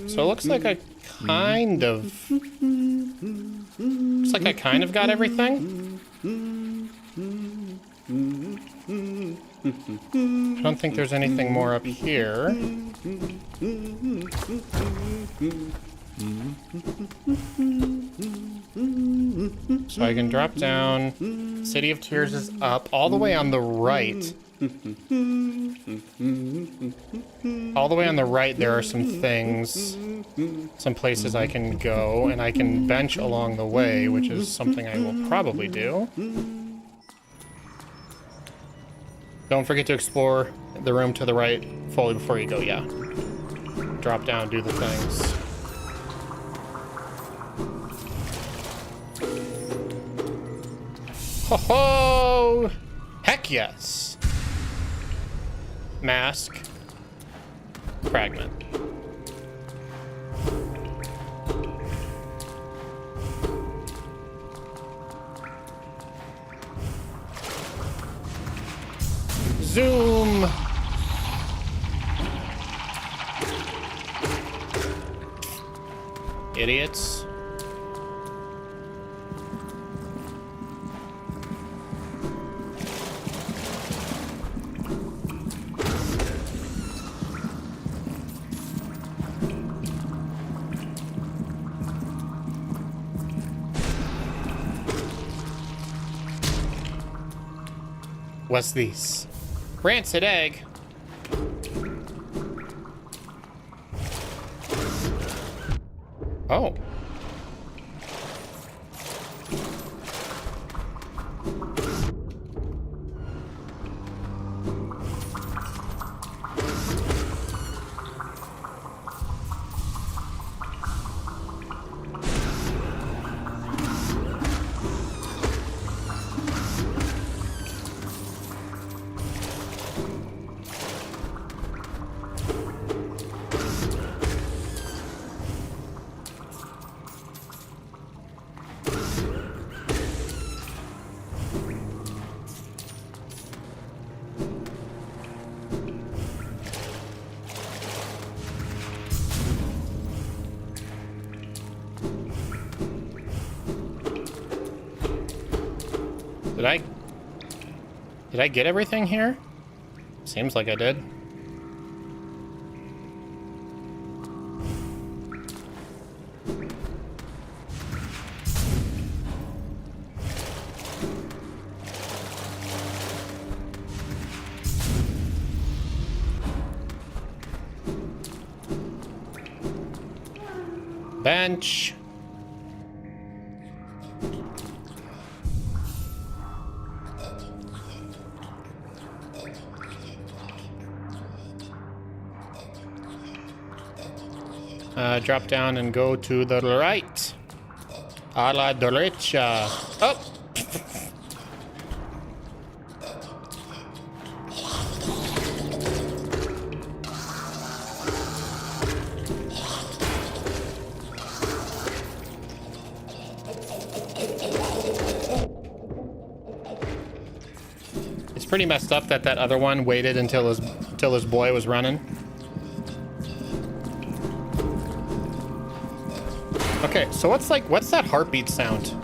So it looks like I kind of... Looks like I kind of got everything. I don't think there's anything more up here. So I can drop down. City of Tears is up, all the way on the right. All the way on the right, there are some things, some places I can go, and I can bench along the way, which is something I will probably do. Don't forget to explore the room to the right fully before you go, yeah. Drop down, do the things. Ho ho! Heck yes! Mask. Fragment. Zoom! Idiots. What's this? Rancid egg. Oh. Did I get everything here? Seems like I did. Bench. Drop down and go to the right. A la derecha. Oh! It's pretty messed up that other one waited until his boy was running. Okay, so what's that heartbeat sound?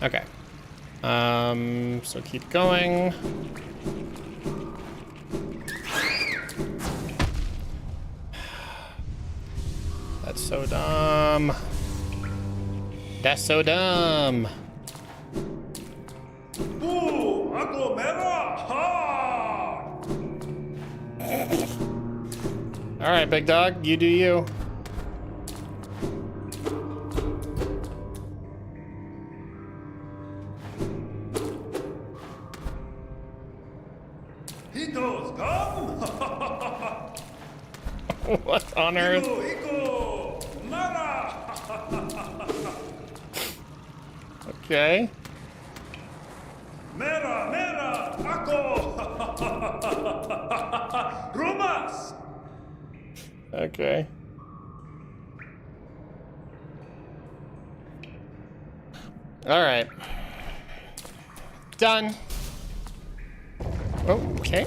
Okay. So keep going. so dumb. That's so dumb. Ooh, ako mera! Ha! All right, big dog, you do you. Hitos, come! What on earth? Iko, mara! Okay. Mera, mera, ako! Rumas! Okay. All right. Done. Okay.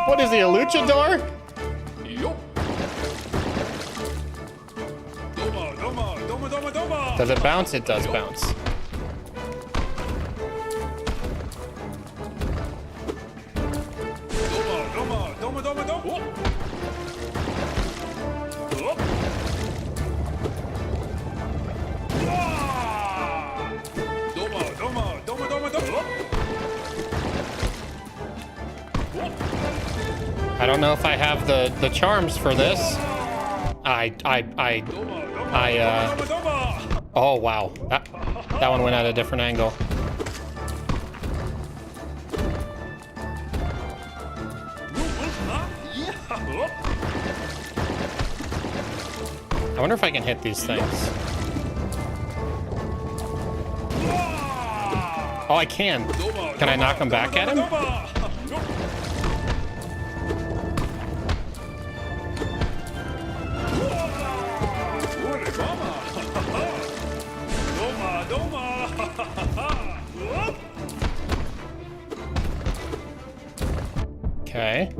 What is he, a luchador? Does it bounce? It does bounce. I don't know if I have the charms for this. Oh wow, that one went at a different angle. I wonder if I can hit these things. Oh, I can. Can I knock him back at him? Okay.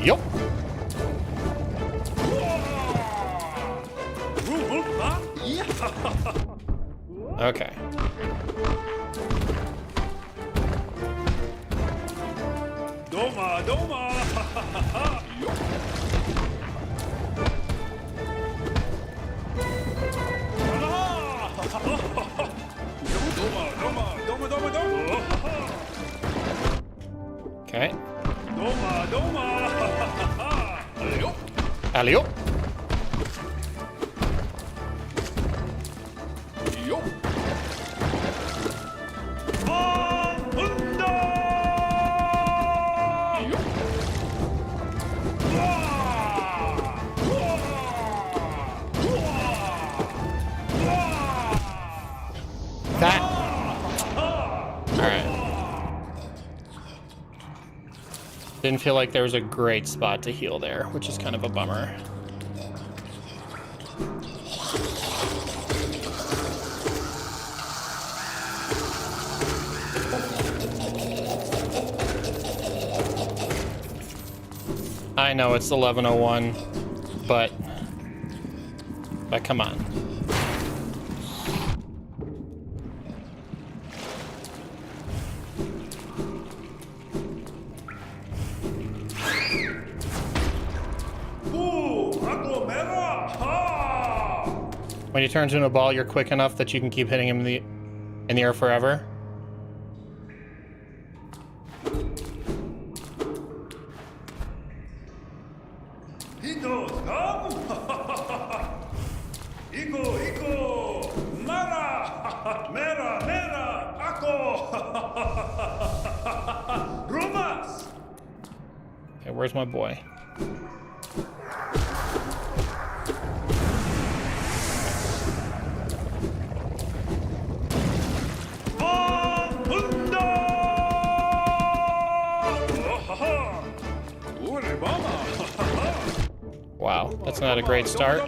Yup. Okay. Doma, doma. Okay. Doma, doma. Alley-oop. That. All right. Didn't feel like there was a great spot to heal there, which is kind of a bummer. I know it's 11:01, but come on. When you turn into a ball, you're quick enough that you can keep hitting him in the air forever. Hitos, come! Iko, iko! Mara! Mera, mera! Ako! Rumas! Okay, where's my boy? Wow, that's not a great start.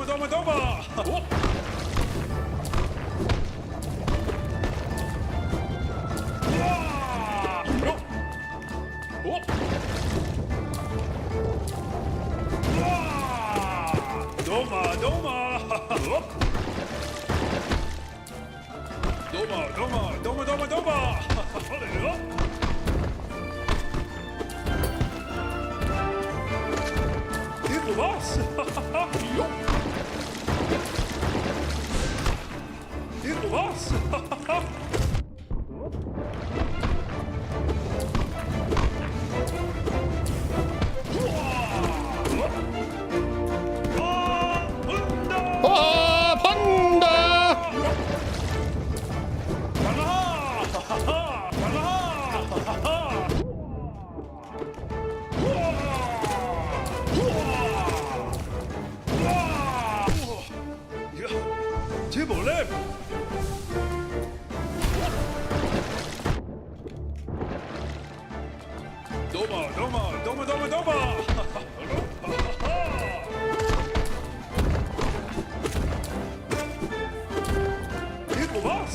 Doma, Doma! Oh. Ah! Oh. Oh. Ah! Doma, Doma! Oh. Doma, Doma, Doma, Doma, Doma! Oh. Dit was! Jo. Dit was! Oh, Panda! Timberlip! Doma, Doma, Doma, Doma, Doma! Dit was!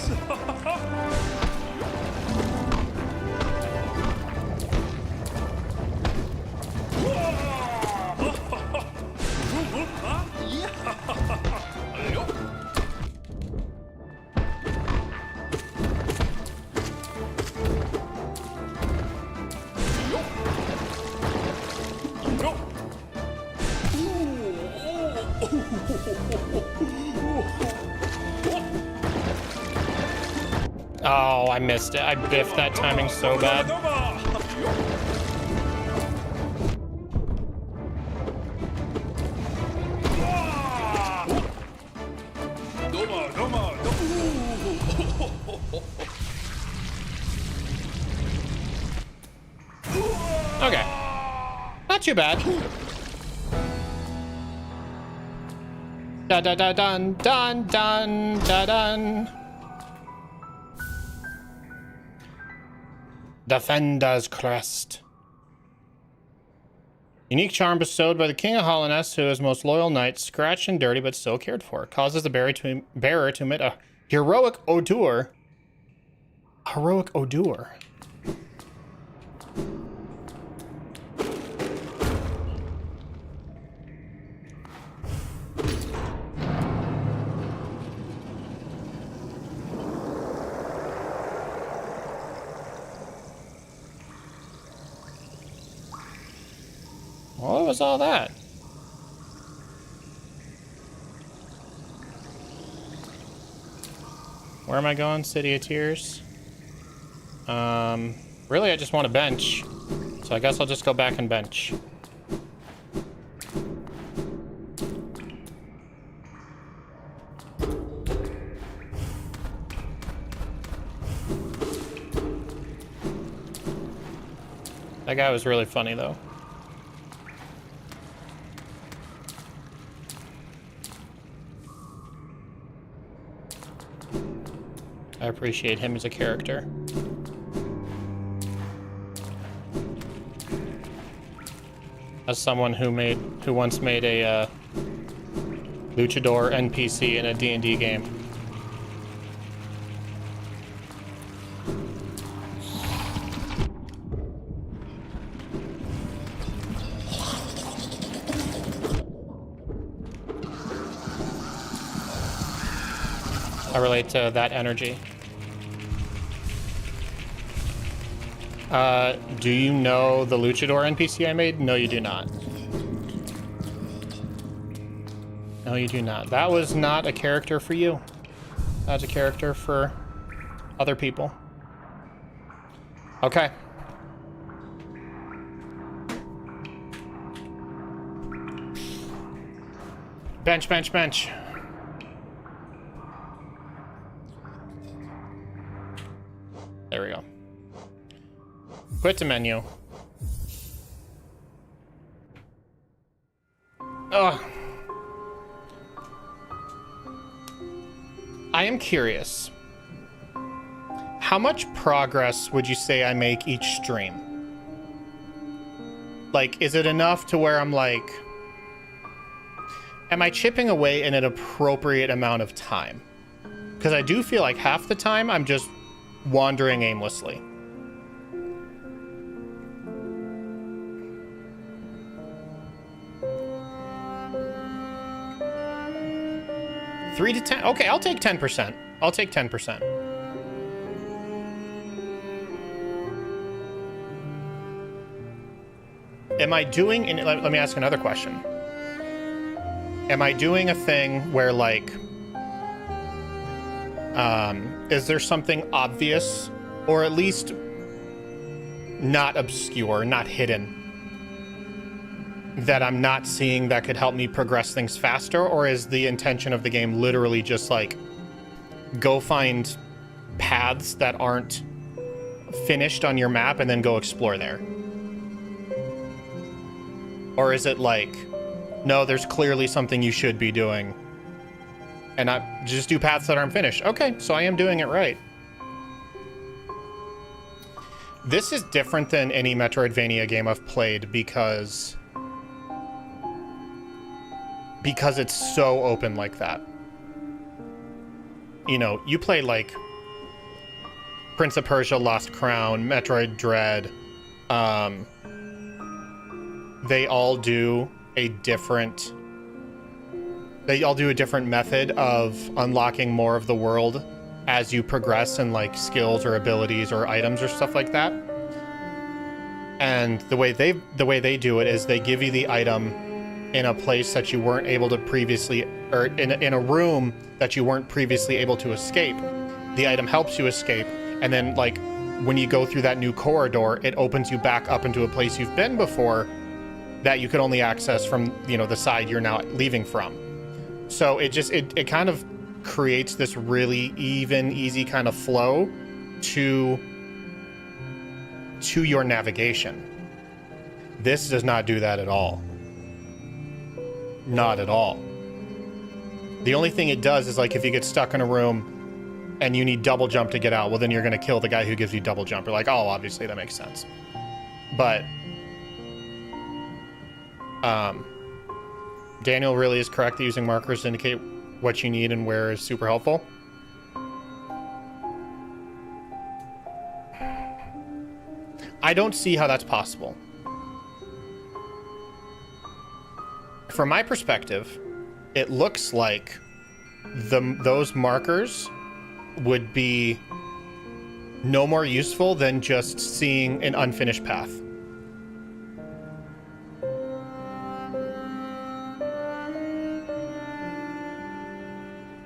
Oh, I missed it. I biffed that timing so bad. Okay. Not too bad. Da da da dun dun dun da dun. Defender's Crest. Unique charm bestowed by the King of Hollandess, who is most loyal knight, scratched and dirty but still cared for. Causes the bearer to emit a heroic odor. Heroic odor. What was all that? Where am I going? City of Tears? Really, I just want a bench. So I guess I'll just go back and bench. That guy was really funny, though. I appreciate him as a character. As someone who once made a luchador NPC in a D&D game. I relate to that energy. Do you know the luchador NPC I made? No, you do not. No, you do not. That was not a character for you. That's a character for other people. Okay. Bench, bench, bench. There we go. Quit to menu. Ugh. I am curious. How much progress would you say I make each stream? Like, is it enough to where I'm like, am I chipping away in an appropriate amount of time? Because I do feel like half the time I'm just wandering aimlessly. Three to 10. Okay, I'll take 10%. I'll take 10%. Am I doing, let me ask another question. Am I doing a thing where, like, is there something obvious, or at least not obscure, not hidden, that I'm not seeing that could help me progress things faster? Or is the intention of the game literally just like, go find paths that aren't finished on your map and then go explore there? Or is it like, no, there's clearly something you should be doing, and I just do paths that aren't finished? Okay, so I am doing it right. This is different than any Metroidvania game I've played because it's so open like that. You know, you play like Prince of Persia: Lost Crown, Metroid Dread. They all do a different method of unlocking more of the world as you progress in like skills or abilities or items or stuff like that. And the way they do it is they give you the item in a place that you weren't able to previously, or in a room that you weren't previously able to escape. The item helps you escape, and then like when you go through that new corridor, it opens you back up into a place you've been before that you could only access from, you know, the side you're now leaving from. So it kind of creates this really even, easy kind of flow to your navigation. This does not do that at all. Not at all. The only thing it does is, like, if you get stuck in a room and you need double jump to get out, well, then you're going to kill the guy who gives you double jump. You're like, oh, obviously that makes sense. But Daniel really is correct that using markers to indicate what you need and where is super helpful. I don't see how that's possible. From my perspective, it looks like those markers would be no more useful than just seeing an unfinished path.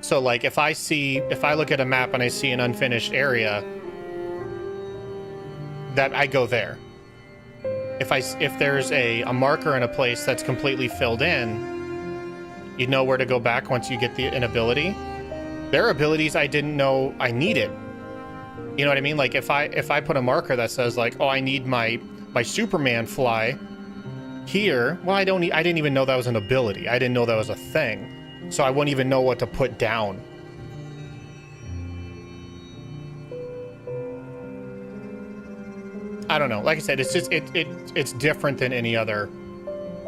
So like if I look at a map and I see an unfinished area, that I go there. If there's a marker in a place that's completely filled in, you know where to go back once you get an ability. There are abilities I didn't know I needed. You know what I mean? Like if I put a marker that says like, oh, I need my Superman fly here. Well, I didn't even know that was an ability. I didn't know that was a thing. So I wouldn't even know what to put down. I don't know. Like I said, it's just it's different than any other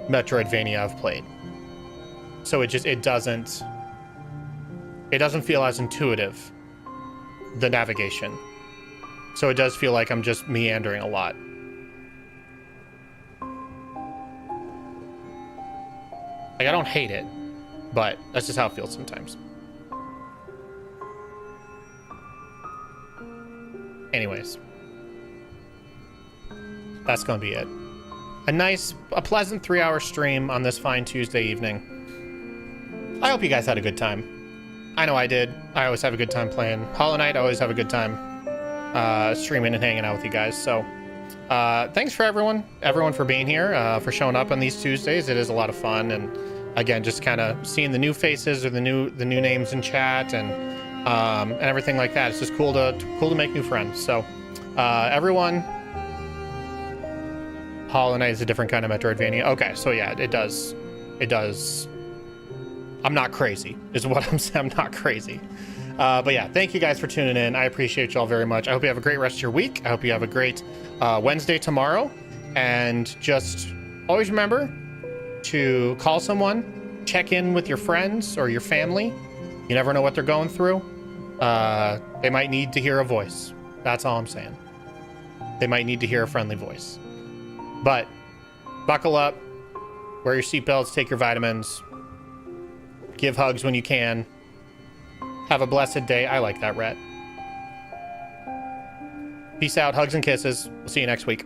Metroidvania I've played. So it doesn't feel as intuitive, the navigation. So it does feel like I'm just meandering a lot. Like, I don't hate it, but that's just how it feels sometimes. Anyways, that's gonna be it. A pleasant 3-hour stream on this fine Tuesday evening. I hope you guys had a good time. I know I did. I always have a good time playing Hollow Knight. I always have a good time streaming and hanging out with you guys. So thanks for everyone for being here, for showing up on these Tuesdays. It is a lot of fun, and again, just kind of seeing the new faces or the new names in chat and everything like that. It's just cool to make new friends. So everyone, Hollow Knight is a different kind of Metroidvania. Okay, so yeah, it does. I'm not crazy, is what I'm saying. I'm not crazy. But yeah, thank you guys for tuning in. I appreciate y'all very much. I hope you have a great rest of your week. I hope you have a great Wednesday tomorrow. And just always remember to call someone, check in with your friends or your family. You never know what they're going through. They might need to hear a voice. That's all I'm saying. They might need to hear a friendly voice. But buckle up, wear your seatbelts, take your vitamins, give hugs when you can. Have a blessed day. I like that, Rhett. Peace out, hugs and kisses. We'll see you next week.